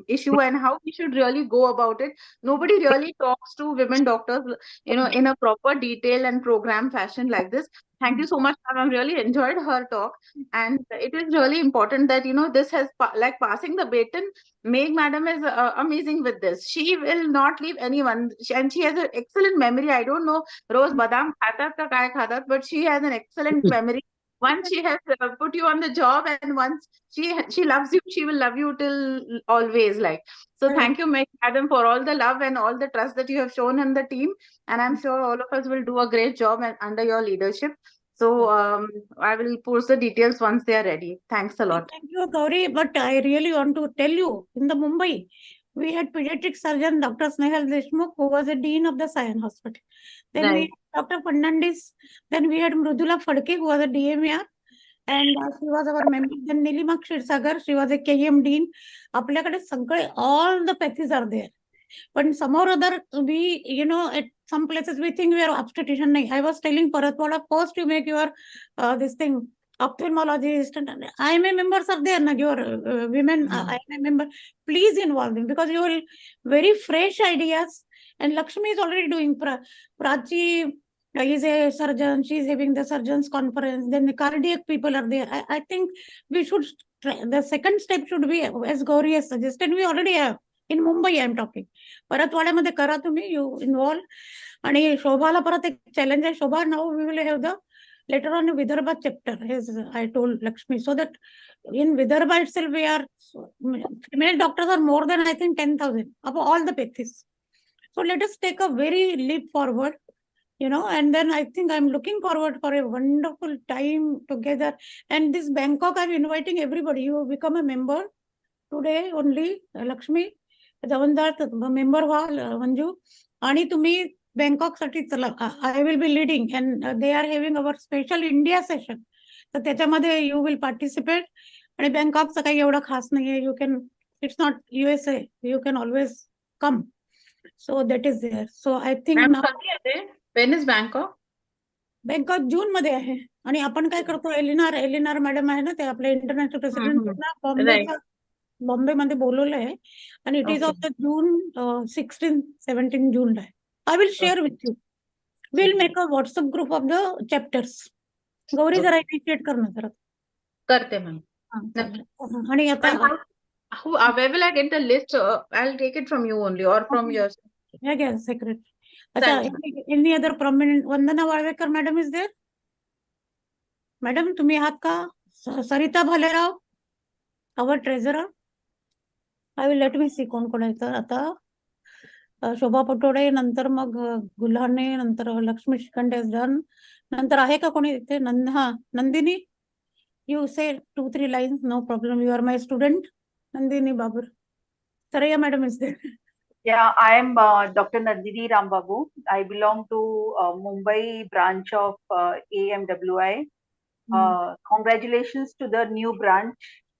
issue and how we should really go about it. Nobody really talks to women doctors, in a proper detail and program fashion like this. Thank you so much, ma'am. I've really enjoyed her talk, and it is really important that this has like passing the baton. Meg madam is amazing with this. She will not leave anyone, and she has an excellent memory. I don't know Rose badam khatat ka kya khatat, but she has an excellent memory. Once she has put you on the job, and once she loves you, she will love you till always. Like so, thank you, Meg madam, for all the love and all the trust that you have shown in the team. And I'm sure all of us will do a great job under your leadership. So I will post the details once they are ready. Thanks a lot. Thank you, Gauri. But I really want to tell you, in the Mumbai, we had pediatric surgeon Dr. Snehal Deshmukh, who was a dean of the Sion Hospital. Then we had Dr. Fernandez. Then we had Mrudula Phadke, who was a DMR. And she was our member. Then Nilima Kshirsagar, she was a KM dean. आपल्याकडे सगळे, all the pathies are there. But some or other, we, at some places we think we are obstetrician. I was telling Paratwada, first you make your this thing, ophthalmologist, and IMA members are there, your women IMA member. Please involve them, because you will very fresh ideas. And Lakshmi is already doing. Prachi is a surgeon. She is having the surgeons conference. Then the cardiac people are there. I think we should. The second step should be, as Gauri has suggested, we already have. In Mumbai, I am talking. परतवाड्यामध्ये करा तुम्ही, you involve. आणि शोभाला परत एक challenge आहे. शोभा, now we will have the later on Vidarbha chapter, as I told Lakshmi, so that in Vidarbha itself we are female doctors are more than I think 10,000 of all the pathies. So let us take a very leap forward, and then I think I'm looking forward for a wonderful time together. And this Bangkok, I'm inviting everybody. You become a member today only, Lakshmi. जवंदार member व्हा मंजू, आणि तुम्ही Bangkok साठी चला. I will be leading, and they are having our special India session. तर त्याच्यामध्ये you will participate. आणि बँकॉकचं काही एवढं खास नाहीये. You can, it's not USA, you can always come. So that is there. So I think when is Bangkok June मध्ये आहे. आणि आपण काय करतो, एलिनार मॅडम आहे ना, ते आपले इंटरनॅशनल प्रेसिडेंट बॉम्बेमध्ये बोलवलं आहे. आणि it is of the June 16-17 जूनला आहे. I will share with you. Will make a WhatsApp group of the chapters. Gauri जरा इनिशिएट करणं जरा. करते मॅम. आणि आता where will I get the list? I'll take it from you only, or from your secret. अच्छा, any other prominent? Vandana Walvekar madam is there. Madam तुम्ही आहात का? सरिता Bhalerao, our treasurer. I will let me see कोण कोण आहे. आता शोभा पटोडे, नंतर मग गुल्हाने, नंतर लक्ष्मी शिखंडे डन. नंतर आहे का कोणी इथे? नंदिनी, यू से 2-3 lines, no problem. You are my student. Nandini Babur. Saraya madam is there. Yeah, I am Dr. Nandini Rambabu. I belong to Mumbai branch of AMWI. Congratulations to the new branch.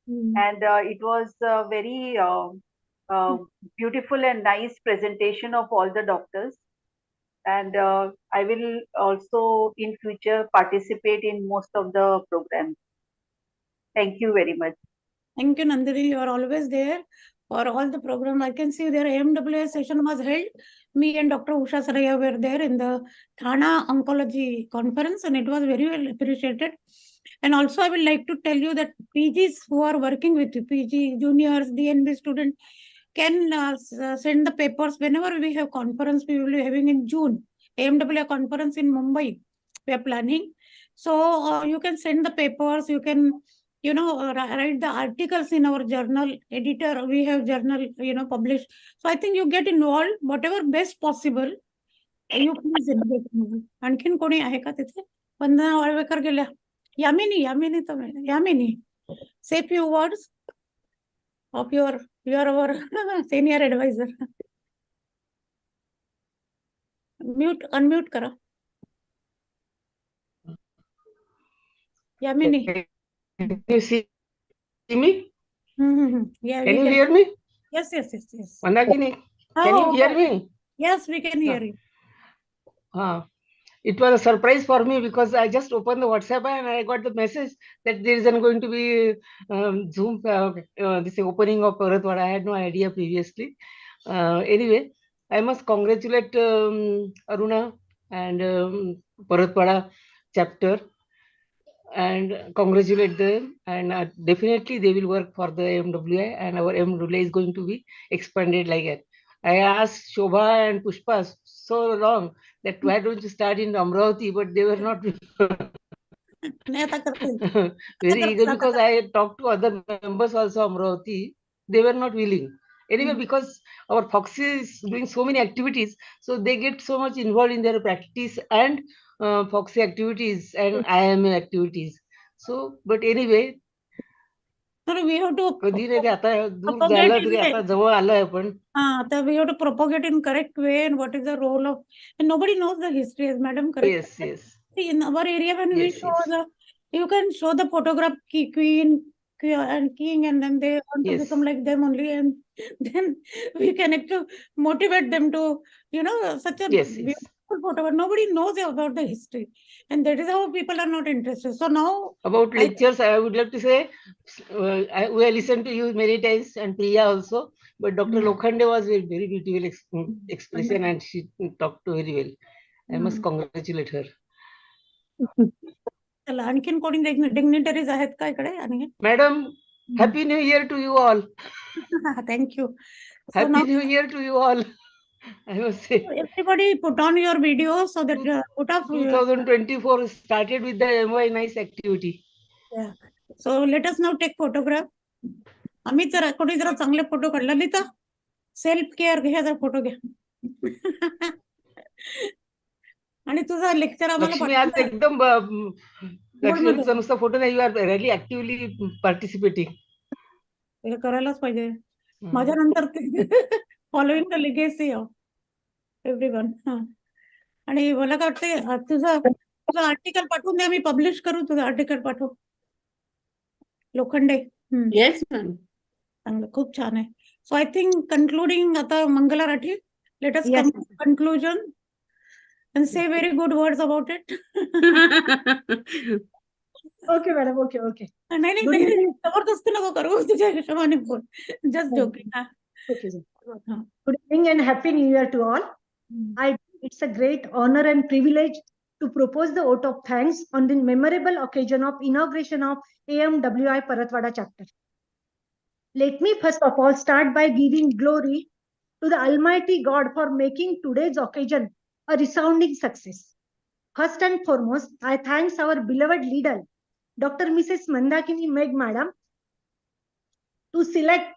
And it was a very beautiful and nice presentation of all the doctors. And I will also in future participate in most of the programs. Thank you very much. Thank you, Nandini. You are always there for all the program. I can see their AMWI session was held. Me and Dr. Usha Saraya were there in the Thana Oncology Conference, and it was very well appreciated. And also, I would like to tell you that PGs who are working with you, PG juniors, DNB students, can send the papers whenever we have conference. We will be having in June, AMWI conference in Mumbai. We are planning. So you can send the papers. You can, write the articles in our journal. Editor, we have journal, published. So I think you get involved, whatever best possible. You please get involved. आणखीन कोणी आहे का तिथे? वंदना वाळवेकर गेल्या. यामिनी तर Yamini, say few words of you are our senior advisor. Unmute करा. Yamini. Can you see me? Yeah, can you hear me? Yes. Mandakini, can you hear me? Yes, we can hear you. It was a surprise for me because I just opened the WhatsApp and I got the message that there isn't going to be Zoom, this opening of Paratwada. I had no idea previously. Anyway, I must congratulate Aruna and Paratwada chapter and congratulate them. And definitely they will work for the AMWI, and our AMWI is going to be expanded like that. I asked Shobha and Pushpa so long that why don't you start in Amravati, but they were not very eager because I talked to other members also Amravati. They were not willing. Anyway, because our Foxy is doing so many activities, so they get so much involved in their practice and Foxy activities and IMA activities. So, but anyway, we have to कधी नाही ते आता दूर propagate झालं in तरी आता जवळ आलोय आपण. we have to propagate in correct way and what is the role of, and nobody knows the history, as madam correct. Yes, yes. See, in our area when we Yes, show the, you can show the photograph queen and king, and then they want to Yes. become like them only, and then we can actually motivate them to, such a Yes, yes. beautiful photograph. Nobody knows about the history, and that is how people are not interested. So now About lectures, I would love to say, we have listened to you many times and Priya also, but Dr. Lokhande was a very beautiful expression and she talked very well. I must congratulate her. चला आणखीन कोणी dignitaries आहेत का इकडे आणि Madam, Happy New Year to you all. Thank you. Happy New Year to you all. I must say. Everybody put on your video so that put up 2024 started with the AMWI nice activity. Yeah. So let us now take photograph. आम्ही जरा कोणी जरा चांगले photo काढला लिहिता self care घ्या जरा photo घ्या आणि तुझा लेक्चर लक्ष्मी आज एकदम लक्ष्मीचा नुसता फोटो नाही, you are really actively participating. करायलाच पाहिजे माझ्यानंतर following the legacy of everyone. आणि मला काय वाटतंय तुझं आर्टिकल पाठवून द्या, मी पब्लिश करू. तुझं आर्टिकल पाठव लोखंडे. Yes ma'am. चांगलं, खूप छान आहे. सो आय थिंक कन्क्लुडिंग आता Mangala Rathi, let us come to conclusion and say very good words about it. Okay, madam. Okay. नाही जबरदस्ती नको करू, तुझ्या हिशोबाने बोल. Just joking. Okay. Good evening and happy new year to all. It's a great honor and privilege to propose the vote of thanks on the memorable occasion of inauguration of AMWI Paratwada chapter. Let me first of all start by giving glory to the Almighty God for making today's occasion a resounding success. First and foremost, I thank our beloved leader, Dr. Mrs. Mandakini Meg Madam, to select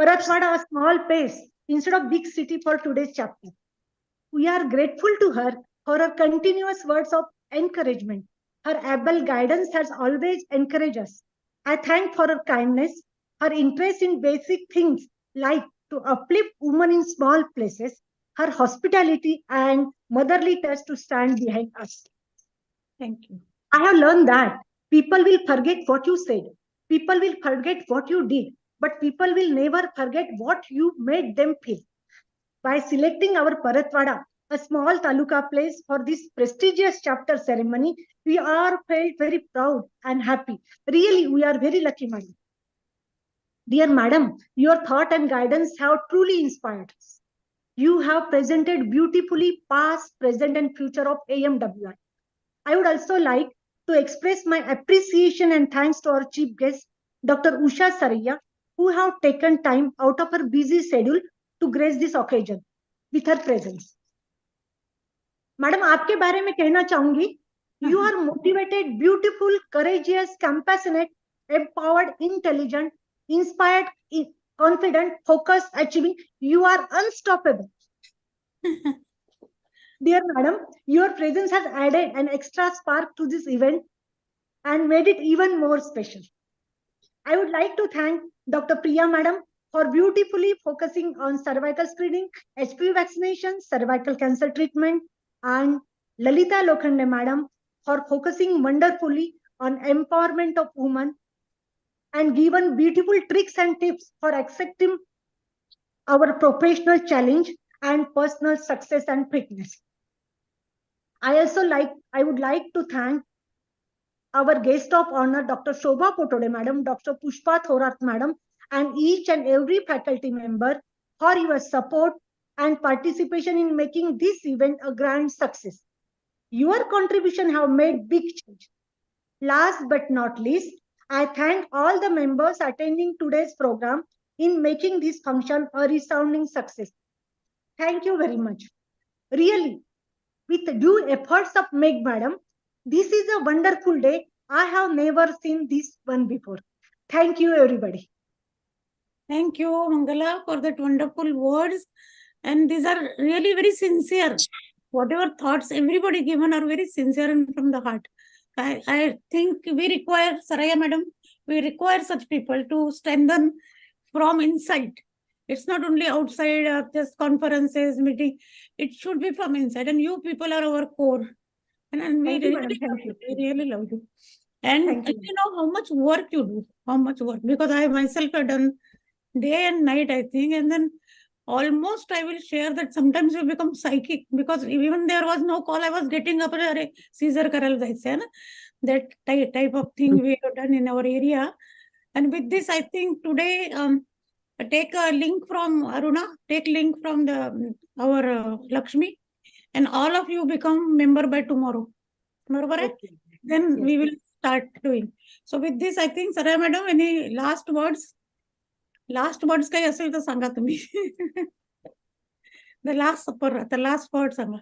Paratwada, a small place, instead of big city for today's chapter. We are grateful to her for her continuous words of encouragement. Her able guidance has always encouraged us. I thank for her kindness, her interest in basic things like to uplift women in small places, her hospitality and motherly touch to stand behind us. Thank you. I have learned that people will forget what you said. People will forget what you did, but people will never forget what you made them feel. By selecting our Paratwada, a small taluka place for this prestigious chapter ceremony, we are felt very proud and happy. Really, we are very lucky, madam. Dear madam, your thought and guidance have truly inspired us. You have presented beautifully past, present, and future of AMWI. I would also like to express my appreciation and thanks to our chief guest, Dr. Usha Saraiya, who have taken time out of her busy schedule to grace this occasion with her presence. Madam, आपके बारे में कहना चाहूंगी, you are motivated, beautiful, courageous, compassionate, empowered, intelligent, inspired, confident, focused, achieving. You are unstoppable. Dear madam, your presence has added an extra spark to this event and made it even more special. I would like to thank Dr. Priya madam for beautifully focusing on cervical screening, HPV vaccination, cervical cancer treatment, and Lalita Lokhande madam for focusing wonderfully on empowerment of women and given beautiful tricks and tips for accepting our professional challenge, and personal success and fitness. I would like to thank our guest of honor, Dr. Shobha Potode Madam, Dr. Pushpa Thorat Madam, and each and every faculty member for your support and participation in making this event a grand success. Your contribution have made big change. Last but not least, I thank all the members attending today's program in making this function a resounding success. Thank you very much. Really, with due efforts of Meg Madam, this is a wonderful day. I have never seen this one before. Thank you, everybody. Thank you, Mangala, for that wonderful words. And these are really very sincere. Whatever thoughts everybody given are very sincere and from the heart. I think we require, Saraya Madam, we require such people to strengthen from inside. It's not only outside just conferences, meeting. It should be from inside. And you people are our core. And we really love you. And you know how much work you do, how much work. Because I myself have done day and night, I think. And then almost I will share that sometimes you become psychic because even there was no call, I was getting up, Caesar Karal that type of thing we have done in our area. And with this, I think today, take a link from Aruna, take link from our Lakshmi, and all of you become member by tomorrow. Okay. Then we will start doing. So with this, I think, Saraya Madam, any last words? Last words काही असेल तर सांगा तुम्ही. The last word सांगा.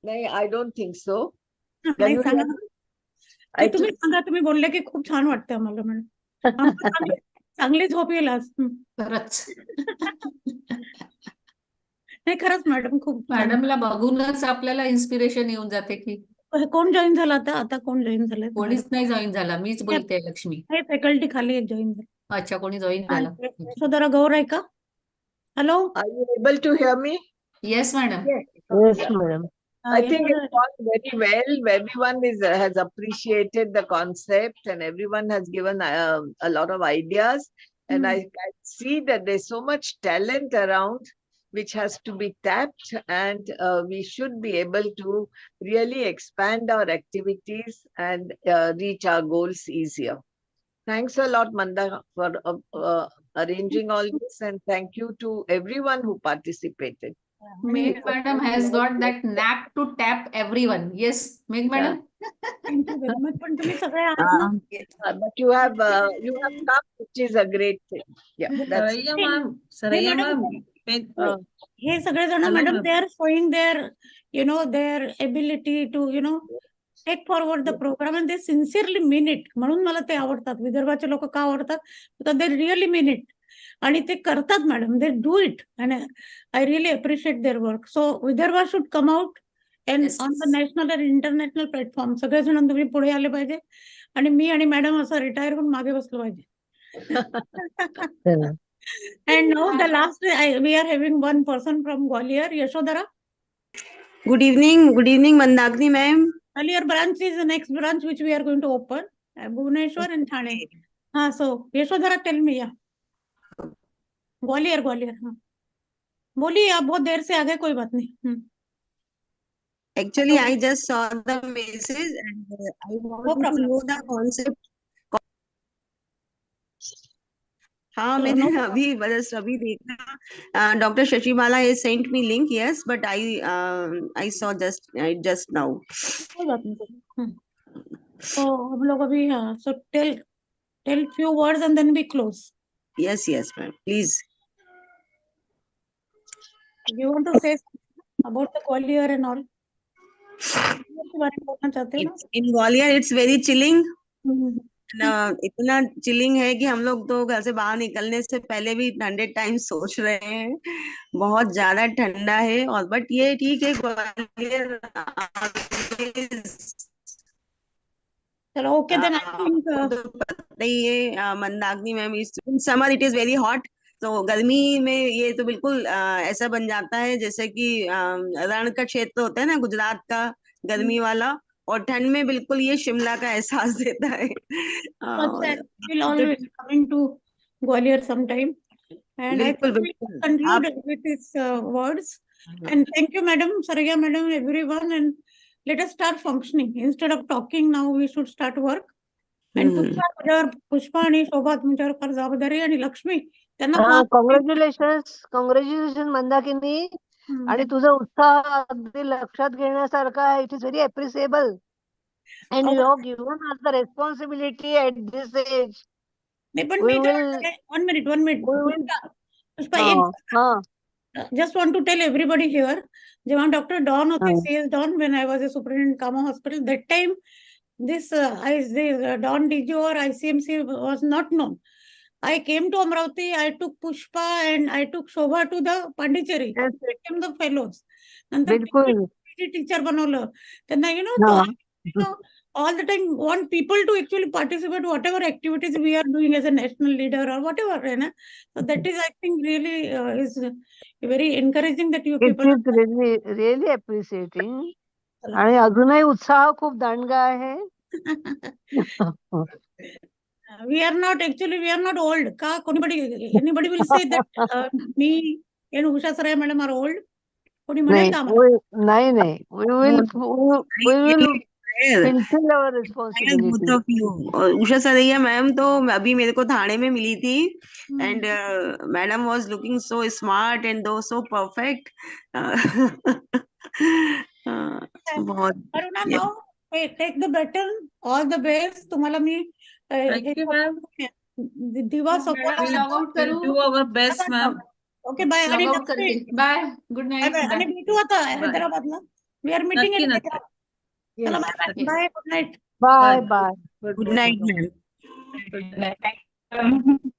नाही, I don't think so. नाही सांगा. तुम्ही सांगा, तुम्ही बोलले की खूप छान वाटतं आम्हाला मॅडम. चांगली झोप येईल आज. खरंच. नाही खरंच मॅडम खूप. मॅडमला बघूनच आपल्याला इन्स्पिरेशन येऊन जाते की कोण जॉईन झाला आता कोण जॉईन झालं? कोणीच नाही जॉईन झाला, मीच बोलते लक्ष्मी. फॅकल्टी खाली एक जॉईन झाली. अच्छा, कोणी जॉईन झाला? यशोधरा गौर आहे का? Hello, Are you able to hear me? Yes, madam. Yes, madam. I think it's gone very well. Everyone has appreciated the concept and everyone has given a lot of ideas. And I see that there's so much talent around which has to be tapped, and we should be able to really expand our activities and reach our goals easier. Thanks a lot, Manda, for arranging all this, and thank you to everyone who participated. Meg madam has got that knack to tap everyone. Yes, Meg madam. Thank you very much. पण तुम्ही सगळे but you have come, which is a great thing. Yeah, that's Saraya ma'am. हे सगळे जण madam they are showing their ability to take forward the program and they sincerely mean it. म्हणून मला ते आवडतात. विदर्भाचे लोक का आवडतात? Because they really mean it. आणि ते करतात madam, they do it. And I really appreciate their work. So Vidarbha should come out and on the national and international platform. सगळेजण तुम्ही पुढे आले पाहिजे आणि मी आणि मॅडम असं रिटायर होऊन मागे बसलो पाहिजे. And now the last, we are having one person from Gwalior, Yashodhara. Good evening, Mandagni ma'am. Earlier branch is the next branch which we are going to open, Bhubaneswar and Thane. So Yashodhara, tell me, yeah. Gwalior हाँ बोलिए, आप बहुत देर से आ गए, कोई बात नहीं. Actually, I just saw the message and I want to know the concept. हाँ, मैंने अभी देखा. Dr. Shashibala has sent me link, yes, but I saw just now. कोई बात नहीं. तो हम लोग अभी so tell few words and then we close. Yes, ma'am. Please. You want to say about the Gwalior and all? In Gwalior, it's very chilling. इतना chilling है कि हम लोग तो घर से बाहर निकलने से पहले भी 100 टाइम्स सोच रहे हैं. बहुत ज्यादा ठंडा है और बट ये ठीक है. ग्वालियर चलो ओके देन आई थिंक पता ही है Mandakini ma'am, in summer it is very hot. तो गर्मी में ये तो बिल्कुल ऐसा बन जाता है जैसे कि रण का क्षेत्र होता है ना गुजरात का, गर्मी वाला, और ठंड में बिल्कुल ये शिमला का एहसास देता है. We'll always coming to Gwalior sometime And I बिल्कुल think we बिल्कुल conclude with these words. And thank you, Madam, Saraya Madam, everyone. And let us start functioning. Instead of talking now, we should start work. And Pushpa आणि शोभा तुमच्यावर फार जबाबदारी आणि लक्ष्मी त्यांना congratulation Mandakini. आणि तुझा उत्साह अगदी लक्षात घेण्यासारखा आहे. It is very appreciable. And you have given us the responsibility at this age. नाही पण मी one minute. Pushpa just want to tell everybody here, जेव्हा Dr. Dawn होते, CS Dawn, when I was a superintendent Kama Hospital, that time this Dawn DG or ICMC was not known. I came to Amravati, I took Pushpa and I took Shobha to the Pondicherry. Yes. Became the fellows. नंतर teacher बनवलं त्यांना, you know, all the time want people to actually participate whatever activities we are doing as a national leader or whatever, right? So that is, I think, really is very encouraging that you people. It is really appreciating. आणि अजूनही उत्साह खूप दांडगा आहे. We are not old. Anybody will say that me and Usha Saraya madam are old. कोणी म्हणेल का आम्हाला? नाही. We will fulfill our responsibility. Both of you. Usha Saraiya ma'am तो अभी मेरे को थाने में मिली थी and madam was looking so smart and though so perfect. बहुत. Aruna, now take the baton. All the best. तुम्हाला मी दिवा support. We'll do our best, ma'am. Okay, bye. Bye. Good night. आणि भेटू आता हैदराबादला. We are meeting in Hyderabad. चला bye. Good night. Bye. Good night, ma'am. Good night.